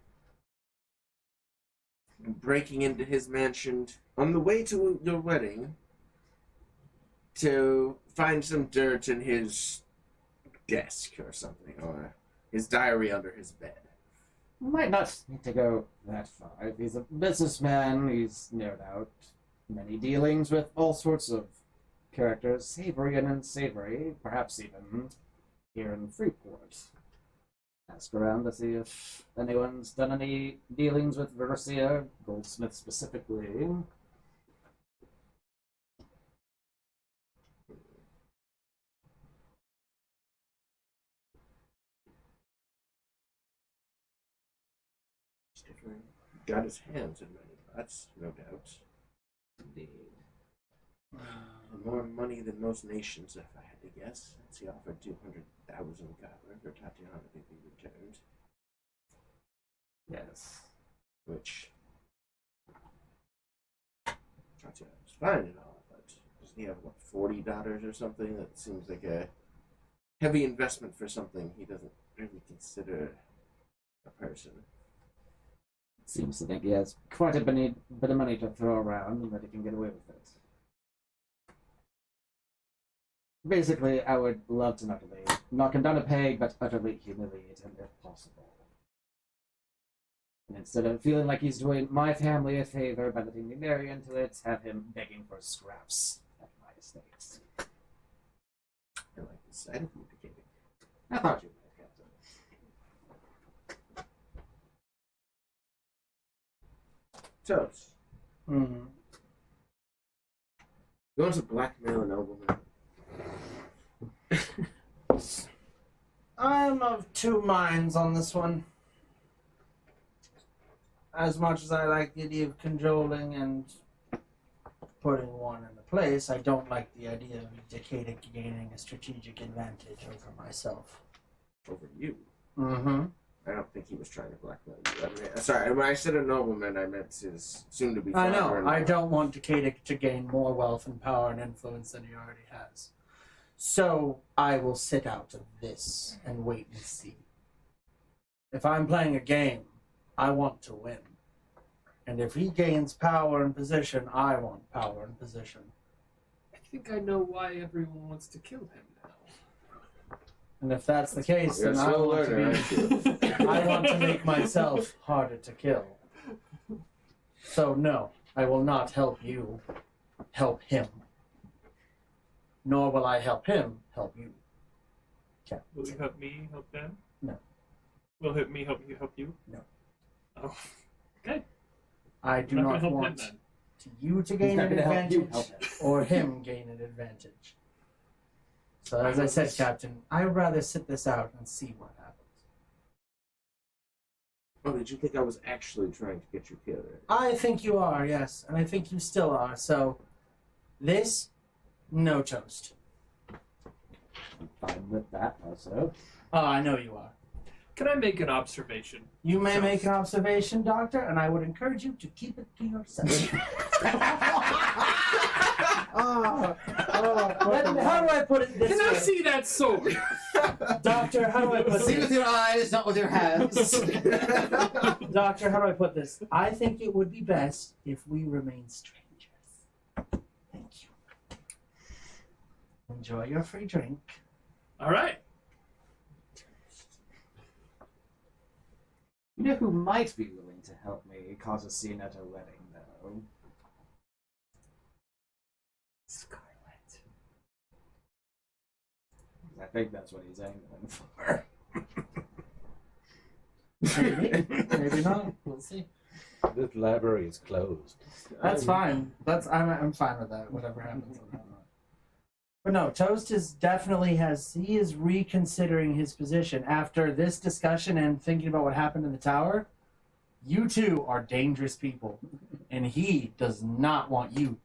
Breaking into his mansion on the way to your wedding to find some dirt in his desk or something, or his diary under his bed. Might not need to go that far. If he's a businessman, he's no doubt many dealings with all sorts of characters, savory and unsavory, perhaps even here in Freeport. Ask around to see if anyone's done any dealings with Versia, Goldsmith specifically. Got his hands in many pots, no doubt. Indeed. More money than most nations, if I had to guess. Since he offered 200,000 Gotler for Tatiana to be returned. Yes. Which Tatiana's fine and all, but doesn't he have, what, 40 daughters or something? That seems like a heavy investment for something he doesn't really consider a person. Seems to think he has quite a bit of money to throw around and that he can get away with it. Basically, I would love to not only knock him down a peg, but utterly humiliate him if possible. And instead of feeling like he's doing my family a favor by letting me marry into it, have him begging for scraps at my estate. I like the sight of you, Decatur. I thought you might, Captain. Toast. Mm-hmm. You want to blackmail a nobleman? I am of two minds on this one. As much as I like the idea of cajoling and putting one into place, I don't like the idea of Decatur gaining a strategic advantage over myself. Over you? Mm-hmm. I don't think he was trying to blackmail you. I mean, sorry, when I said a nobleman, I meant his soon-to-be I know. father-in-law. I don't want Decatur to gain more wealth and power and influence than he already has. So I will sit out of this and wait and see. If I'm playing a game, I want to win. And if he gains power and position, I want power and position. I think I know why everyone wants to kill him now. And if that's the case, You're then a I slow want to learner, be aren't you? I want to make myself harder to kill. So no, I will not help you help him. Nor will I help him help you. Will you help me help them? No. Will help me help you help you? No. Oh. I do I'm not not gonna help him want then. you to He's gain not an gonna help you advantage help him. or him gain an advantage. So as I said, Captain, I would rather sit this out and see what happens. Oh, did you think I was actually trying to get you killed? I think you are, yes, and I think you still are. So this, no toast. I'm fine with that also. Oh, I know you are. Can I make an observation? You may make an observation, Doctor, and I would encourage you to keep it to yourself. Oh, How do I put it this Can I way? see that sword? Doctor, how do I put See this? with your eyes, not with your hands. Doctor, how do I put this? I think it would be best if we remain strangers. Thank you. Enjoy your free drink. All right. You know who might be willing to help me cause a scene at a wedding, though? Scarlet. I think that's what he's angling for. Maybe, maybe not. We'll see. This library is closed. That's fine. I'm fine with that. Whatever happens. But no, Toast is definitely he is reconsidering his position after this discussion and thinking about what happened in the tower. You two are dangerous people, and he does not want you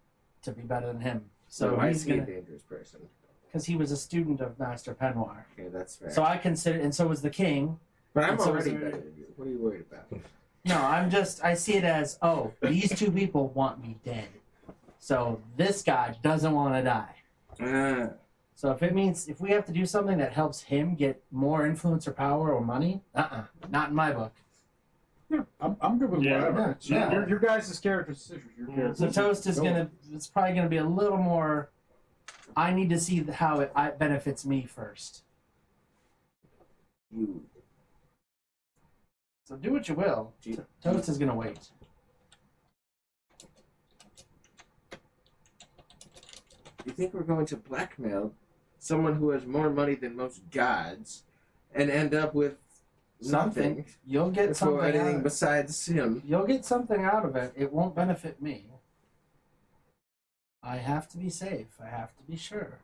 to be better than him. So why he's is he a gonna, dangerous person? because he was a student of Master Penwar. Okay, that's fair. So I consider, and so was the king. but I'm and so already is there- better than you. What are you worried about? No, I see it as, oh, these two people want me dead. So this guy doesn't want to die. So if we have to do something that helps him get more influence or power or money, not in my book. Yeah, I'm good with Yeah. whatever. It's Yeah. your guys' character decisions. Your character So Toast is decisions. it's probably gonna be a little more. I need to see how it benefits me first. You. So do what you will. Toast is gonna wait. You think we're going to blackmail someone who has more money than most gods and end up with nothing You'll get for something. anything Out. besides him? You'll get something out of it. It won't benefit me. I have to be safe. I have to be sure.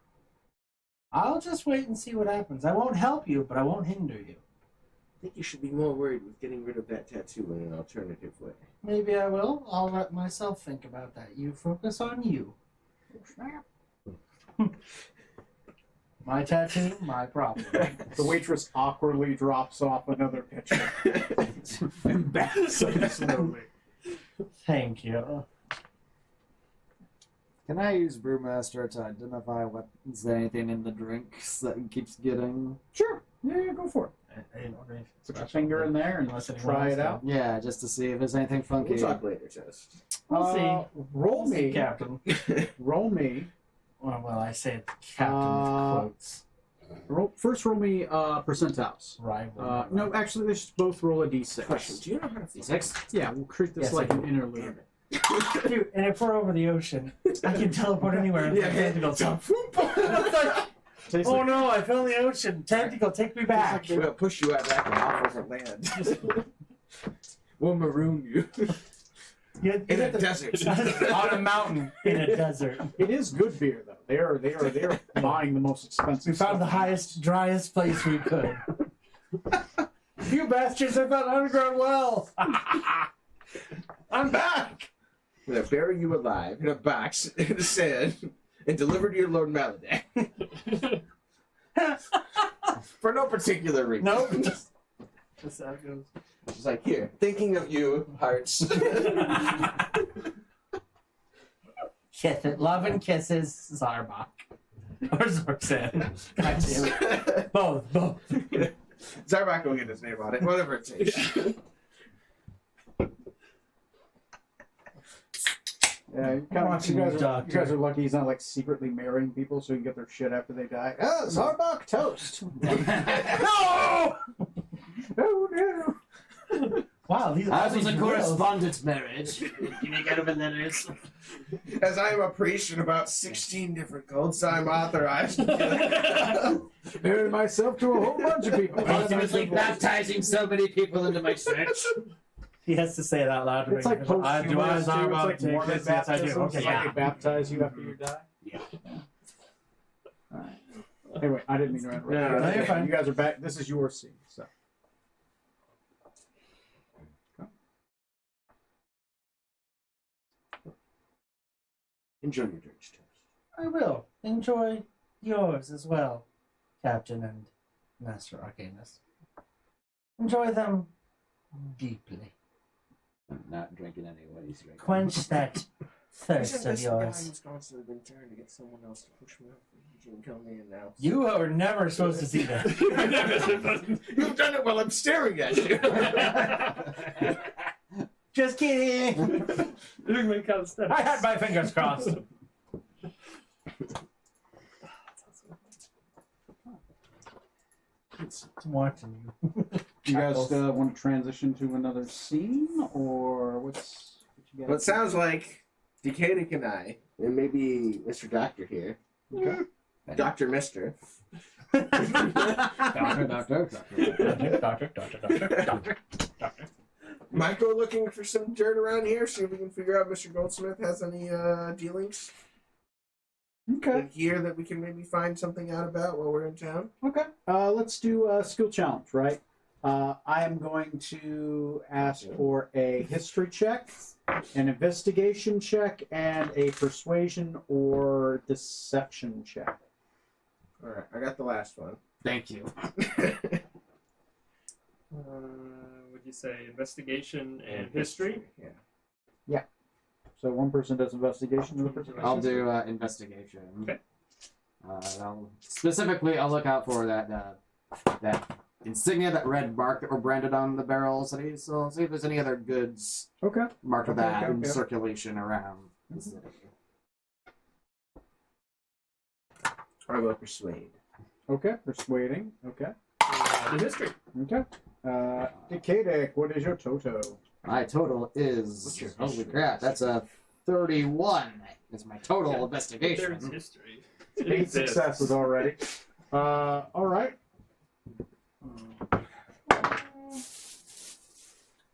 I'll just wait and see what happens. I won't help you, but I won't hinder you. I think you should be more worried with getting rid of that tattoo in an alternative way. Maybe I will. I'll let myself think about that. You focus on you. My tattoo, my problem. The waitress awkwardly drops off another picture. Embarrassing slowly. Thank you. Can I use Brewmaster to identify is there anything in the drinks that he keeps getting? Sure. Yeah, go for it. Put your finger in there and Unless anyone try else it out. Yeah, just to see if there's anything funky. We'll talk later, Toast. We'll see. Roll We'll see, me. Captain. Roll me. Well, I say it, Captain with quotes. Roll me percentiles. Rival. No, actually, let's just both roll a Question: d6. do you know how to D6? Yeah, we'll treat this Yes, like I an do. interlude. Dude, and if we're over the ocean, I can teleport anywhere. And Yeah, tentacle. jump. Tastes Oh like- no, I fell in the ocean. Tentacle, take me back. We'll push you out back and off over land. We'll maroon you in a desert. On a mountain in a desert. It is good beer though. They are buying the most expensive. We found the stuff. highest, driest place we could. You bastards! I found an underground well. I'm back. I'm gonna bury you alive in a box in the sand and deliver to your Lord Maladak. For no particular reason. Nope. Just how it goes. It's like, here, thinking of you, hearts. Kiss it. Love and kisses, Zarbok. Or Zorksan. God damn it. Both. Zarbak will get his name on it, whatever it takes. Yeah, you guys are lucky he's not like secretly marrying people so you can get their shit after they die. Ah, Zarbok toast. No! Oh no. Wow, these Ours was a these correspondence marriage. Can you get over letters? As I am a priest in about 16 different cults, I'm authorized. Married myself to a whole bunch of people. Ultimately baptizing so many people into my church. He has to say it out loud. To It's make like sure. post do I talk about it's like Mormon yes, I do. baptism. Okay, It's like they baptize you after you die. Yeah. All right. Anyway, I didn't mean to interrupt. No, no, you're fine. You guys are back. This is your scene. So. Enjoy your drinks, toast. I will enjoy yours as well, Captain and Master Arcanus. Enjoy them deeply. I'm not drinking anyways. Drinking. Quench that thirst Isn't of this the guy yours. who's constantly been trying to get someone else to push me off the edge and kill me and now? You were never supposed to see that. You've done it while I'm staring at you. Just kidding. I had my fingers crossed. It's watching you. You guys want to transition to another scene, or what you guys? Well, it sounds like Decadic and I, and maybe Mr. Doctor here, Dr. Mister, Doctor. might go looking for some dirt around here, see if we can figure out Mr. Goldsmith has any dealings Okay. in here that we can maybe find something out about while we're in town. Okay. Let's do a skill challenge, right? I am going to ask for a history check, an investigation check, and a persuasion or deception check. All right, I got the last one. Thank you. Would you say investigation and history? Yeah. So one person does investigation, the other person does I'll history. do investigation. Okay. I'll look out for that insignia, that red mark that were branded on the barrels. So see if there's any other goods Okay. marked with Okay, that in okay. circulation around the city. I will persuade. Okay. Persuading. Okay. The history. Okay. Decadic, what is your toto? My total is What's your holy history? crap. That's a 31. Is my total There's investigation. history. 8 successes already. All right.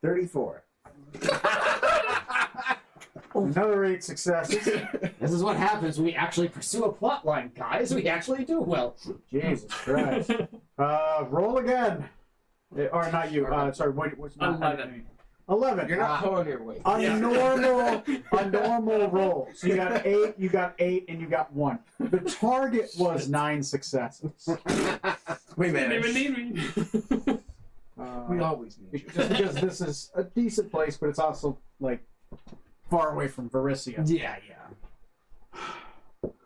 34. Another 8 successes. This is what happens when we actually pursue a plot line, guys. We actually do well. Jesus Christ. Roll again. Or not you. Sorry, what's not 11. 11. You're not pulling your weight. A normal roll. So you got 8, and you got 1. The target was 9 successes. We Didn't managed. even need me. We always need you. Just because this is a decent place, but it's also like far away from Varisia. Yeah.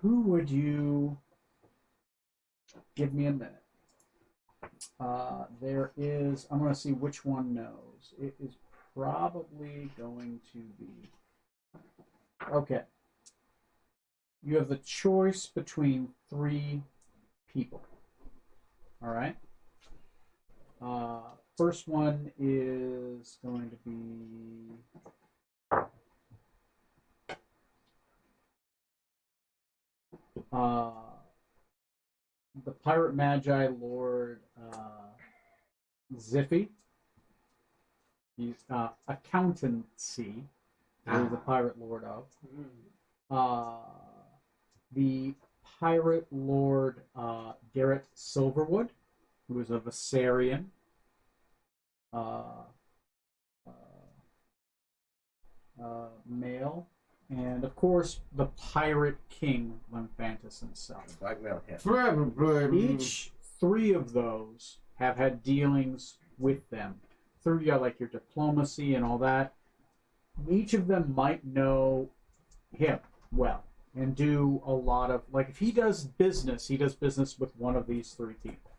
Who would you give me a minute? There is. I'm going to see which one knows. It is probably going to be. Okay. You have the choice between 3 people. All right. First one is going to be. The Pirate Magi Lord Ziffy. He's accountancy. He's the Pirate Lord of. The Pirate Lord Garrett Silverwood, who is a Viserion. Male. And of course, the Pirate King Lymphantis himself. Blackmail him. Each 3 of those have had dealings with them through like your diplomacy and all that. Each of them might know him well and do a lot of if he does business with one of these 3 people,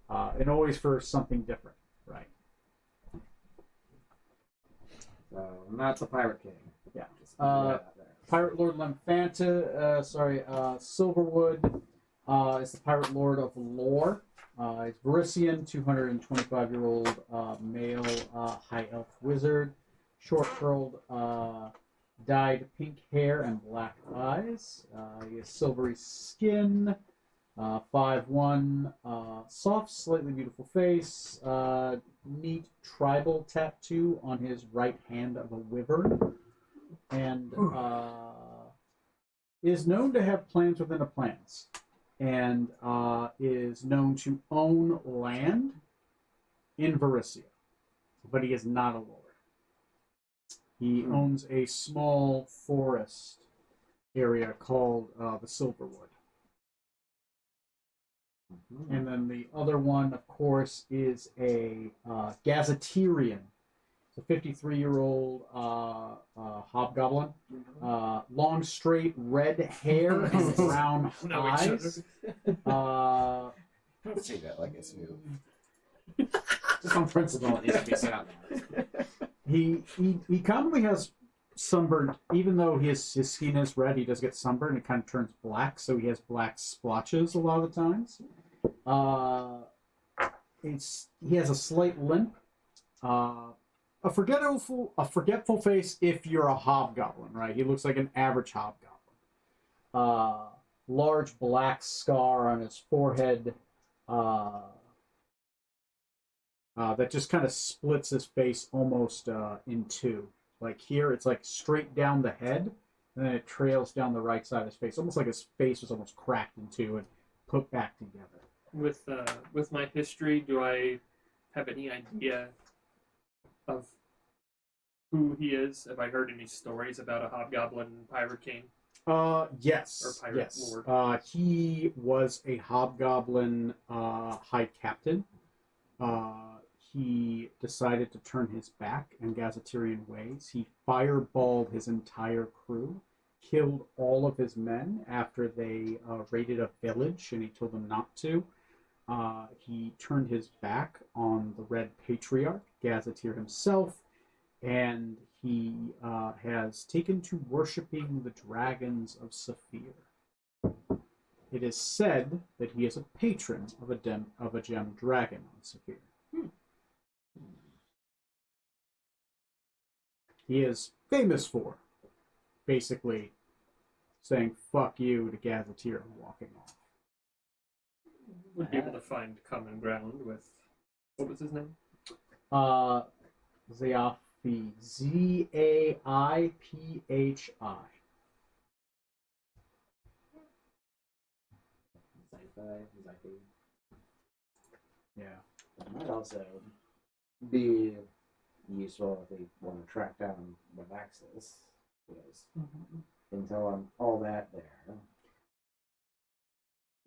and always for something different, right? So not the Pirate King. Yeah. Just put that out there. Pirate Lord Silverwood is the Pirate Lord of Lore. He's Varisian, 225-year-old male high elf wizard, short curled, dyed pink hair and black eyes. He has silvery skin, 5'1", soft, slightly beautiful face, neat tribal tattoo on his right hand of a wyvern, and is known to have plans within a plans, and is known to own land in Varicia, but he is not a lord. He owns a small forest area called the Silverwood. And then the other one, of course, is a Gazetarian. It's a 53-year-old hobgoblin. Long, straight, red hair and brown eyes. Don't say that like it's new. Just on principle, it needs to be said out loud. He commonly has sunburned, even though his skin is red, he does get sunburned. It kind of turns black, so he has black splotches a lot of the times. He has a slight limp. A forgetful face if you're a hobgoblin, right? He looks like an average hobgoblin. Large black scar on his forehead that just kind of splits his face almost in two. Like here, it's like straight down the head, and then it trails down the right side of his face, almost like his face was almost cracked in two and put back together. With my history, do I have any idea of who he is? Have I heard any stories about a hobgoblin pirate king? Yes. Or pirate yes. lord? He was a hobgoblin high captain. He decided to turn his back on Gazetarian ways. He fireballed his entire crew, killed all of his men after they raided a village, and he told them not to. He turned his back on the Red Patriarch, Gazetteer himself, and he has taken to worshipping the dragons of Saphir. It is said that he is a patron of a gem dragon on Saphir. He is famous for basically saying "fuck you" to Gazetteer and walking off. Would be able to find common ground with, what was his name? Zaifi. Z-A-I-P-H-I. Yeah. It might also be useful if we want to track down Levaxis, because until I'm all that there.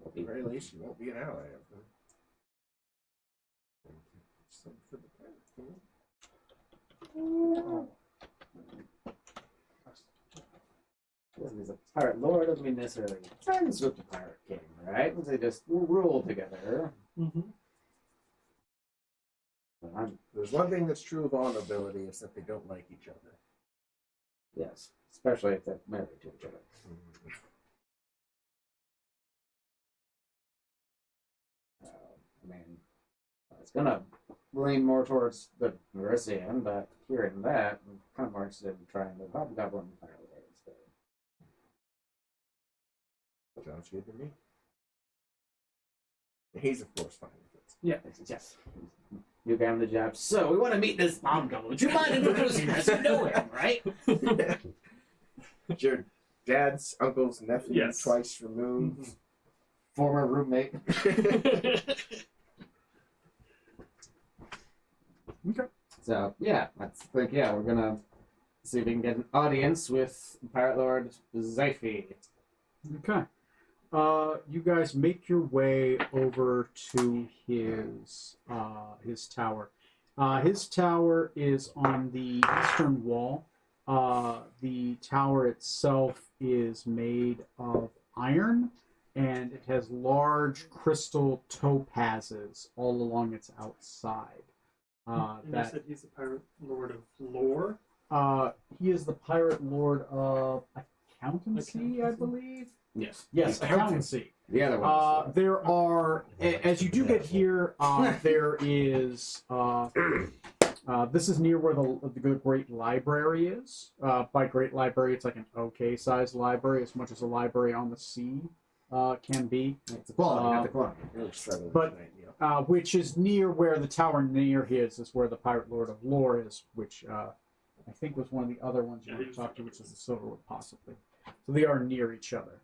At the very least, you won't be an ally of them. Something for the pirate king. He's a pirate lord, doesn't mean necessarily friends with the pirate king, right? They just rule together. But There's one thing that's true of all nobility is that they don't like each other. yes, especially if they're married to each other. I mean, it's gonna lean more towards the Mercian, but hearing that, I'm kind of more interested in trying the Hobgoblin Fire Lord instead. Sounds good to me. He's of course fine with it. Yeah. Yes. You got him the job. So, we want to meet this Hobgoblin. Would you mind introducing us? You know him, right? Your dad's uncle's nephew, Yes. twice removed. Former roommate. Okay. So, yeah, I think, we're gonna see if we can get an audience with Pirate Lord Zaifi. Okay. You guys make your way over to his tower. His tower is on the eastern wall. The tower itself is made of iron, and it has large crystal topazes all along its outside. And you said he's the pirate lord of lore? He is the pirate lord of accountancy, I believe. Yes. Yes, accountancy. The other one. There are, as you do get here, there is, this is near where the Great Library is. By Great Library, it's like an okay-sized library, as much as a library on the sea. can be, It's the quality, not the quantity. Really struggling But- tonight, Neil. which is near where the tower near his is where the Pirate Lord of Lore is, which I think was one of the other ones you Yeah, were he was talking to, which is the Silverwood, possibly. So they are near each other.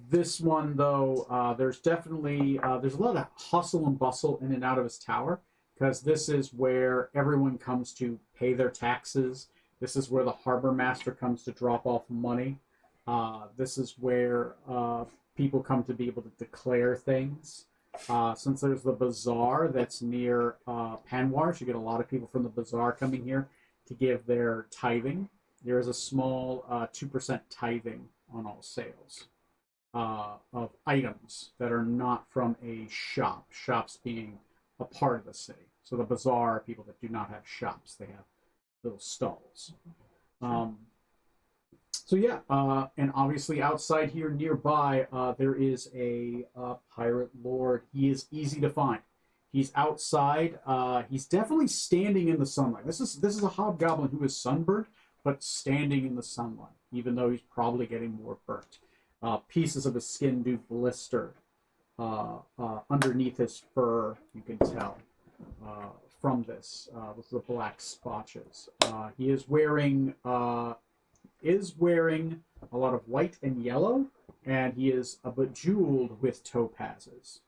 This one, though, there's definitely there's a lot of hustle and bustle in and out of his tower, because this is where everyone comes to pay their taxes. This is where the harbor master comes to drop off money. This is where people come to be able to declare things. Since there's the bazaar that's near Panwars, you get a lot of people from the bazaar coming here to give their tithing. There is a small 2% tithing on all sales of items that are not from a shop, shops being a part of the city. So the bazaar are people that do not have shops, they have little stalls. So yeah, and obviously outside here nearby, there is a pirate lord. He is easy to find. He's outside. He's definitely standing in the sunlight. This is a hobgoblin who is sunburned, but standing in the sunlight, even though he's probably getting more burnt. Pieces of his skin do blister underneath his fur. You can tell from this with the black spotches. He is wearing a lot of white and yellow, and he is bejeweled with topazes.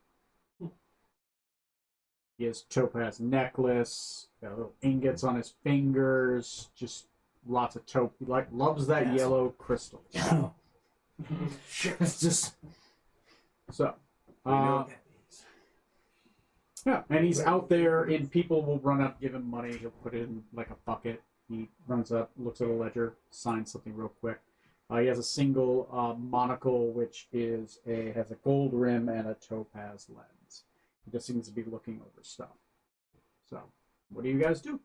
He has topaz necklace, got little ingots on his fingers, just lots of He loves that Yes. yellow crystal. It's just So, We know what that means. yeah, and he's out there, and people will run up, give him money. He'll put it in like a bucket. He runs up, looks at a ledger, signs something real quick. He has a single monocle, which has a gold rim and a topaz lens. He just seems to be looking over stuff. So, what do you guys do?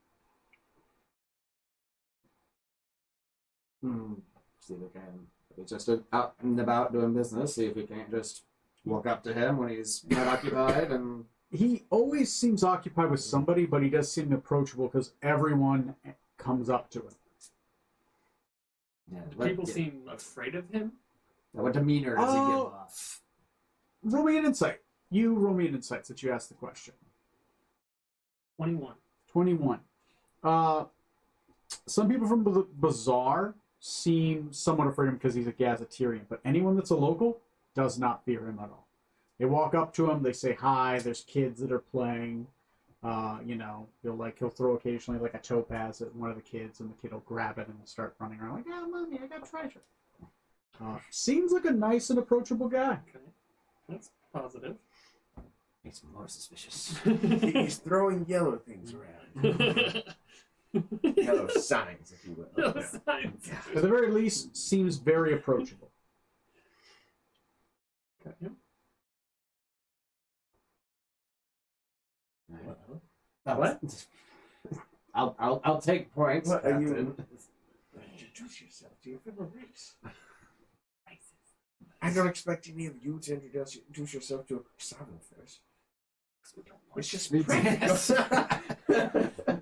see if we can. If he's just out and about doing business, see if we can't just walk up to him when he's not occupied and. He always seems occupied with somebody, but he does seem approachable because everyone comes up to him. Yeah, People seem afraid of him. What demeanor does he give Oh. off? Roll me an insight. You roll me an insight since you asked the question. 21. 21. Some people from the bazaar seem somewhat afraid of him because he's a gazetteerian, but anyone that's a local does not fear him at all. They walk up to him, they say hi, there's kids that are playing. He'll throw occasionally like a topaz at one of the kids, and the kid will grab it and start running around like, "Yeah, mommy, I got treasure." Seems like a nice and approachable guy. Okay. That's positive. Makes me more suspicious. He's throwing yellow things around. Yellow signs, if you will. No Yeah. signs. At the very least, seems very approachable. Okay. What? I'll take points. What are you- Captain. Introduce yourself to your fellow race. I don't expect any of you to introduce yourself to a Savan first. It's just We practical.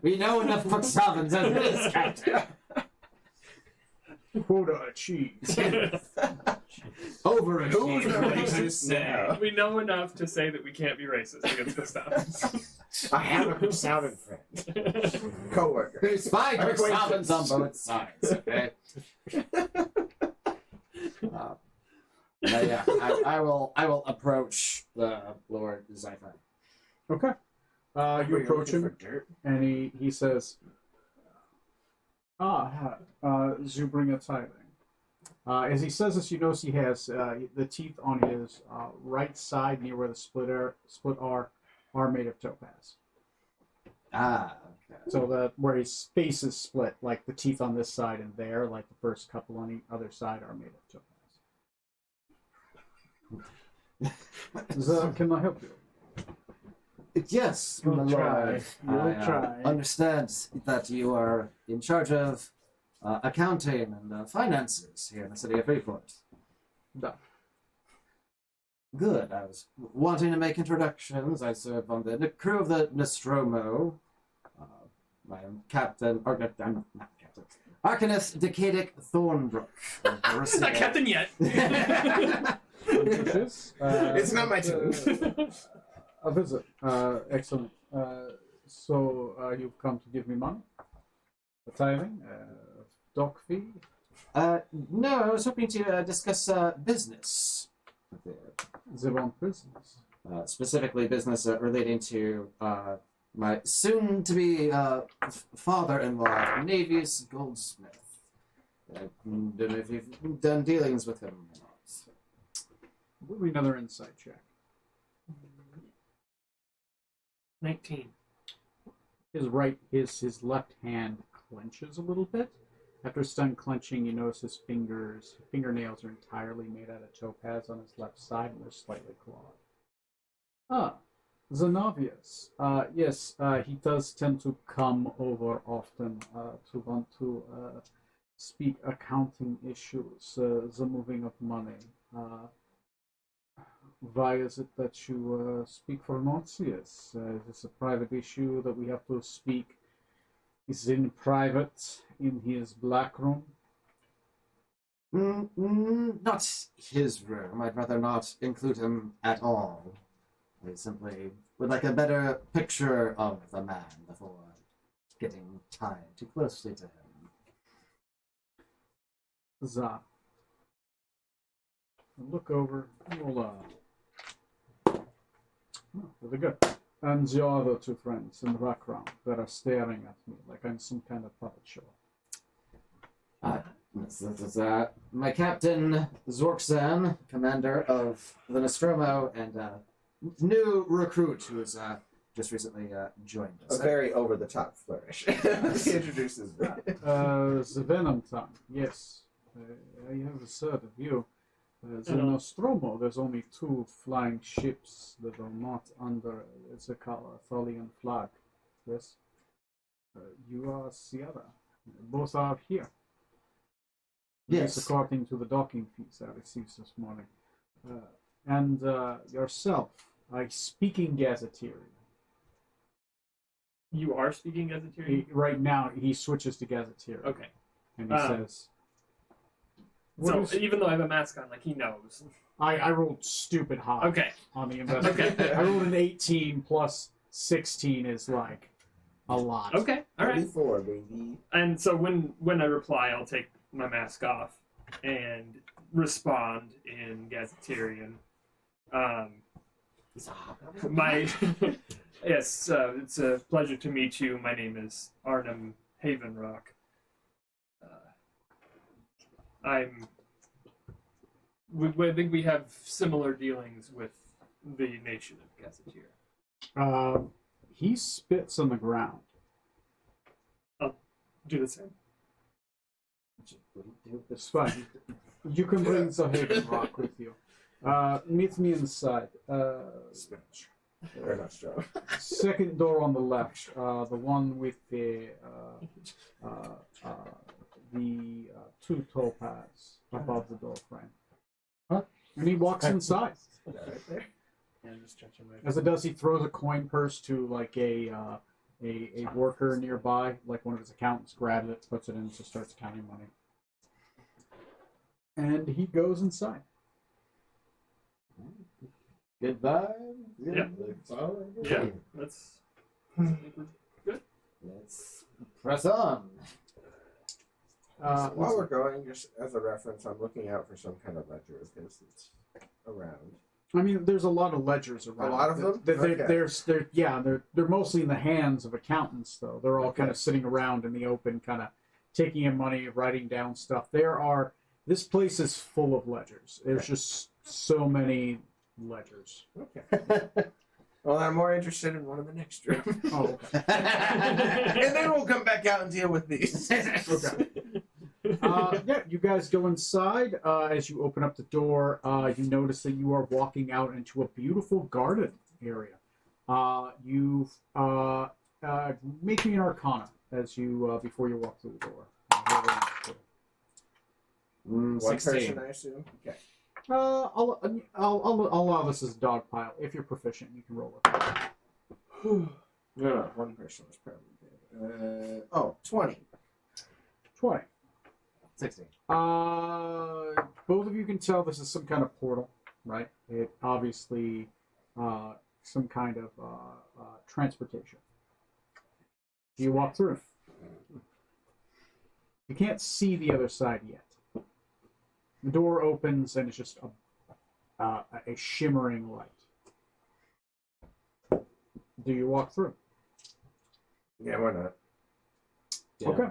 we know enough Puxavans as it is, Captain. Quota achieved. Who's the Overachieved. racist now? We know enough to say that we can't be racist against Gustav. I have a Puxavan friend. Co-worker. There's fine Acquaintance. Puxavans on both sides, okay? But yeah, I will approach the Lord Zypher. Okay. You Were approach looking him, for dirt? and he says, Zubringa tithing. As he says this, you notice he has the teeth on his right side near where the split are made of topaz. Ah, okay. So that where his face is split, like the teeth on this side and there, like the first couple on the other side are made of topaz. Can I help you? Yes, You'll my try. lord. You'll I try. understand that you are in charge of accounting and finances here in the city of Freeport. No. Good. I was wanting to make introductions. I serve on the crew of the Nostromo. I am captain, or I'm not captain. Arcanus Decadic Thornbrook. Not captain yet. It's not my turn. A visit. Excellent. So you've come to give me money? A tithing? Dock fee? No, I was hoping to discuss business. They want business. Specifically business relating to my soon-to-be father-in-law, Navius Goldsmith. I don't know if you've done dealings with him or not. Give me another insight check. 19. His left hand clenches a little bit. After it's done clenching, you notice his fingernails are entirely made out of topaz on his left side, and they're slightly clawed. Ah, Xenovius. Yes, he does tend to come over often to want to speak accounting issues, the moving of money. Why is it that you speak for Nocius? Is this a private issue that we have to speak? Is it in private in his black room? Not his room. I'd rather not include him at all. I simply would like a better picture of the man before getting tied too closely to him. Za. Look over. Roll really good. And the other two friends in the background that are staring at me like I'm some kind of puppet show. This is my captain, Zorkzan, commander of the Nostromo, and new recruit who's just recently joined us. A very over-the-top flourish. He introduces me. The Venom Tongue, yes. I have heard of you. The Nostromo, there's only 2 flying ships that are not under the Thalian flag. Yes? You are Sierra. Both are here. Yes. Yes, according to the docking fees I received this morning. And yourself, I speaking gazetteer. You are speaking gazetteer? Right now, he switches to gazetteer. Okay. And he says... So, even though I have a mask on, like, he knows. I rolled stupid high Okay. on the investment. Okay. I rolled an 18 plus 16 is like a lot. Okay, alright. 34, baby. And so when I reply, I'll take my mask off and respond in Gazetteerian. Yes, it's a pleasure to meet you. My name is Arnhem Havenrock. I think we have similar dealings with the nation of Gazetteer. He spits on the ground. Do the same. It's fine. You can bring the Havenrock with you. Meet me inside. Spinach. They're not strong. Second door on the left. The one with the 2 topaz above the door frame. Huh? And he walks inside. Is that right there? Yeah, I'm just stretching my. As it does, he throws a coin purse to like a worker nearby, like one of his accountants, grabs it, puts it in, so starts counting money. And he goes inside. Goodbye. Yeah. Yeah, that's good. Let's press on. While we're going, just as a reference, I'm looking out for some kind of ledger of his that's around. I mean, there's a lot of ledgers around. A lot of them? They're mostly in the hands of accountants, though. They're all kind of sitting around in the open, kind of taking in money, writing down stuff. This place is full of ledgers. There's just so many ledgers. Okay. Well, I'm more interested in one of the next room. Oh, okay. And then we'll come back out and deal with these. Okay. Yeah, you guys go inside. As you open up the door, you notice that you are walking out into a beautiful garden area. You make me an Arcana as you before you walk through the door. One 16. person, I assume. Okay. I'll allow this as a dog pile. If you're proficient, you can roll it. No, one person was probably good. 20. 20. 60. Both of you can tell this is some kind of portal, right? It obviously some kind of transportation. You walk through. You can't see the other side yet. The door opens and it's just a shimmering light. Do you walk through? Yeah, why not? Yeah. Okay.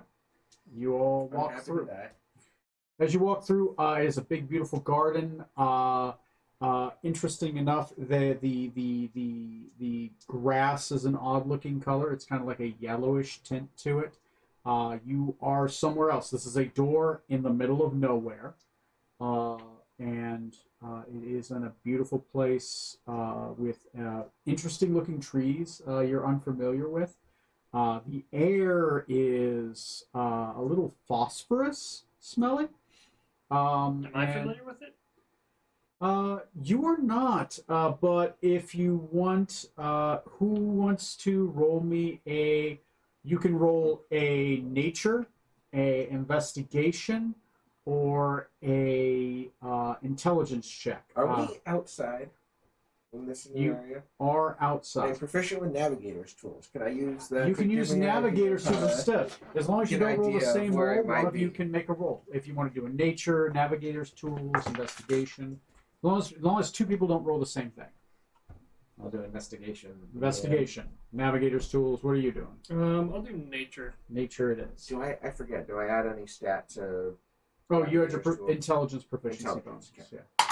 You all I'm walk happy through. with that. As you walk through, it is a big, beautiful garden. Interesting enough, the grass is an odd-looking color. It's kind of like a yellowish tint to it. You are somewhere else. This is a door in the middle of nowhere, and it is in a beautiful place with interesting-looking trees you're unfamiliar with. The air is a little phosphorus smelling. Am I familiar with it? You are not, but if you want, who wants to roll me a, you can roll a nature, a investigation, or a intelligence check. Are we outside in this new you area? are I'm outside. proficient with navigator's tools. Can I use that? You to can give use me an navigator's idea? tools instead. As long as you get an don't roll the idea of same where I roll, might one of you be. can make a roll. If you want to do a nature, navigator's tools, investigation. As long as two people don't roll the same thing. I'll do investigation. Investigation, navigator's tools. What are you doing? I'll do nature. Nature it is. Do I forget? Do I add any stat to? Oh, you had your Navigator's tools. intelligence proficiency Intelligence, bonus. okay. Yeah.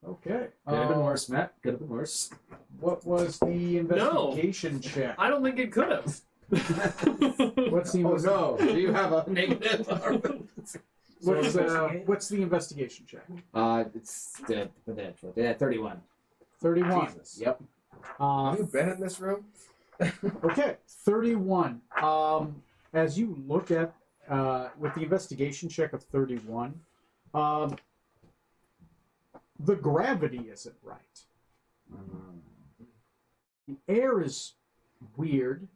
Okay. Could have been worse, Matt. Could have been worse. What was the investigation check? I don't think it could have. What's the Oh investi- no! Do you have a negative? what's the investigation check? It's 31. 31. Jesus. Yep. Have you been in this room? Okay, 31. As you look at with the investigation check of 31, the gravity isn't right. The air is weird,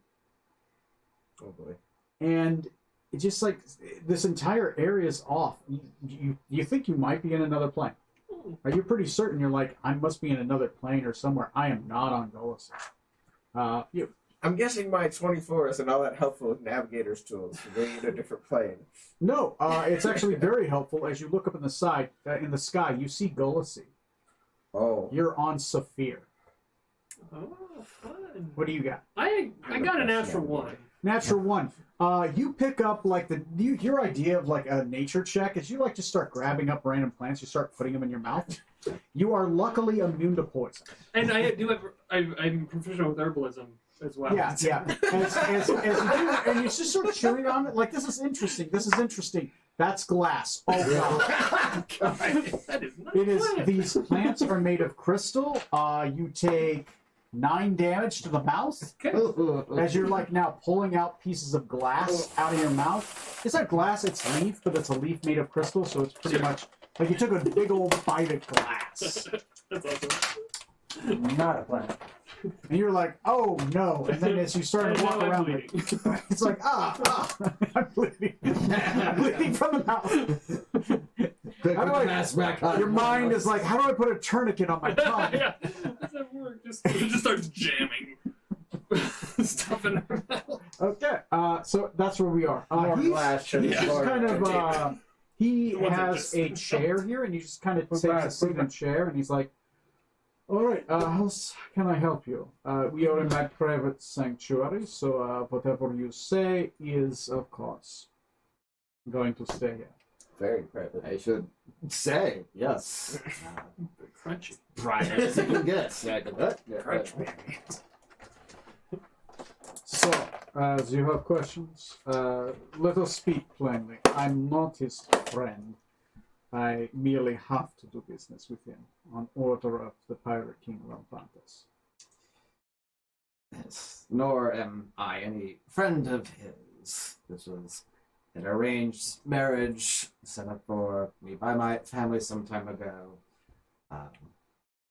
Oh boy. and it's just like this entire area is off. You think you might be in another plane. You're pretty certain. You're like, I must be in another plane or somewhere. I am not on Golis. I'm guessing my 24 isn't all that helpful with navigator's tools for being in a different plane. No, it's actually very helpful. As you look up in the sky, you see Golasi. Oh. You're on Saphir. Oh, fun. What do you got? I got a natural one. Natural one. You pick up like your idea of like a nature check is you like to start grabbing up random plants, you start putting them in your mouth. You are luckily immune to poison. And I do have. I'm proficient with herbalism as well. Yeah, yeah. As you do, and you just start chewing on it, like this is interesting. This is interesting. That's glass. Oh god. That is not It is. planned. These plants are made of crystal. You take 9 damage to the mouth as you're like now pulling out pieces of glass out of your mouth. It's not glass, it's leaf, but it's a leaf made of crystal, so it's pretty much like you took a big old bite of glass. That's awesome. Not a plan. And you're like, oh no. And then as you start And to walk now I'm around, bleeding. it's like, I'm bleeding. I'm bleeding from the mouth. Quick, How do put the I- mask back on. Your mind is like, how do I put a tourniquet on my tongue? Yeah. Does that work? Just starts jamming stuff in her mouth. Okay, so that's where we are. More He's glass should yeah, be just more kind of, contained. he The ones that has just- a chair here, and he just kind of takes a glass, seat in a chair, and he's like, all right, how can I help you? We are in my private sanctuary, so whatever you say is, of course, going to stay here. Very private. I should say yes. Crunchy. Private as you can get. Yeah, I did that. Yeah, Crunch, right. baby. So, as you have questions, let us speak plainly. I'm not his friend. I merely have to do business with him on order of the Pirate King Ramphantus. Yes. Nor am I any friend of his. This was an arranged marriage set up for me by my family some time ago.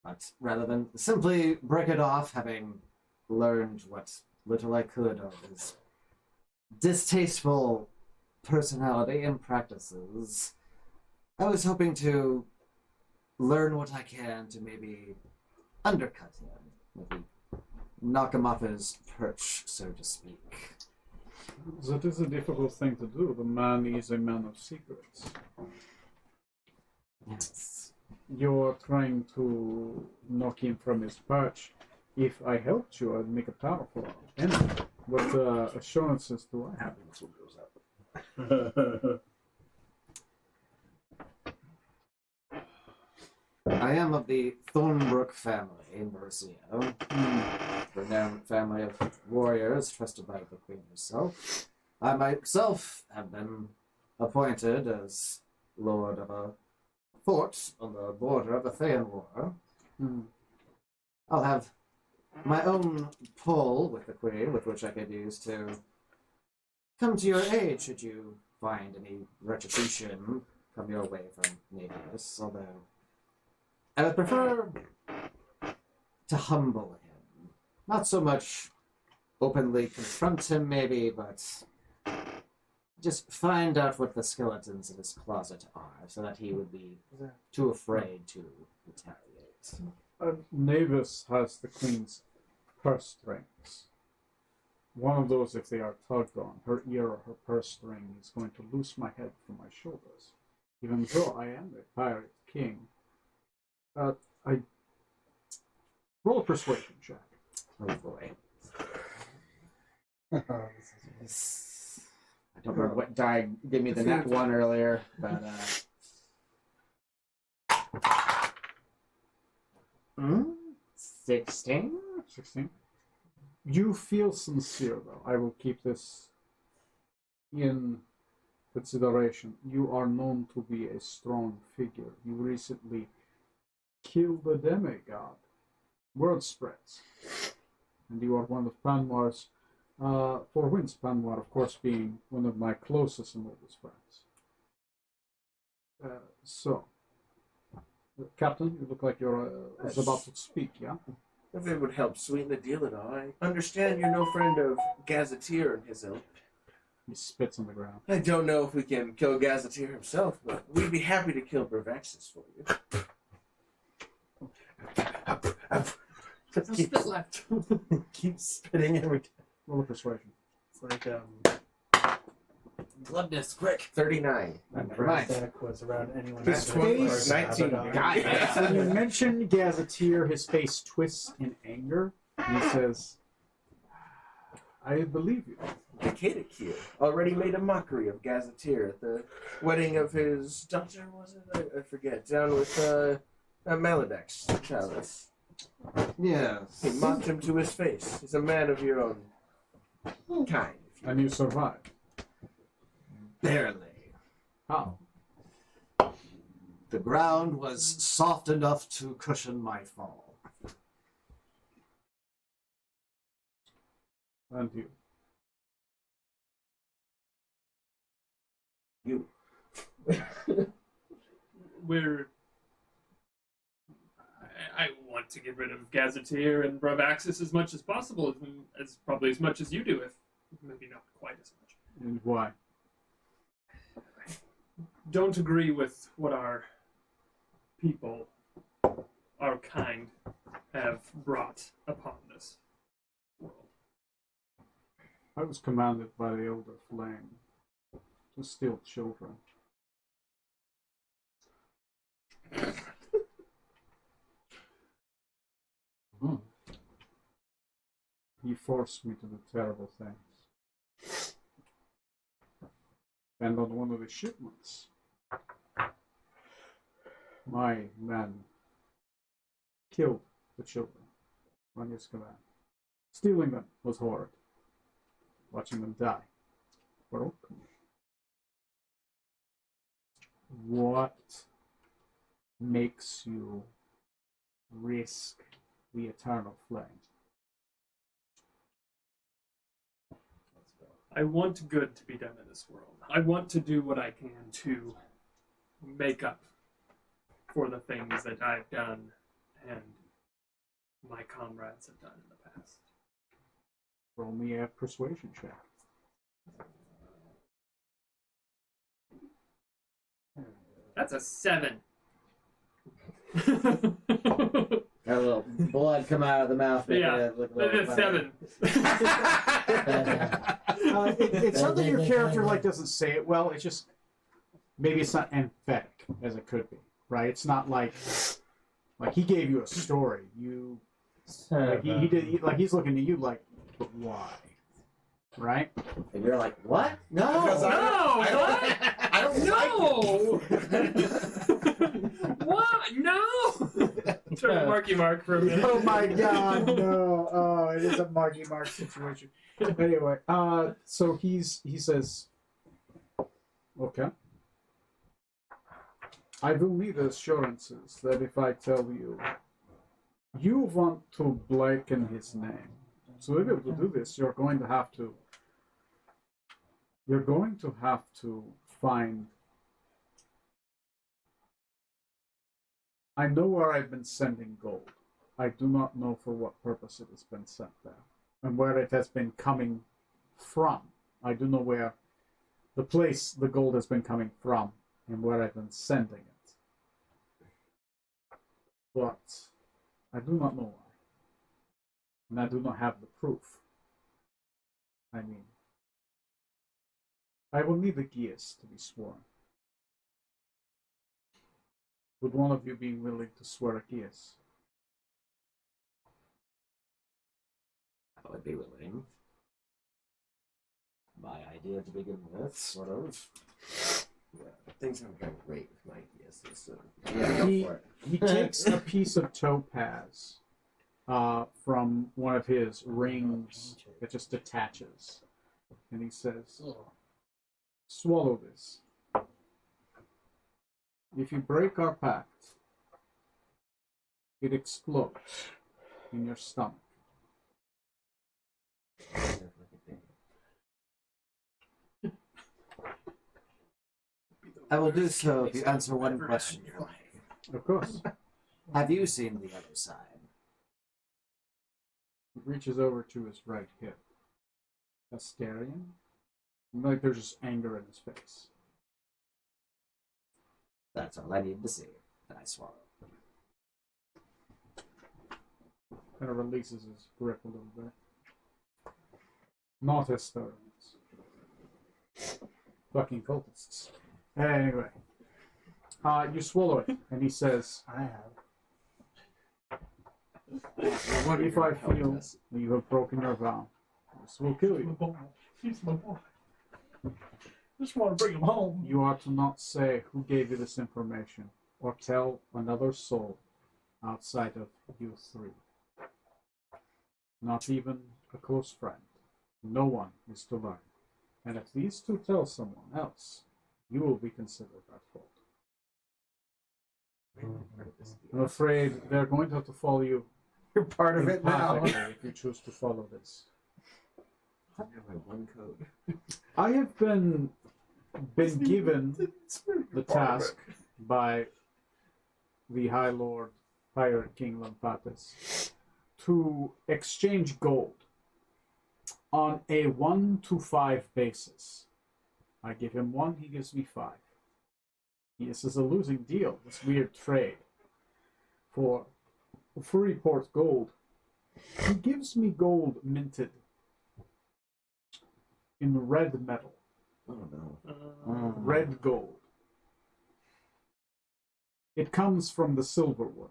But rather than simply break it off, having learned what little I could of his distasteful personality and practices, I was hoping to learn what I can to maybe undercut him, maybe knock him off his perch, so to speak. That is a difficult thing to do. The man is a man of secrets. Yes. You're trying to knock him from his perch. If I helped you, I'd make a powerful enemy. What assurances do I have? I am of the Thornbrook family in Mercia, renowned family of warriors trusted by the Queen herself. I myself have been appointed as lord of a fort on the border of the Thayan War. I'll have my own pull with the Queen, with which I could use to come to your aid should you find any retribution come your way from Navius, although I would prefer to humble him. Not so much openly confront him, maybe, but just find out what the skeletons in his closet are, so that he would be too afraid to retaliate. Navis has the Queen's purse strings. One of those, if they are tugged on, her ear or her purse string is going to loose my head from my shoulders. Even though I am a pirate king. I roll a persuasion check. Oh boy. I don't remember what die gave me the nat one earlier, but 16? 16. You feel sincere, though. I will keep this in consideration. You are known to be a strong figure. You recently killed a demigod. Word spreads. And you are one of Panwar's four winds. Panwar, of course, being one of my closest and oldest friends. Captain, you look like you're about to speak, yeah? If it would help sweeten the deal at all, I understand you're no friend of Gazetteer and his ilk. He spits on the ground. I don't know if we can kill Gazetteer himself, but we'd be happy to kill Bravaxis for you. Keep left. Keep spitting every time. Roll a persuasion. It's like Glibness, quick. 39. Never mind. Zach was around anyone. His face- 19. God, When you mention Gazetteer, his face twists in anger. And he says, I believe you. Decadic here already made a mockery of Gazetteer at the wedding of his daughter, was it? I forget. Down with Maladex Chalice. Yes. He mocked him to his face. He's a man of your own kind. And you survived. Barely. How? The ground was soft enough to cushion my fall. And you. You. I want to get rid of Gazetteer and Bravaxis as much as possible, as probably as much as you do, if maybe not quite as much. And why? Don't agree with what our people, our kind, have brought upon this world. I was commanded by the Elder Flame to steal children. He forced me to do terrible things. And on one of the shipments, my men killed the children on his command. Stealing them was horrid. Watching them die broke me. What makes you risk the eternal flame? I want good to be done in this world. I want to do what I can to make up for the things that I've done and my comrades have done in the past. Roll me a persuasion check. That's a 7. Got a little blood come out of the mouth. Making Yeah, it look a little that's a funny. 7. It's not that your character doesn't say it well. It's just maybe it's not emphatic as it could be, right? It's not like he gave you a story. You he did he's looking at you like, but why, right? And you're like, what? No. Because I don't What? No! Turn to Marky Mark for a minute. Oh my God, no! Oh, it is a Marky Mark situation. Anyway, so he says, okay. I will need assurances that if I tell you, you want to blacken his name. So to be able to do this, you're going to have to find. I know where I've been sending gold. I do not know for what purpose it has been sent there, and where it has been coming from. I do know where the place the gold has been coming from, and where I've been sending it. But I do not know why. And I do not have the proof. I mean, I will need the gears to be sworn. Would one of you be willing to swear a gears? I would be willing. My idea to begin with, sort of. Yeah, things aren't going great with my ideas. So Yeah, go for it. He takes a piece of topaz from one of his rings that just detaches. And he says, swallow this. If you break our pact, it explodes in your stomach. I will do so if you answer one question for me. Of course. Have you seen the other side? He reaches over to his right hip. Astarion? Like there's just anger in his face. That's all I need to see. And I swallow. Kind of releases his grip a little bit. Not Astarion's. Fucking cultists. Anyway. You swallow it, and he says, I have. if I feel you have broken your vow, this will kill you. He's my boy. Just want to bring him home. You are to not say who gave you this information, or tell another soul outside of you three. Not even a close friend. No one is to learn. And if these two tell someone else, you will be considered at fault. I'm afraid they're going to have to follow you you're part of it now. imperfectly if you choose to follow this. I have my one code. I have been given the task by the High Lord Pirate King Lamphatis to exchange gold on a 1 to 5 basis. I give him 1, he gives me 5. This is a losing deal, this weird trade. For Freeport gold, he gives me gold minted in red metal. Oh no. Red gold. It comes from the Silverwood.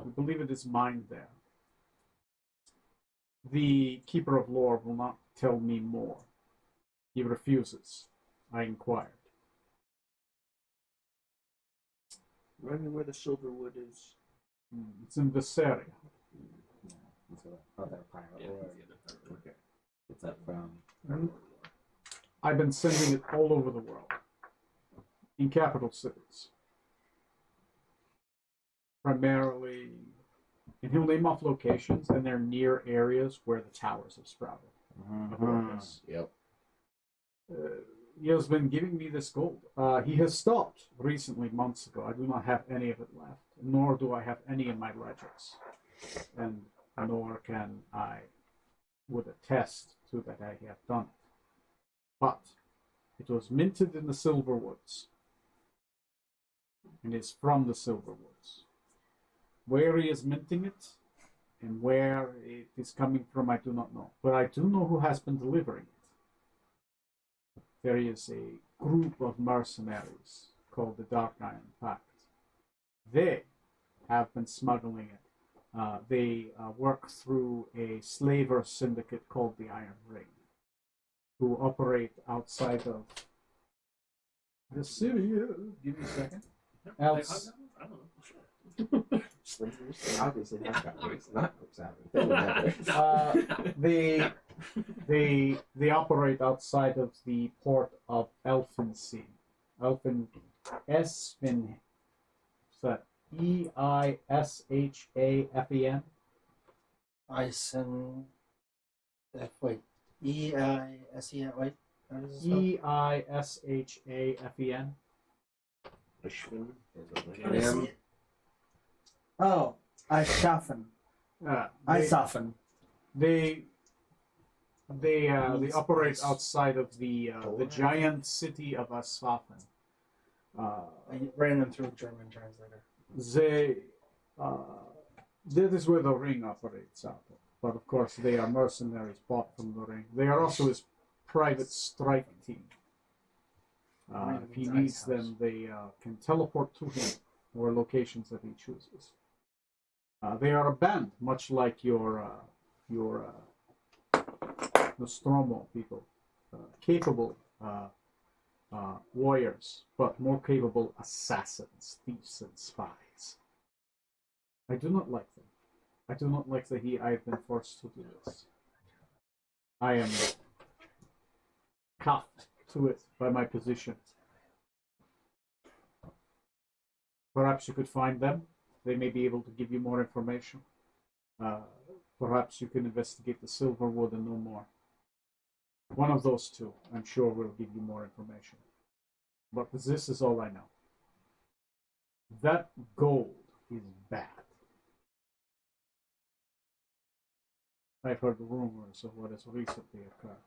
I believe it is mined there. The Keeper of Lore will not tell me more. He refuses. I inquired. Remind me where the Silverwood is. It's in Viseria. Other pirate lord. Okay. What's that from? I've been sending it all over the world. In capital cities. Primarily, and he'll name off locations, and they're near areas where the towers have sprouted. Mm-hmm. Yep. he has been giving me this gold. He has stopped recently, months ago. I do not have any of it left, nor do I have any in my ledgers. And nor can I would attest to that I have done it. But it was minted in the Silverwoods, and is from the Silverwoods. Where he is minting it, and where it is coming from, I do not know. But I do know who has been delivering it. There is a group of mercenaries called the Dark Iron Pact. They have been smuggling it. They work through a slaver syndicate called the Iron Ring, who operate outside of the city. Give me a second. Else, I don't know. Obviously not they operate outside of the port of Elfinsea. Esfin. What's that? Eishafen. Ison. Wait. E-I-S-E-N. Wait. How does it spell? Eishafen. Ishvin What is it? Oh, Eishafen. Eishafen. They operate outside of the giant city of Asfafen. I ran them through a German translator. That is where the ring operates out of. But of course, they are mercenaries bought from the ring. They are also his private strike team. If he needs them, they can teleport to him or locations that he chooses. They are a band, much like your Nostromo people, capable warriors, but more capable assassins, thieves, and spies. I do not like them. I do not like that I have been forced to do this. I am cuffed to it by my position. Perhaps you could find them. They may be able to give you more information. Perhaps you can investigate the Silverwood and know more. One of those two, I'm sure, will give you more information. But this is all I know. That gold is bad. I've heard rumors of what has recently occurred.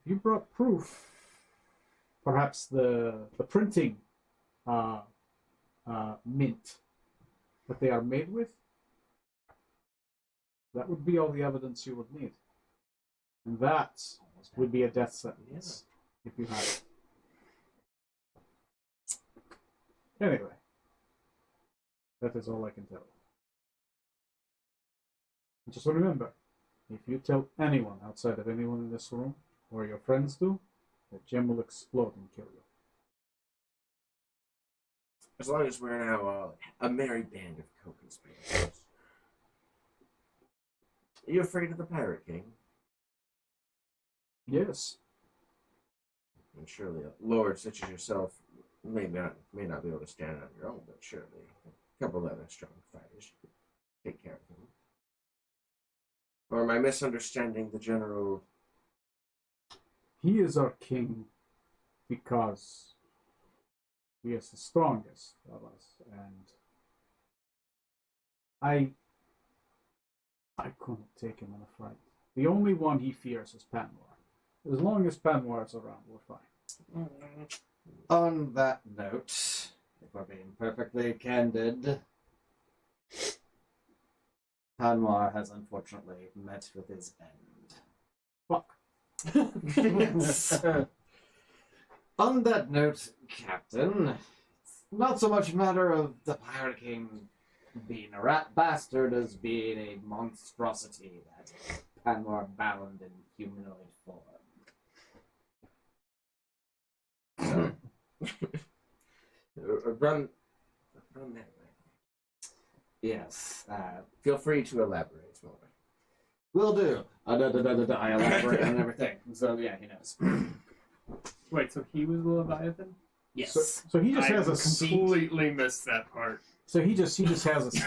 If you brought proof, perhaps the printing mint that they are made with, that would be all the evidence you would need. And that would be a death sentence if you had it. Anyway, that is all I can tell you. And just remember, if you tell anyone outside of anyone in this room, or your friends do, that gem will explode and kill you. As long as we're now a merry band of co-conspirators. Are you afraid of the Pirate King? Yes. And surely a lord such as yourself may not be able to stand on your own, but surely a couple other strong fighters could take care of him. Or am I misunderstanding the general? He is our king because he is the strongest of us, and I couldn't take him in a fight. The only one he fears is Panwar. As long as Panwar is around, we're fine. On that note, if we're being perfectly candid, Panwar has unfortunately met with his end. Fuck. On that note, Captain, it's not so much a matter of the Pirate King being a rat bastard as being a monstrosity that Panwar bound in humanoid form. Run that way. Yes, Feel free to elaborate more. will do. I elaborate on everything. So yeah, he knows. Wait, so he was the Leviathan? Yes. So he just I has a seat. completely missed that part. So he just has a seat.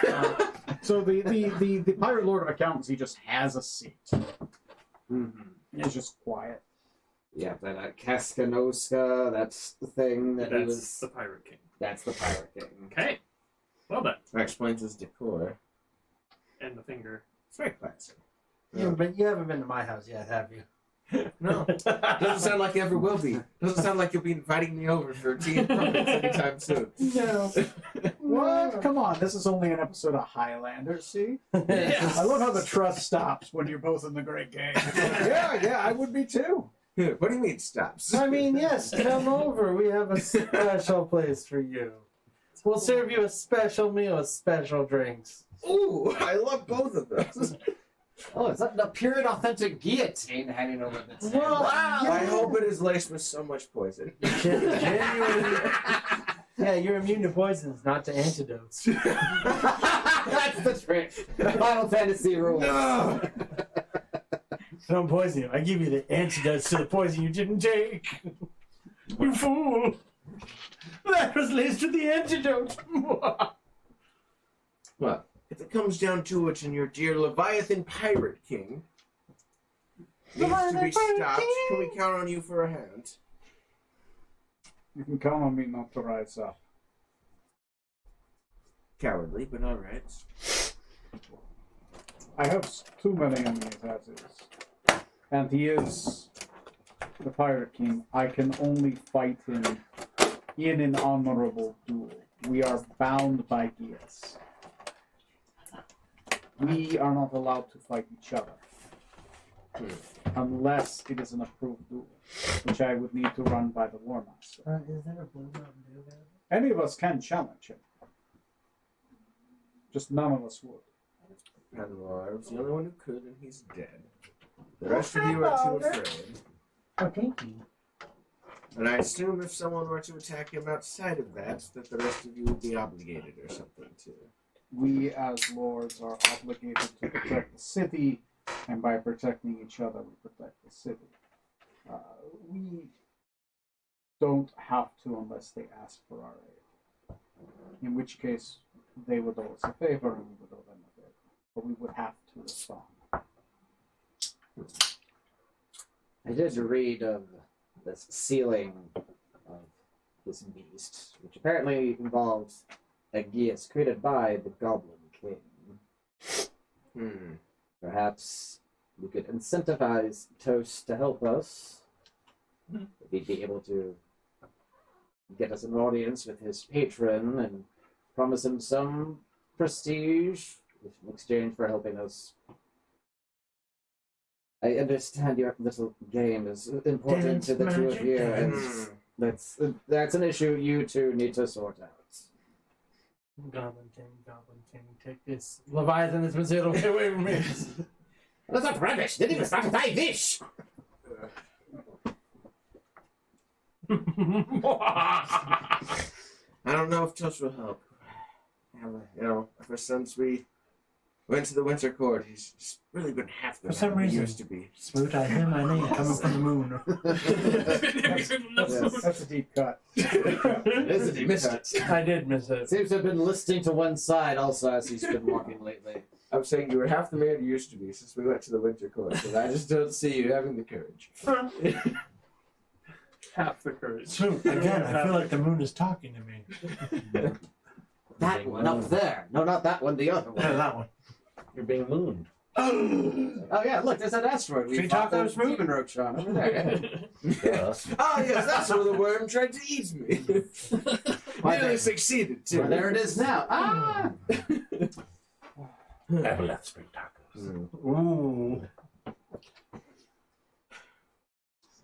So the Pirate Lord of Accountants, he just has a seat. Mm-hmm. He's just quiet. Yeah, that Kaskanoska, that's the thing that he That's was. the Pirate King. That's the Pirate King. Okay. Well done. That explains his decor. And the finger. It's very classy. You haven't been to my house yet, have you? No. Doesn't sound like you ever will be. Doesn't sound like you'll be inviting me over for tea and crumpets anytime soon. No. What? Come on, this is only an episode of Highlander, see? I love how the trust stops when you're both in the great game. Yeah, I would be too. What do you mean stops? I mean, yes, come over. We have a special place for you. We'll serve you a special meal with special drinks. Ooh, I love both of those. Oh, it's a pure and authentic guillotine hanging over the tent. Wow. I hope it is laced with so much poison. Genuinely. Yeah, you're immune to poisons, not to antidotes. That's the trick. Final Fantasy rules. No! I don't poison you. I give you the antidotes to the poison you didn't take. You fool! That was laced with the antidote. Well, if it comes down to it and your dear Leviathan Pirate King needs to be stopped, can we count on you for a hand? You can count on me not to rise up. Cowardly, but alright. I have too many enemies as is. And he is the Pirate King. I can only fight him in an honorable duel. We are bound by gears. We are not allowed to fight each other. Unless it is an approved duel, which I would need to run by the War Master. Is there a Blue Mountain Dew there? Any of us can challenge him. Just none of us would. Panwar was the only one who could, and he's dead. The rest of you are too afraid. Oh, thank you. And I assume if someone were to attack him outside of that the rest of you would be obligated or something too. We as lords are obligated to protect the city, and by protecting each other, we protect the city. We don't have to unless they ask for our aid. In which case, they would owe us a favor, and we would owe them a favor. But we would have to respond. I did read of this sealing of this beast, which apparently involves a geas created by the Goblin King. Perhaps we could incentivize Toast to help us. If he'd be able to get us an audience with his patron and promise him some prestige in exchange for helping us. I understand your little game is important to the two of you, and that's an issue you two need to sort out. Goblin King, take this. Leviathan has been sailed away from me. That's not rubbish! Didn't even start to die this! I don't know if Toast will help. Ever since we went to the Winter Court, he's just really been half the For some man he reason. used to be. Smoot, I hear my name coming from the moon. That's a deep cut. It is a deep cut. I did miss it. Seems to have been listing to one side also as he's been walking lately. I'm saying you were half the man you used to be since we went to the Winter Court, because I just don't see you having the courage. Half the courage. Smoot, again, I feel like the moon is talking to me. That one up there. No, not that one, the other Yeah, one. that one. You're being mooned. Oh yeah, look, there's that asteroid. We Tree fought taco the smooth? demon roach on over there. Ah, yes, that's where the worm tried to eat me. Why, Nearly there, succeeded, too. well, there it is now. Ah! Never left spring tacos. Ooh.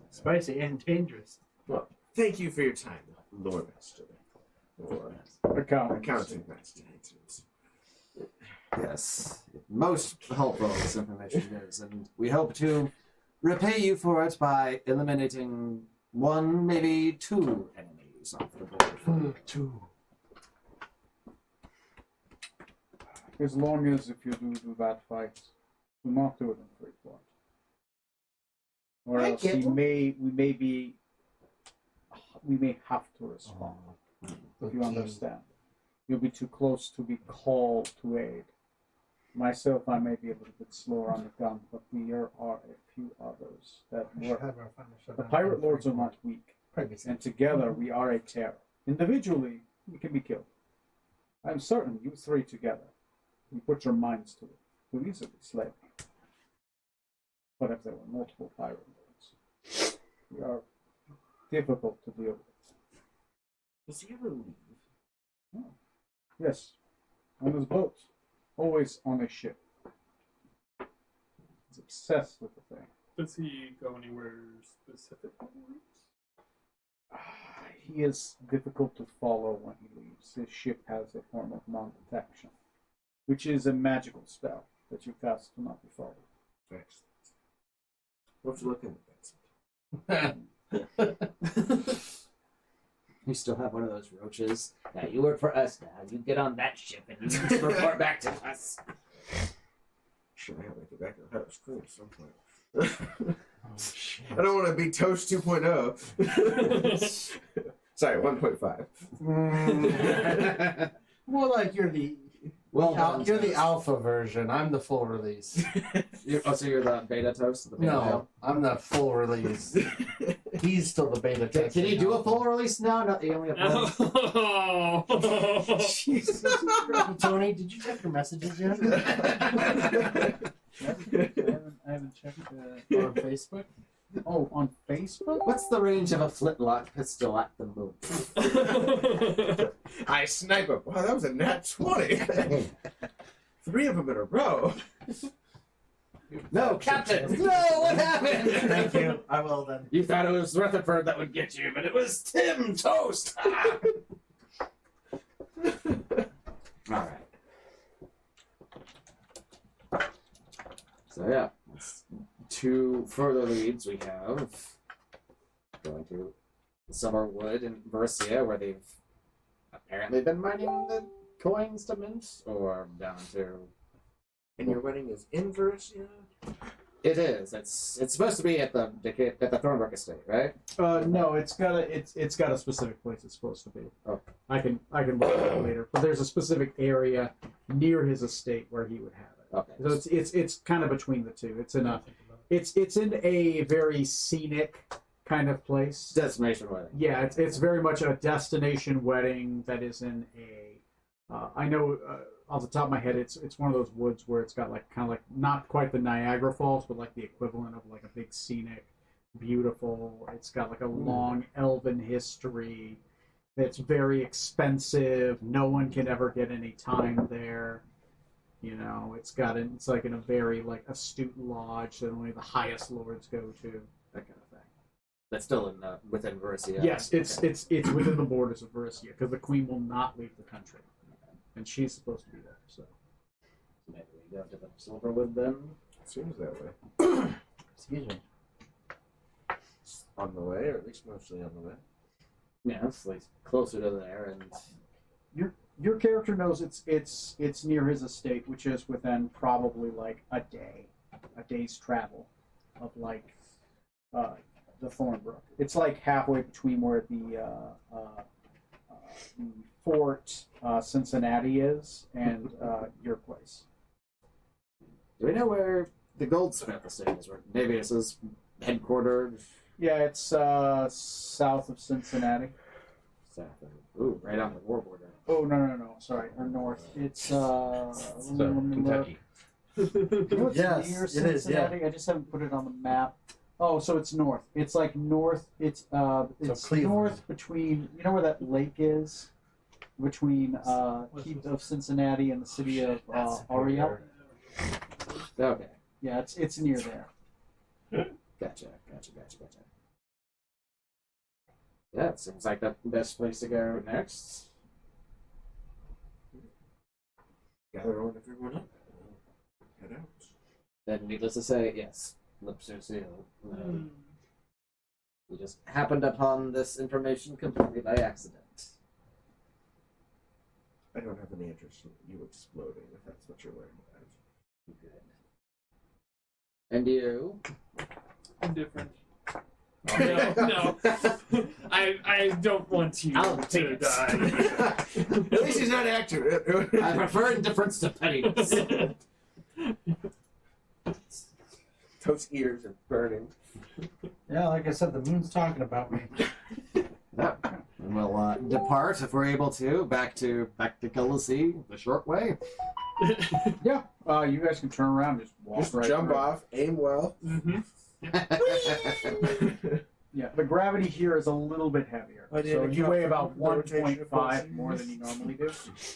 Spicy and dangerous. Well, thank you for your time, Lord Master. Or Accounting Master. Yes, most helpful this information is, and we hope to repay you for it by eliminating one, maybe two enemies off the board. Two. As long as if you do that fight, do not do it in free blood. Or I else get we them. may have to respond. If you understand. You'll be too close to be called to aid. Myself, I may be a little bit slower on the gun, but there are a few others that work. The pirate lords are not weak, and together we are a terror. Individually, we can be killed. I am certain you three together, you put your minds to it, will easily slay me. But if there were multiple pirate lords, we are difficult to deal with. Does he ever leave? Yes, on his boat, always on a ship. He's obsessed with the thing. Does he go anywhere specific? He is difficult to follow when he leaves. His ship has a form of non-detection, which is a magical spell that you cast to not be followed. Excellent. We'll have to look into that. You still have one of those roaches. Now you work for us now. You get on that ship and you report back to us. Sure, I have to get back to the house clean at some point. I don't want to be Toast 2.0. Sorry, 1.5. More like you're the you're the alpha version. I'm the full release. So you're the beta toast? The beta No, I'm the full release. He's still the beta Can test. you do a full release now? Not you only have one. Oh. Jesus. Tony, did you check your messages yet? I haven't checked on Facebook. Oh, on Facebook? What's the range of a flintlock pistol at the moon? I snipe him. Wow, that was a nat 20. 3 of them in a row. No, Captain! No, what happened? Thank you. I will then. You thought it was Rutherford that would get you, but it was Tim Toast! Alright. So yeah, that's 2 further leads we have. Going to Summerwood and Versia, where they've apparently been mining the coins to mint, or down to... And your wedding is in Versia? It is. It's supposed to be at the Thornbrook estate, right? No, it's got a specific place it's supposed to be. Oh. I can look at it later. But there's a specific area near his estate where he would have it. Okay. So it's kind of between the two. It's in a very scenic kind of place. Destination wedding. Yeah, it's very much a destination wedding that is in a. I know off the top of my head, it's one of those woods where it's got like kind of like not quite the Niagara Falls, but like the equivalent of like a big scenic, beautiful. It's got like a long elven history. It's very expensive. No one can ever get any time there. You know, it's like in a very like astute lodge that only the highest lords go to. That kind of thing. That's still in within Versia. Yes, it's Okay. it's within the borders of Versia because the queen will not leave the country, and she's supposed to be there. So Maybe we go to the Silverwood then. Seems that way. Excuse me. On the way, or at least mostly on the way. Yeah, it's like closer to there, and your character knows it's near his estate, which is within probably like a day's travel of like the Thornbrook. It's like halfway between where the Fort Cincinnati is and your place. do we know where the goldsmith estate is? Where Navius is headquartered? Yeah, it's south of Cincinnati. South of, ooh, right on the war border. Oh no! Sorry, or north. It's So, Kentucky. You know what's Yes, near it is, yeah. Cincinnati? I just haven't put it on the map. Oh, so it's north. It's like north. It's Cleveland. north between. You know where that lake is? Between Keith of Cincinnati and the city of Ariel. Okay, Yeah, it's near there. gotcha. Yeah, it seems like the best place to go next. Gather on everyone up. Head out. Then, needless to say, yes, lips are sealed. We just happened upon this information completely by accident. I don't have any interest in you exploding, if that's what you're worried about. Good. And you? Indifferent. No. I don't want you I'll take to it. die. At least he's not accurate. I prefer indifference to pettiness. Those ears are burning. Yeah, like I said, the moon's talking about me. And we'll depart if we're able to back to Galaxy the short way. Yeah. You guys can turn around and just walk Just right jump through. off, aim well. Mm-hmm. Yeah, the gravity here is a little bit heavier. I did So account you weigh for about the rotation of 1.5 forces. more than you normally do.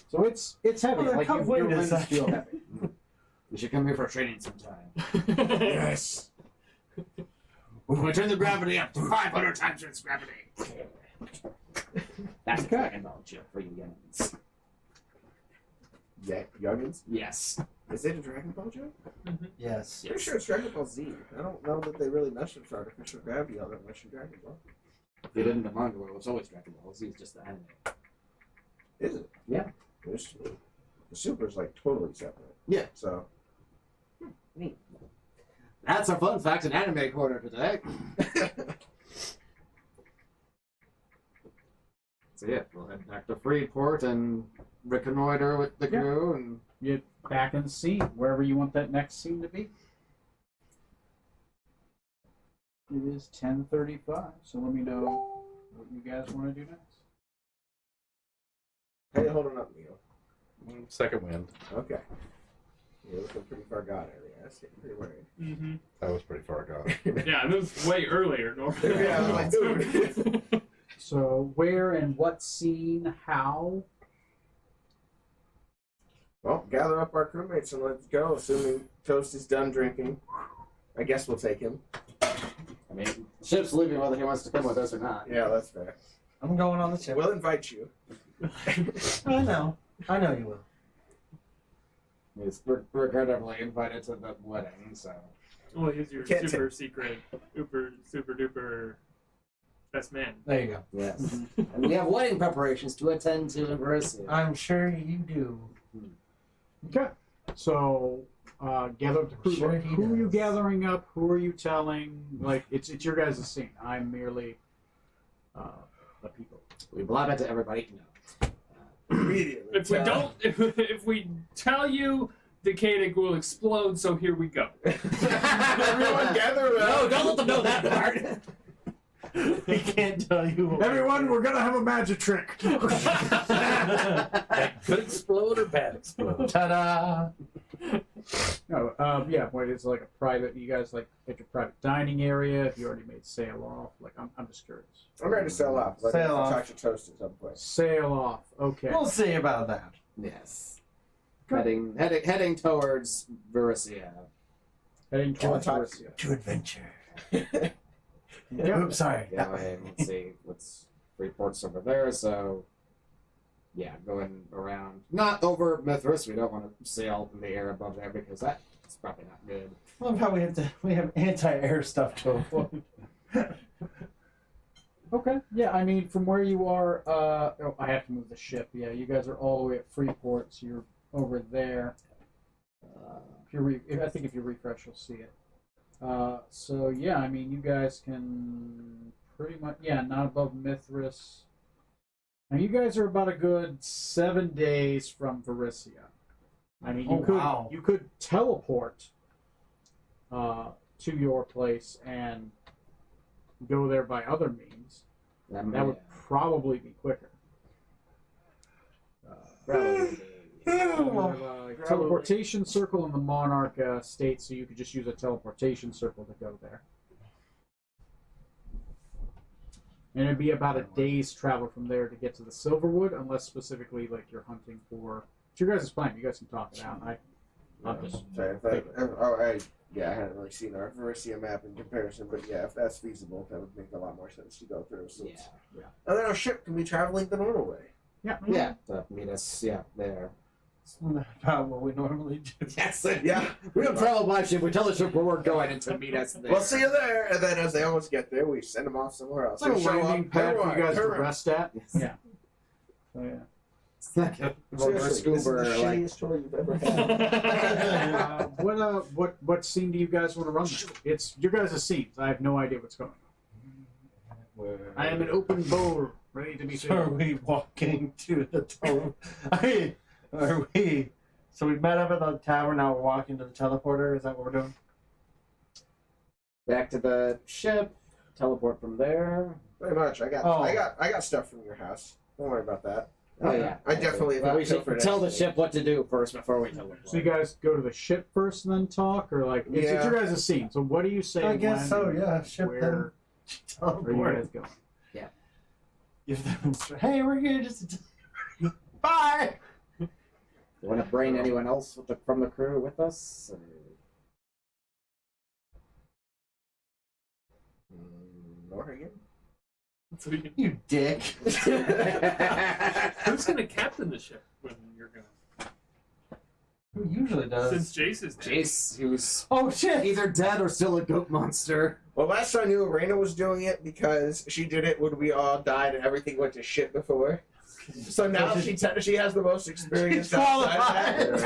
So it's heavy. Well, Like how your weight limbs is that? feel heavy. We should come here for training sometime. Yes. We turn the gravity up to 500 times its gravity. That's a Dragon Ball joke for you youngins. Yeah, youngins. Yes. Is it a Dragon Ball joke? Yes. Pretty sure it's Dragon Ball Z. I don't know that they really messed with artificial gravity all that much in Dragon Ball. If you didn't the manga world, it's always Dragon Ball Z. It's just the anime. Is it? Yeah. There's, the Super's like totally separate. Yeah. So. Neat. That's our fun fact and anime corner today. So yeah, we'll head back to Freeport and reconnoiter with the Yeah. crew and Get back in the scene, wherever you want that next scene to be. It is 10:35, so let me know what you guys want to do next. How you holding up, Neil? Second wind. Okay. You're looking pretty far gone earlier. That's getting pretty worried. Mm-hmm. That was pretty far gone. Yeah, and it was way earlier normally. Yeah, I was like, dude. So, where and what scene, how? Well, gather up our crewmates and let's go. Assuming Toast is done drinking, I guess we'll take him. I mean, the ship's leaving whether he wants to come with us or not. Yeah, that's fair. I'm going on the ship. We'll invite you. I know you will. He's regrettably invited to the wedding, so. Well, he's your Can't super secret, super duper best man. There you go. Yes. And we have wedding preparations to attend to in Verisia. I'm sure you do. Okay. So, gather up the crew. Sure he Who are you does. gathering up? Who are you telling? Like, it's your guys' scene. I'm merely the people. We blab it to everybody. No. Immediately. If we don't, if we tell you, Decadic will explode. So here we go. Everyone gather around. No, don't let them know that part. He can't tell you. what Everyone, we're gonna have a magic trick. Good explode or bad explode? Ta-da! No, yeah, well, it's like a private. You guys like at your private dining area. If you already made sail off, like I'm just curious. I'm ready to sell off. Let Sail me off. talk to Toast at some point. Sail off. Okay. We'll see about that. Yes. Heading towards Verisia. Heading towards talk- Verisia. To adventure. Yeah. Oops, sorry. Go ahead and see what's Freeport's over there. So, yeah, going around. Not over Mithras. We don't want to sail in the air above there because that's probably not good. I love how we have anti-air stuff to avoid. Okay. Yeah, I mean, from where you are, oh, I have to move the ship. Yeah, you guys are all the way at Freeport, so you're over there. I think if you refresh, you'll see it. So yeah, I mean, you guys can pretty much, yeah, not above Mithras. Now you guys are about a good 7 days from Verisia. I mean, you could teleport to your place and go there by other means. That would probably be quicker. Probably. We have a teleportation circle in the Monarch state, so you could just use a teleportation circle to go there. And it'd be about a day's travel from there to get to the Silverwood, unless specifically like you're hunting for. It's your guys' plan. You guys can talk it out. I'm just Sorry, I hadn't really seen our Verisia map in comparison, but yeah, if that's feasible, that would make a lot more sense to go through. So Yeah. and then our ship can be traveling the normal way. yeah. Yeah. To meet us. Yeah. There. It's not about what we normally do. Yes. Yeah. We don't travel by ship. We tell the ship where we're going and to meet us there. We'll see you there, and then as they almost get there, we send them off somewhere else. It's like a They show landing up, pad for everyone, you guys to turn rest at. Yes. Yeah. So yeah. It's like a reverse Seriously, this is the Uber. Like, shittiest tour you've ever had. What scene do you guys want to run? Then? It's your guys' scenes. I have no idea what's going on. I am an open bowl, ready to be So are filled. we walking to the door? Are we So we met up at the tower. Now we're walking to the teleporter. Is that what we're doing? Back to the ship. Teleport from there. Pretty much. I got stuff from your house. Don't worry about that. Oh yeah. I definitely But we feel should for tell the anything. ship what to do first before we teleport. So you guys go to the ship first and then talk, or like it's Yeah. your guys' scene. So what do you say? I guess when so. and Yeah. Ship Where them. are you Teleport. guys going? Give them. Hey, we're here just to. Bye. You want to bring anyone else from the crew with us? Or... Morgan? So we can, You dick. who's going to captain the ship when you're going to? Who usually does? Since Jace is dead. Jace, who's Oh shit. either dead or still a goat monster. Well, last I knew, Arena was doing it because she did it when we all died and everything went to shit before. So now she has the most experience. She's qualified.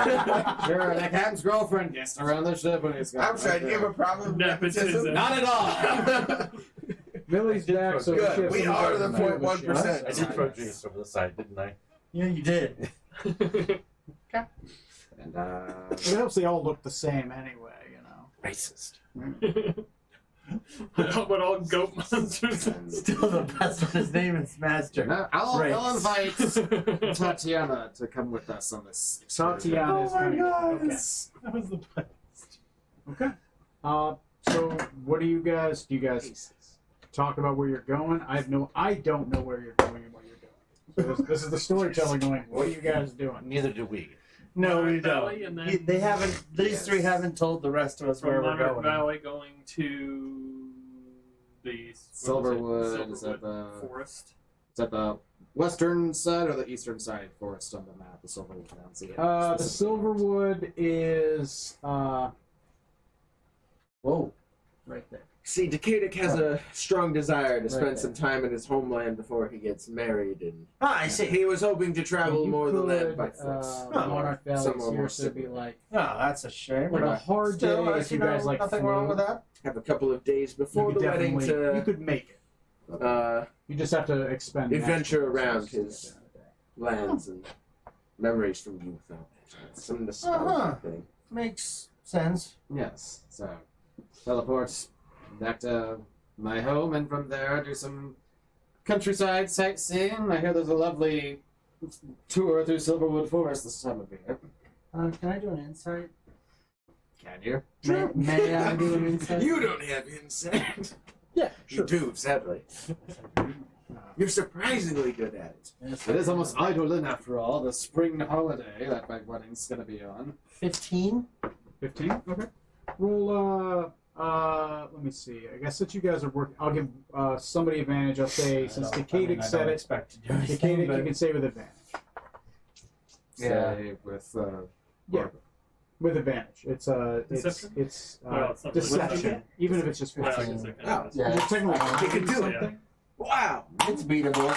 Sure, that captain's girlfriend gets around the ship when he's I'm sorry, do you have a problem with Nepotism. nepotism? Not at all. Millie's back, so Good, the ship- we so are you the guys know 0.1%. ship. I did throw Jace over the side, didn't I? Yeah, you did. And It helps they all look the same anyway, you know. Racist. What all goat monsters? Still the best one. His name is Master. I'll Right. invite Tatiana to come with us on this. Tatiana is Oh my going to god. okay. That was the best. Okay. So what do you guys talk about where you're going? I don't know where you're going and what you're doing. So this is the storytelling going. What are you guys doing? Neither do we. No, we Monarch Valley don't. and then They haven't. These Yes. three haven't told the rest of us where from we're Monarch going. Valley going to the Silverwood, is that the- forest. Is that the western side or the eastern side forest on the map? The Silverwood. I don't see it. The specifically. Silverwood is Whoa, right there. See, Decadic has a strong desire to Right spend there. some time in his homeland before he gets married, and Ah, I see. he was hoping to travel you more than that could, by foot. Monarch Valley Somewhere is here, more so it'd be simple. like Oh, that's a shame. a hard Still, day I if see you guys like nothing flew. wrong with that. Have a couple of days You before could the wedding definitely you to could make it. uh, You just have to expend Adventure natural around resources his- at the end of the day. lands and memories from youth. Some nostalgia Uh-huh. thing. Makes sense. Yes. So teleport back to my home, and from there do some countryside sightseeing. I hear there's a lovely tour through Silverwood Forest this time of year. Can I do an insight? Can you? May I do an insight? You don't have insight. Yeah, You do, sadly. You're surprisingly good at it. Yes, It is almost Idolin after all, the spring holiday that my wedding's gonna be on. 15. 15. Okay. Roll. Let me see. I guess since you guys are working, I'll give somebody advantage. I'll say since Decadic said it, expect to do anything, Decadic, but you can say with advantage. Yeah. Say with Yeah. With advantage. It's Deception? it's Well, it's not deception. deception. Even if it's just Well, 15. it's okay. Wow. yeah, You're technically You can do it. something. Wow. it's beatable.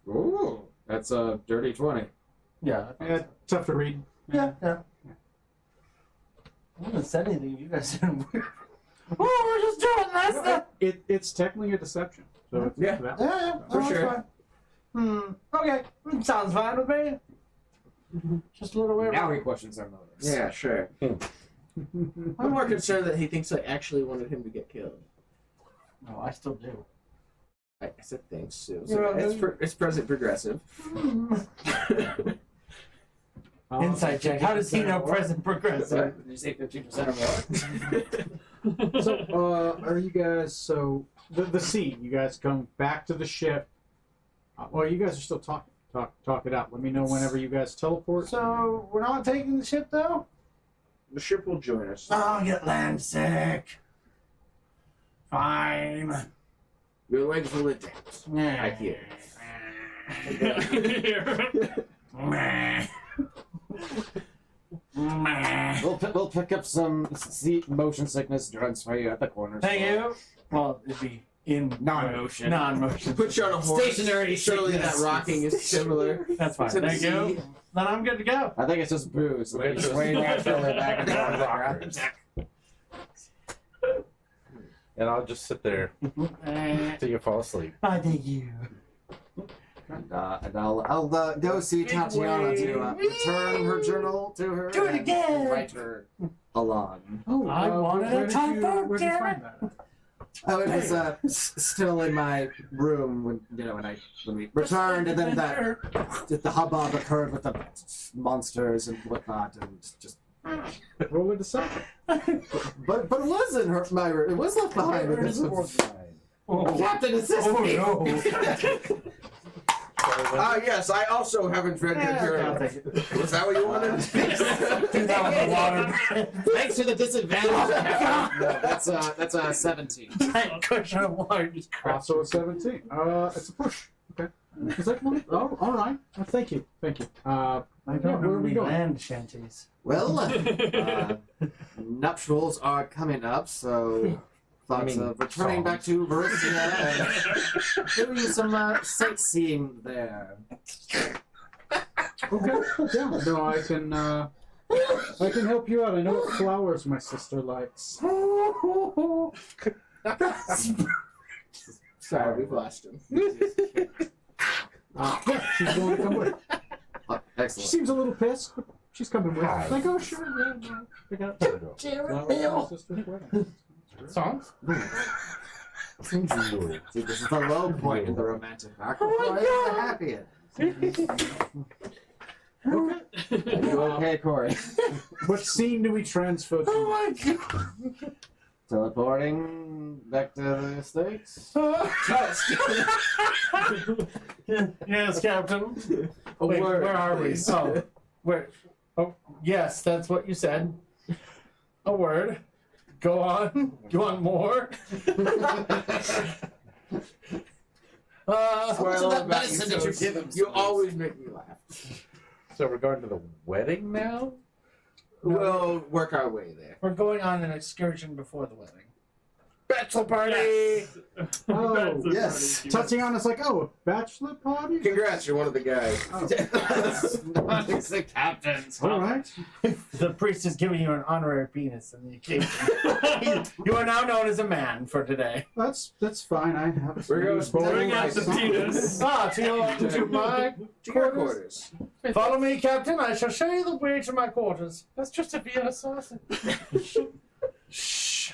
Ooh, that's a dirty 20. Yeah. Yeah, tough to read. Yeah. I haven't said anything. You guys didn't. Oh, we're just doing this. It's technically a deception. So it's Yeah. valid. Yeah, For that's sure. fine. Okay. Sounds fine with me. Just a little weird. Now he questions our motives. Yeah, sure. I'm more concerned that he thinks I actually wanted him to get killed. No, I still do. I said thanks, too. You're So welcome. it's present progressive. Insight check. How does he know 15% or more. present progressive? Did you say 15% or more? So, are you guys? So the scene. You guys come back to the ship. Well, you guys are still talking. Talk it out. Let me know whenever you guys teleport. So we're not taking the ship though. The ship will join us. I'll get land sick. Fine. Your legs will adapt. Yeah. I hear. Meh. Meh. We'll pick up some motion sickness drugs for you at the corner. Thank store. you. Well, it'd be in Non-motion. Non-motion. Put you on a horse. Stationary Surely that sickness. rocking is similar. That's fine. To the Thank you. sea. Then I'm good to go. I think it's just booze. Wait, They just- sway naturally back and forth. Rockers. And I'll just sit there Eh, till you fall asleep. I thank you. And I'll go see Tatiana to return her journal to her. Do it and again. Invite her along. Oh, I wanted where a did typo, where'd you damn find that? Oh, it was still in my room when we returned, and then the hubbub occurred with the monsters and whatnot, and just. Roll a deception. But it was in my room. It was left behind. Captain assistant. Yes, I also haven't read your journal. Was that what you wanted? Do that with the water. Thanks for the disadvantage. No, that's a 17. That cushion of water just crashed. Also a 17. It's a push. Okay. Is that one? Oh, all right. Thank you. I don't where know are we any going? land shanties. Well, nuptials are coming up, so thoughts of returning back to Baristia and doing some sightseeing there. Okay. Yeah. No, I can help you out. I know what flowers my sister likes. Sorry, we've lost him. Yeah, she's going to come with. She Excellent. seems a little pissed, but she's coming with. Hi. Like, oh sure, yeah, no, I got Jared my Bill. sister's wedding. Songs? See, this is the low point in the romantic arc. Oh my Before God. the happy end. Okay. Are you okay, Corey? What scene do we transfer to? Oh my god. Teleporting back to the estates? Yes, Captain. Wait, word, where are please. we? Oh, where? Oh, yes, that's what you said. A word. Go on. You want more? That's what I So love that about medicine that you Toast. give him, You so always make me laugh. So we're going to the wedding now? We'll work our way there. We're going on an excursion before the wedding. Bachelor party! Oh, yes. Tatiana's like, oh, a bachelor party? Congrats, you're one of the guys. Oh, It's the captain's. all right. The priest is giving you an honorary penis on the occasion. You are now known as a man for today. That's fine. I have a We're going small Bring out the license. penis. To my To your quarters. quarters. Follow me, Captain. I shall show you the way to my quarters. That's just a Vienna sausage. Shh.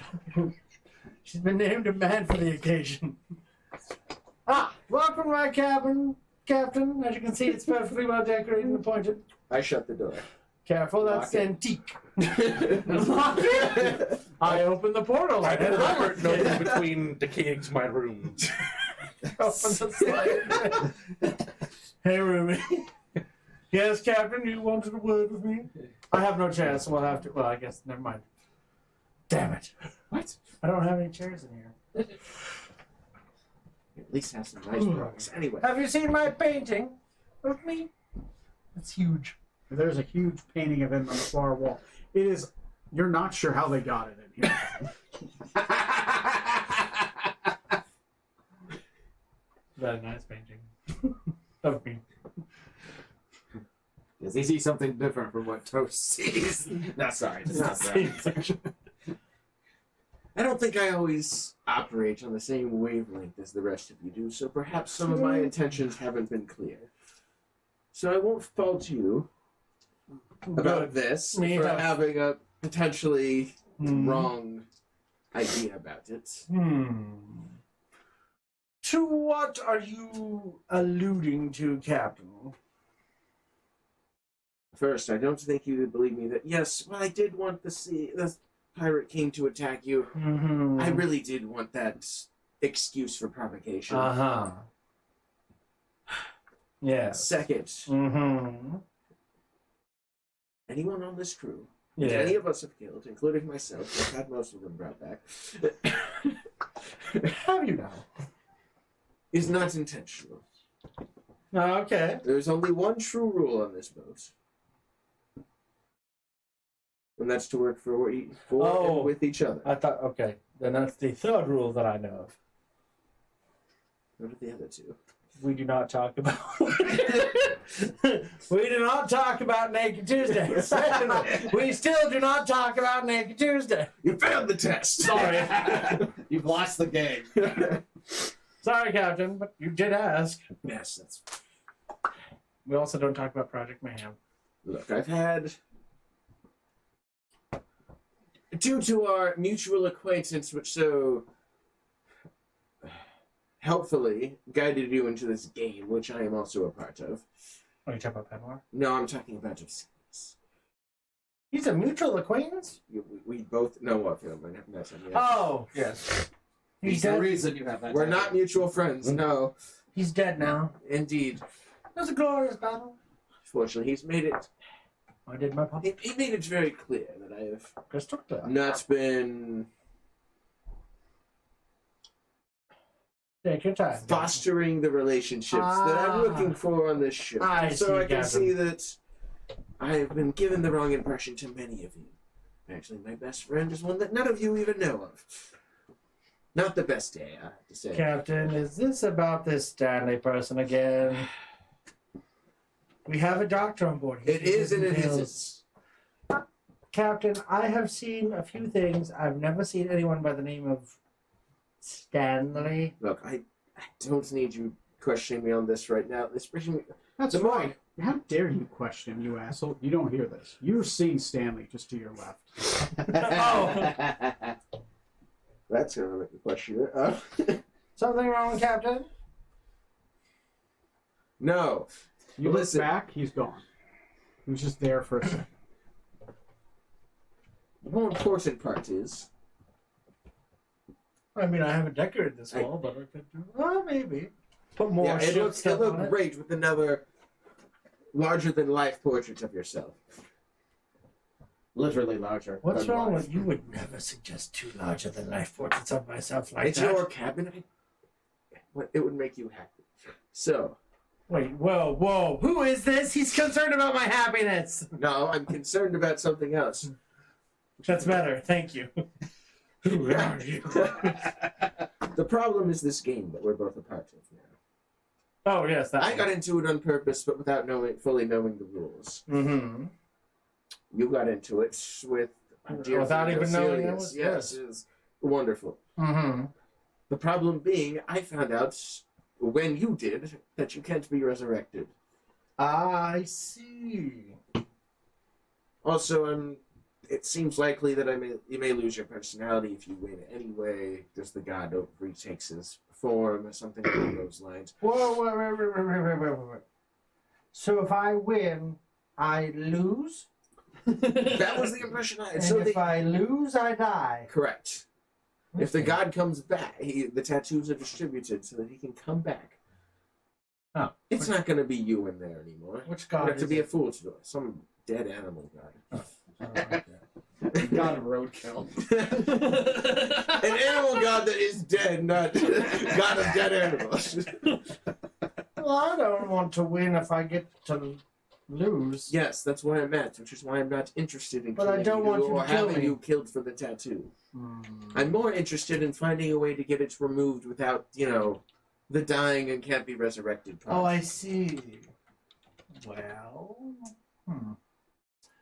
She's been named a man for the occasion. Welcome to my cabin, Captain. As you can see, it's perfectly well decorated and appointed. I shut the door. Careful, that's Lock it. antique. Lock it. I open the portal. I and delivered lock no it. between decaying to my room. Open the slide. Hey, Ruby. Yes, Captain, you wanted a word with me? I have no chairs, so we'll have to. Well, I guess, never mind. Damn it. What? I don't have any chairs in here. At least have some nice rocks. Anyway. Have you seen my painting of me? It's huge. There's a huge painting of him on the far wall. It is. You're not sure how they got it in here. Is that a nice painting of me? Does he see something different from what Toast sees? No, sorry. It's not that. I don't think I always operate on the same wavelength as the rest of you do, so perhaps some of my intentions haven't been clear. So I won't fault you about this Me for either. having a potentially wrong idea about it. To what are you alluding to, Captain? First, I don't think you would believe me that, yes, well, I did want the pirate king to attack you. Mm-hmm. I really did want that excuse for provocation. Uh-huh. Yes. Second, Mm-hmm. anyone on this crew Yeah. that any of us have killed, including myself, I've had most of them brought back, Have you now? is not intentional. Okay. There's only one true rule on this boat. And that's to work for Oh. and with each other. I thought, okay. Then that's the third rule that I know of. What are the other two? We do not talk about. We do not talk about Naked Tuesday. We still do not talk about Naked Tuesday. You failed the test! Sorry. You've lost the game. Sorry, Captain, but you did ask. Yes, that's We also don't talk about Project Mayhem. Look, I've had, due to our mutual acquaintance, which so helpfully guided you into this game, which I am also a part of. Oh, you talking about Penwar? No, I'm talking about Osiris. He's a mutual acquaintance? We both know of him. I never met him yet. Oh, yes. He's He's the dead. reason you have that. We're title. not mutual friends, no. He's dead now. Indeed. It was a glorious battle. Fortunately, he's made it. I did my part. He made it very clear that I have Constructor. not been Take your time. fostering the relationships that I'm looking for on this ship. I So see, I can Gavin. see that I have been given the wrong impression to many of you. Actually, my best friend is one that none of you even know of. Not the best day, I have to say. Captain, is this about this Stanley person again? We have a doctor on board. It is and it Details. isn't. Captain, I have seen a few things. I've never seen anyone by the name of Stanley. Look, I don't need you questioning me on this right now. Especially That's The more- right. How dare you question him, you asshole? You don't hear this. You're seeing Stanley just to your left. That's going to make me question it. Something wrong, Captain? No. You Listen. look back, he's gone. He was just there for a second. The more important part is I mean, I haven't decorated this wall, but I could do. Well, maybe. Put more yeah, ship it stuff on looked it. great with another larger than life portrait of yourself. Literally larger. What's than wrong life. with you? Would never suggest two larger than life portraits of myself like It's that. your cabin. It would make you happy. So, Wait, whoa! Who is this? He's concerned about my happiness. no, I'm concerned about something else. That's better. Thank you. Who are you? The problem is this game that we're both a part of now. Oh yes, that. I got into it on purpose, but without fully knowing the rules. Mm-hmm. You got into it with our dear Without friend even knowing I Oselius. was- Yes, it's wonderful. Mm-hmm. The problem being, I found out when you did that you can't be resurrected. I see. Also, it seems likely that you may lose your personality if you win anyway, because the god retakes his form or something along those lines. Whoa! Wait. So if I win, I lose, That was the impression I had. and So if I lose, I die. correct. If the Okay. god comes back, the tattoos are distributed so that he can come back. Oh. It's not going to be you in there anymore. Which You god have to is be a it? fool to do it. Some dead animal god. God of roadkill. An animal god that is dead, not god of dead animals. Well, I don't want to win if I get to lose. Yes, that's what I meant, which is why I'm not interested in But I killing don't you want you or to kill having me. you killed for the tattoo. Hmm. I'm more interested in finding a way to get it removed without, the dying and can't be resurrected part. Oh, I see. Well,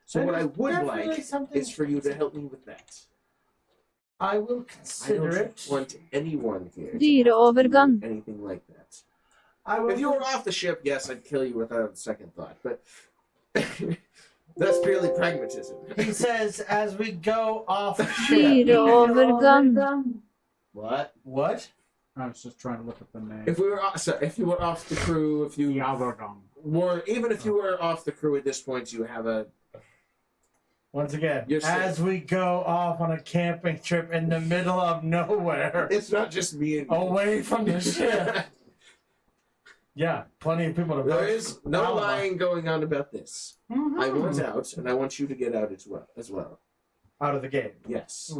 So what that I is would definitely like something- is for you to help me with that. I will I consider don't it. want anyone here to Dyre have to overgang. do anything like that. I will. If you were off the ship, yes, I'd kill you without a second thought, but that's purely pragmatism. He says, as we go off Dyre ship. overgang. What? What? I was just trying to look at the name. If you were off the crew, if you Yavrodong. were, even if you were off the crew at this point, you have a Once again, You're safe. as we go off on a camping trip in the middle of nowhere, It's not just me and you. away from the ship. Yeah, plenty of people to There vote is for. no Alibi. lying going on about this. Mhm. I want out, and I want you to get out as well. Out of the game. Yes.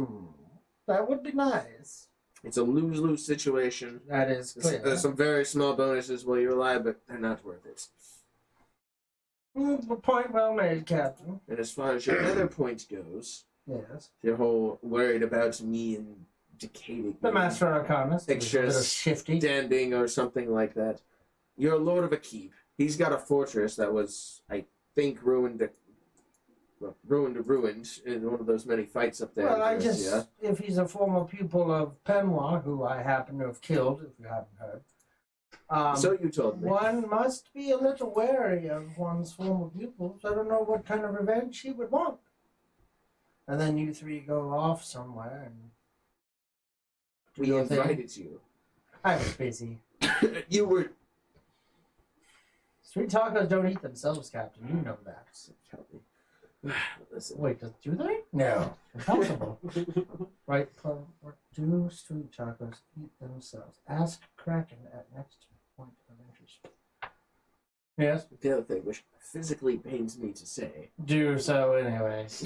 That would be nice. It's a lose-lose situation. That is clear. There's some very small bonuses while you're alive, but they're not worth it. Point well made, Captain. And as far as your other point goes, Yes. your whole worried about me and Decading The Master Arcanist. Pictures. A little shifty. standing or something like that. You're a lord of a keep. He's got a fortress that was, I think, ruined in one of those many fights up there. Well, I in just, Valencia. if he's a former pupil of Penwa, who I happen to have killed, if you haven't heard, So you told me. One must be a little wary of one's former pupils. I don't know what kind of revenge he would want. And then you three go off somewhere and We invited you. I was busy. You were. Street tacos don't eat themselves, Captain. You know that. Tell me. Listen. Wait, do they? No. Impossible. Right, do street tacos eat themselves? Ask Kraken at next point of interest. Yes? The other thing, which physically pains me to say. Do so anyways.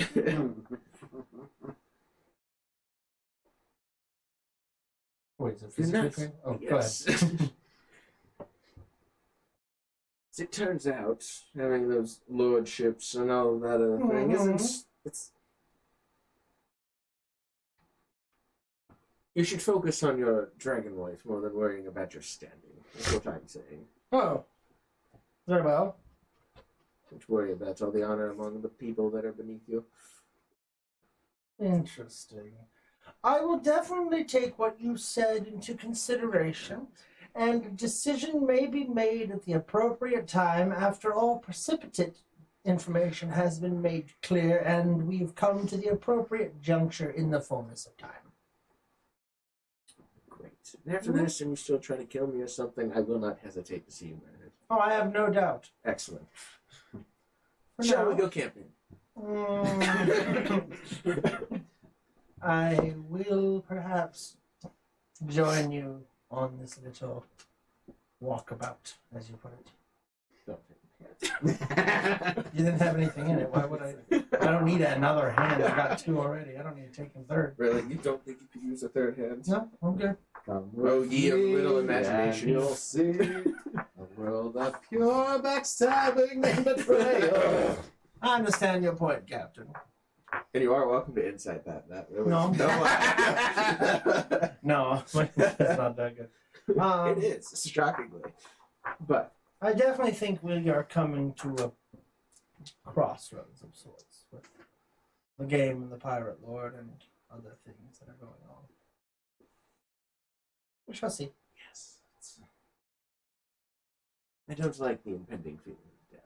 Wait, is it physically Nuts. pain? Oh, Yes. go ahead. As it turns out, having those lordships and all that other thing isn't. It's. You should focus on your dragon wife more than worrying about your standing. That's what I'm saying. Oh. Very well. Don't worry about all the honor among the people that are beneath you. Interesting. I will definitely take what you said into consideration, and a decision may be made at the appropriate time after all precipitate information has been made clear and we've come to the appropriate juncture in the fullness of time. Great. And after this, and you still try to kill me or something, I will not hesitate to see you murdered. Oh, I have no doubt. Excellent. For Shall now, we go camping? I will perhaps join you on this little walkabout, as you put it. Don't take it. You didn't have anything in it. Why would I? I don't need another hand. I got two already. I don't need to take a third. Really? You don't think you could use a third hand? No, I'm good. Come Oh, with ye of me, little imagination. and you'll see a world of pure backstabbing and betrayal. I understand your point, Captain. And you are welcome to insight that. There was No. no. No, it's not that good. It is, shockingly. But I definitely think we are coming to a crossroads of sorts with the game and the Pirate Lord and other things that are going on. We shall see. yes. I don't like the impending feeling of death.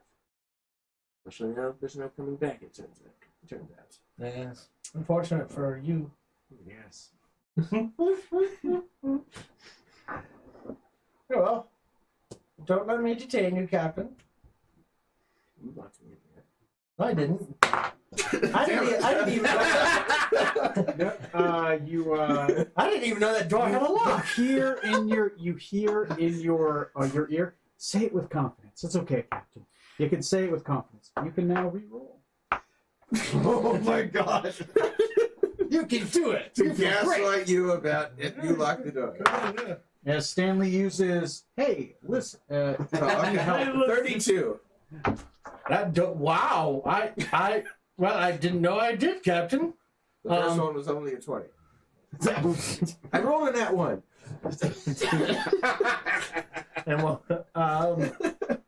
Especially now there's no coming back, it turns out. Yes. Unfortunate for you. Yes. Well, don't let me detain you, Captain. You locked me in there. No, I didn't. I didn't even know that door had a lock. You hear in your ear. Say it with confidence. It's okay, Captain. You can say it with confidence. You can now re-roll. Oh my gosh. You can do it. To gaslight you about it, you locked the door. As Stanley uses, hey, listen, Oh, okay. 32. Wow. I didn't know I did, Captain. The first one was only a 20. I rolled in that one. And well,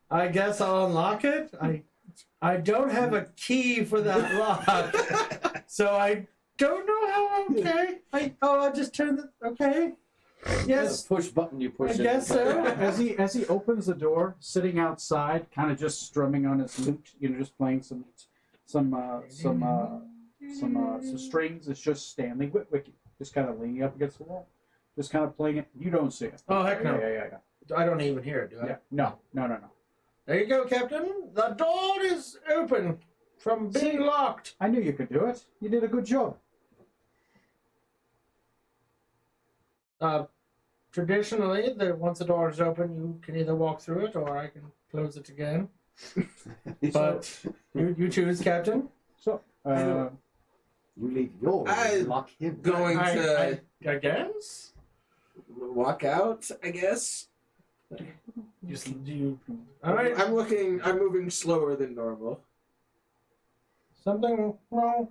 I guess I'll unlock it. I don't have a key for that lock, so I don't know how. Okay. I'll just turn the. Okay. Yes. Push button you push. I guess so. as he opens the door, sitting outside, kind of just strumming on his lute, just playing some strings. It's just Stanley Witwicky, just kind of leaning up against the wall, just kind of playing it. You don't see it. Oh, heck no. Yeah. I don't even hear it, do I? Yeah. No. There you go, Captain. The door is open from being locked. I knew you could do it. You did a good job. Traditionally, once the door is open, you can either walk through it or I can close it again. But you choose, Captain. So, you leave yours. I- Lock him. Going to I guess. walk out, I guess. All right. I'm moving slower than normal. Something wrong.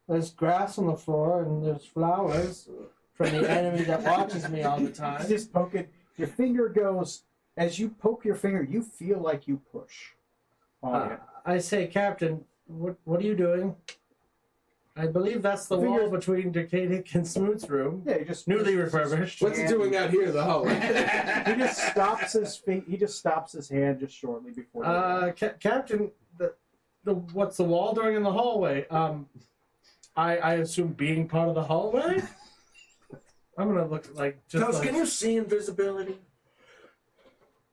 There's grass on the floor and there's flowers from the enemy that watches me all the I time. just poke it. Your finger goes. As you poke your finger, you feel like you push on it. I say, Captain, what are you doing? I believe that's the wall between Decadic and Smoot's room. Yeah, he just Newly refurbished. What's he doing out here in the hallway? he just stops his feet. He just stops his hand just shortly before. Captain, the what's the wall doing in the hallway? I assume being part of the hallway. I'm gonna look like just. Toast, like, can you see invisibility?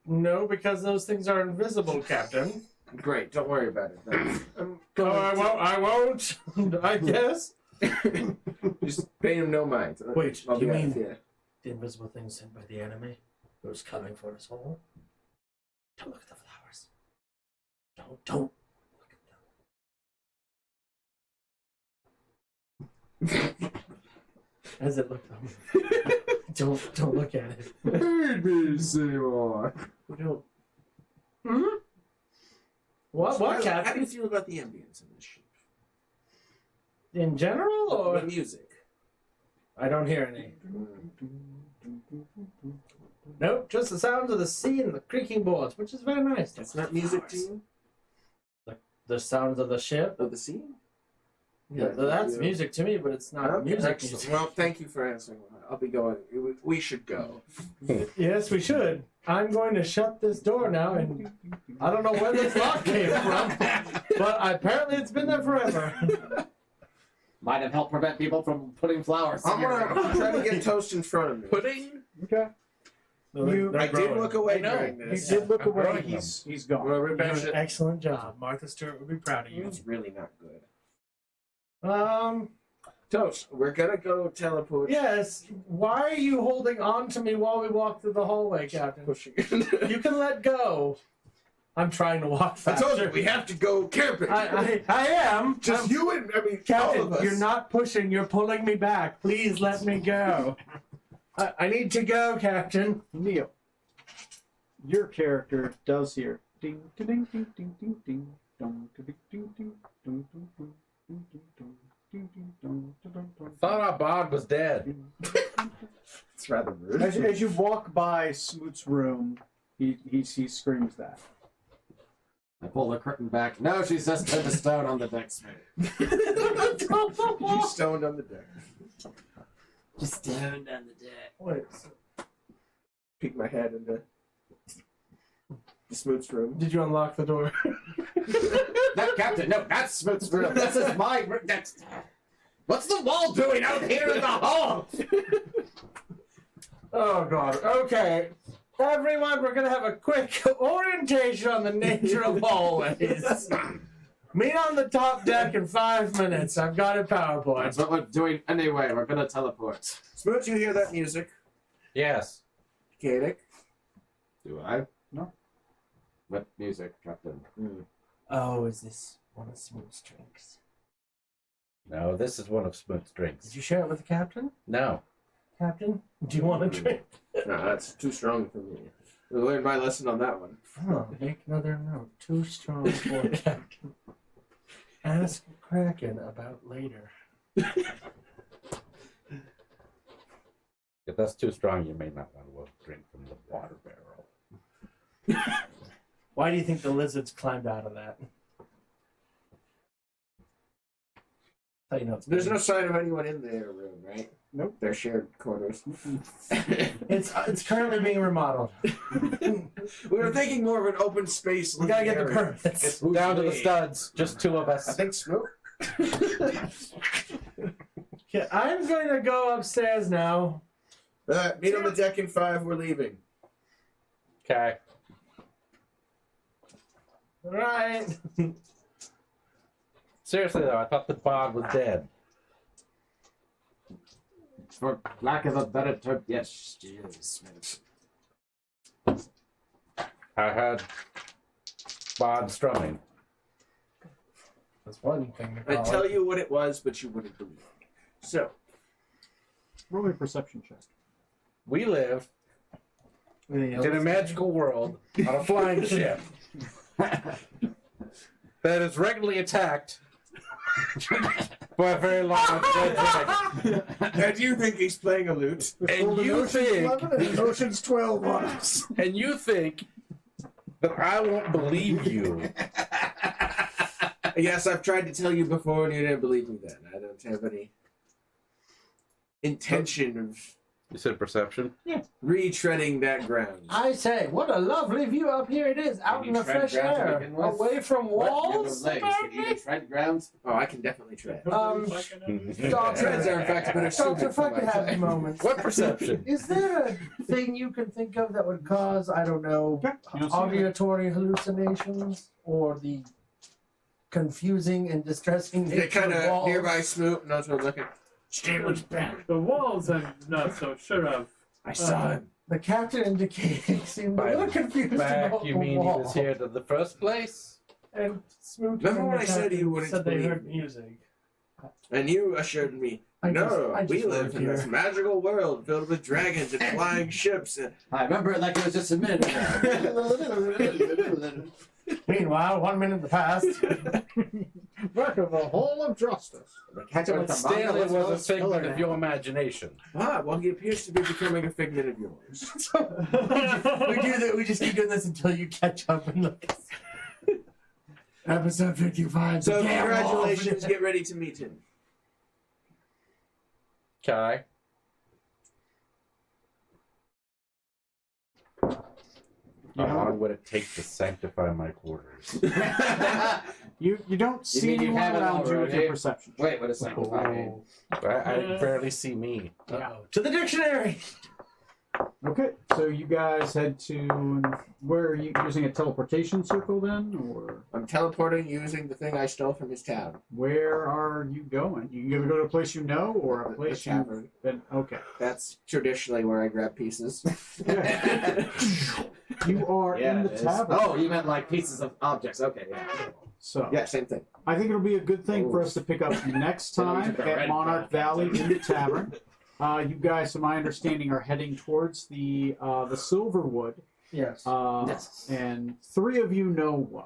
No, because those things are invisible, Captain. Great, don't worry about it. Then. Oh, I won't. I guess. Just pay him no mind. Wait, I'll you be out mean- of here. The invisible thing sent by the enemy, who's coming for us all. Don't look at the flowers. Don't look at them. As it looked on me. Don't look at it. Baby Seymour. Don't. Hmm? What, How do you Captain? feel about the ambience in this ship? In general, The or? music. I don't hear any. Nope, just the sounds of the sea and the creaking boards, which is very nice. That's not music to you? The sounds of the ship? Of the sea? Yeah, that's music to me, but it's not Okay, music. excellent. Well, thank you for answering. I'll be going. We should go. Yes, we should. I'm going to shut this door now, and I don't know where this lock came from, but apparently it's been there forever. Might have helped prevent people from putting flowers. I'm in your gonna room. try to get Toast in front of me. Pudding? Okay. I did look away I know. during You this. did look I'm away. growing He's gone. Well, You Rebecca, did an excellent job. Martha Stewart would be proud of you. it's really not good. Toast. We're gonna go teleport. Yes. Why are you holding on to me while we walk through the hallway, Captain? Pushing. You can let go. I'm trying to walk I told you faster. we have to go camping. I am. Just I'm- you and all Captain, of us. you're not pushing. You're pulling me back. Please let me go. I need to go, Captain. Neil, your character does hear ding ding ding ding ding ding ding dong ding ding ding dong dong dong ding ding dong ding ding dong dong dong. Thought our bond was dead. It's rather rude. As you walk by Smoot's room, he screams that. I pull the curtain back. No, she's just turned to stone on the deck, Smith. You stoned on the deck. Just stoned on the deck. Wait, Peek my head into the Smoot's room. did you unlock the door? No, Captain, no, that's Smoot's room. This is my room. That's... What's the wall doing out here in the hall? Oh, God. Okay. Everyone, we're going to have a quick orientation on the nature of hallways. Meet on the top deck in 5 minutes. I've got a PowerPoint. That's what we're doing anyway. We're gonna teleport. Smoot, you hear that music? Yes. Kadic? Do I? No. What music, Captain? Oh, is this one of Smoot's drinks? No, this is one of Smoot's drinks. Did you share it with the captain? No. Captain, do you want a drink? No, that's too strong for me. I learned my lesson on that one. Oh, make another note. Too strong for captain. Ask Kraken about later. If that's too strong, you may not want to drink from the water barrel. Why do you think the lizards climbed out of that? How you know it's There's no sign of anyone in their room, right? Nope. They're shared quarters. It's currently being remodeled. We were thinking more of an open space. We gotta get the area. permits. Down to the studs. Just two of I us. think Smoot. Okay, I'm going to go upstairs now. Meet on the deck in 5. We're leaving. Okay. Right. Seriously though, I thought the bond was dead. For lack of a better term, yes, she is, Smith. I had bond strumming. That's one thing to I'd call tell it. you what it was, but you wouldn't believe me. So, Roll a perception check. We live in a magical world on a flying ship that is regularly attacked by a very large dead dragon. and you think he's playing a lute? And you think Ocean's 12 on us. that I won't believe you Yes, I've tried to tell you before and you didn't believe me then. I don't have any intention of You said perception? retreading that ground. I say, what a lovely view up here it is, out Can in you the tread fresh ground to air, begin with? away from What? You have walls. no legs. Can you even tread grounds? Oh, I can definitely tread. Doctor, Treads are in fact a better Doctor, suited if I for could my have a type. moment. What perception? Is there a thing you can think of that would cause, I don't know, Okay, you don't see anything. auditory hallucinations or the confusing and distressing Get nature kind of of walls? nearby Smoot and also looking. Stabler's back. The walls I'm not so sure of. I saw him. The captain indicating seemed a By little confused Back, about you the mean wall. he was here to the first place? And Smoot Remember and when the I said captain you wouldn't said they believe heard me? music. And you assured me, I no, just we live work in this here. magical world filled with dragons and flying ships. And I remember it like it was just a minute ago. Meanwhile, 1 minute past. Back of the Hall of Justice. They catch him with a Still, it was a mongol's figment pillar of your imagination. ah, well, he appears to be becoming a figment of yours. We do that. We just keep doing this until you catch up and look. Episode 55. So the damn congratulations, wolf. get ready to meet him. Kai? How long would it take to sanctify my quarters? You don't see mean you anyone have it around you with already? your perception. Wait, what is sanctifying? I barely see me. Yeah. To the dictionary. Okay, so you guys head to where are you using a teleportation circle then, or I'm teleporting using the thing I stole from his town. where are you going? You gonna go to a place you know or a The place tavern. you've been? Okay, That's traditionally where I grab pieces. you are in the it is. tavern. Oh, you meant like pieces of objects. Okay, yeah. So Yeah, same thing. I think it'll be a good thing for us to pick up next Then we time took a at red Monarch pill. Valley in the tavern. You guys, to my understanding, are heading towards the Silverwood, Yes. Yes. and 3 of you know why.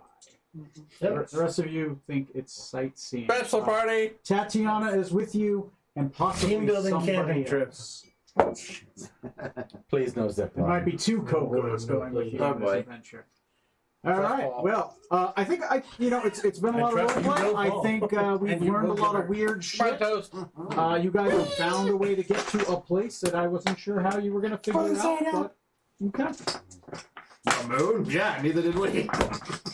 Yep. The rest of you think it's sightseeing. Bachelor party! Tatiana is with you, and possibly Team-building somebody camping else. Please no zip There might line. be 2 Cocos going with you Oh, on this boy. adventure. All right. Well, I think it's been a lot of trust you, roleplay. go I fall. think we've And you learned a will lot get of weird My shit. toast. You guys have found a way to get to a place that I wasn't sure how you were going to figure it out. But, okay. The moon? Yeah, neither did we.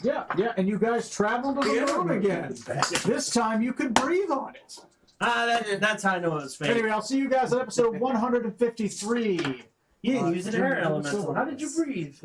Yeah, and you guys traveled to the moon again. This time you could breathe on it. That's how I know it was fake. Anyway, I'll see you guys at episode 153. You didn't use an air Jim elemental. Silver. How did you breathe?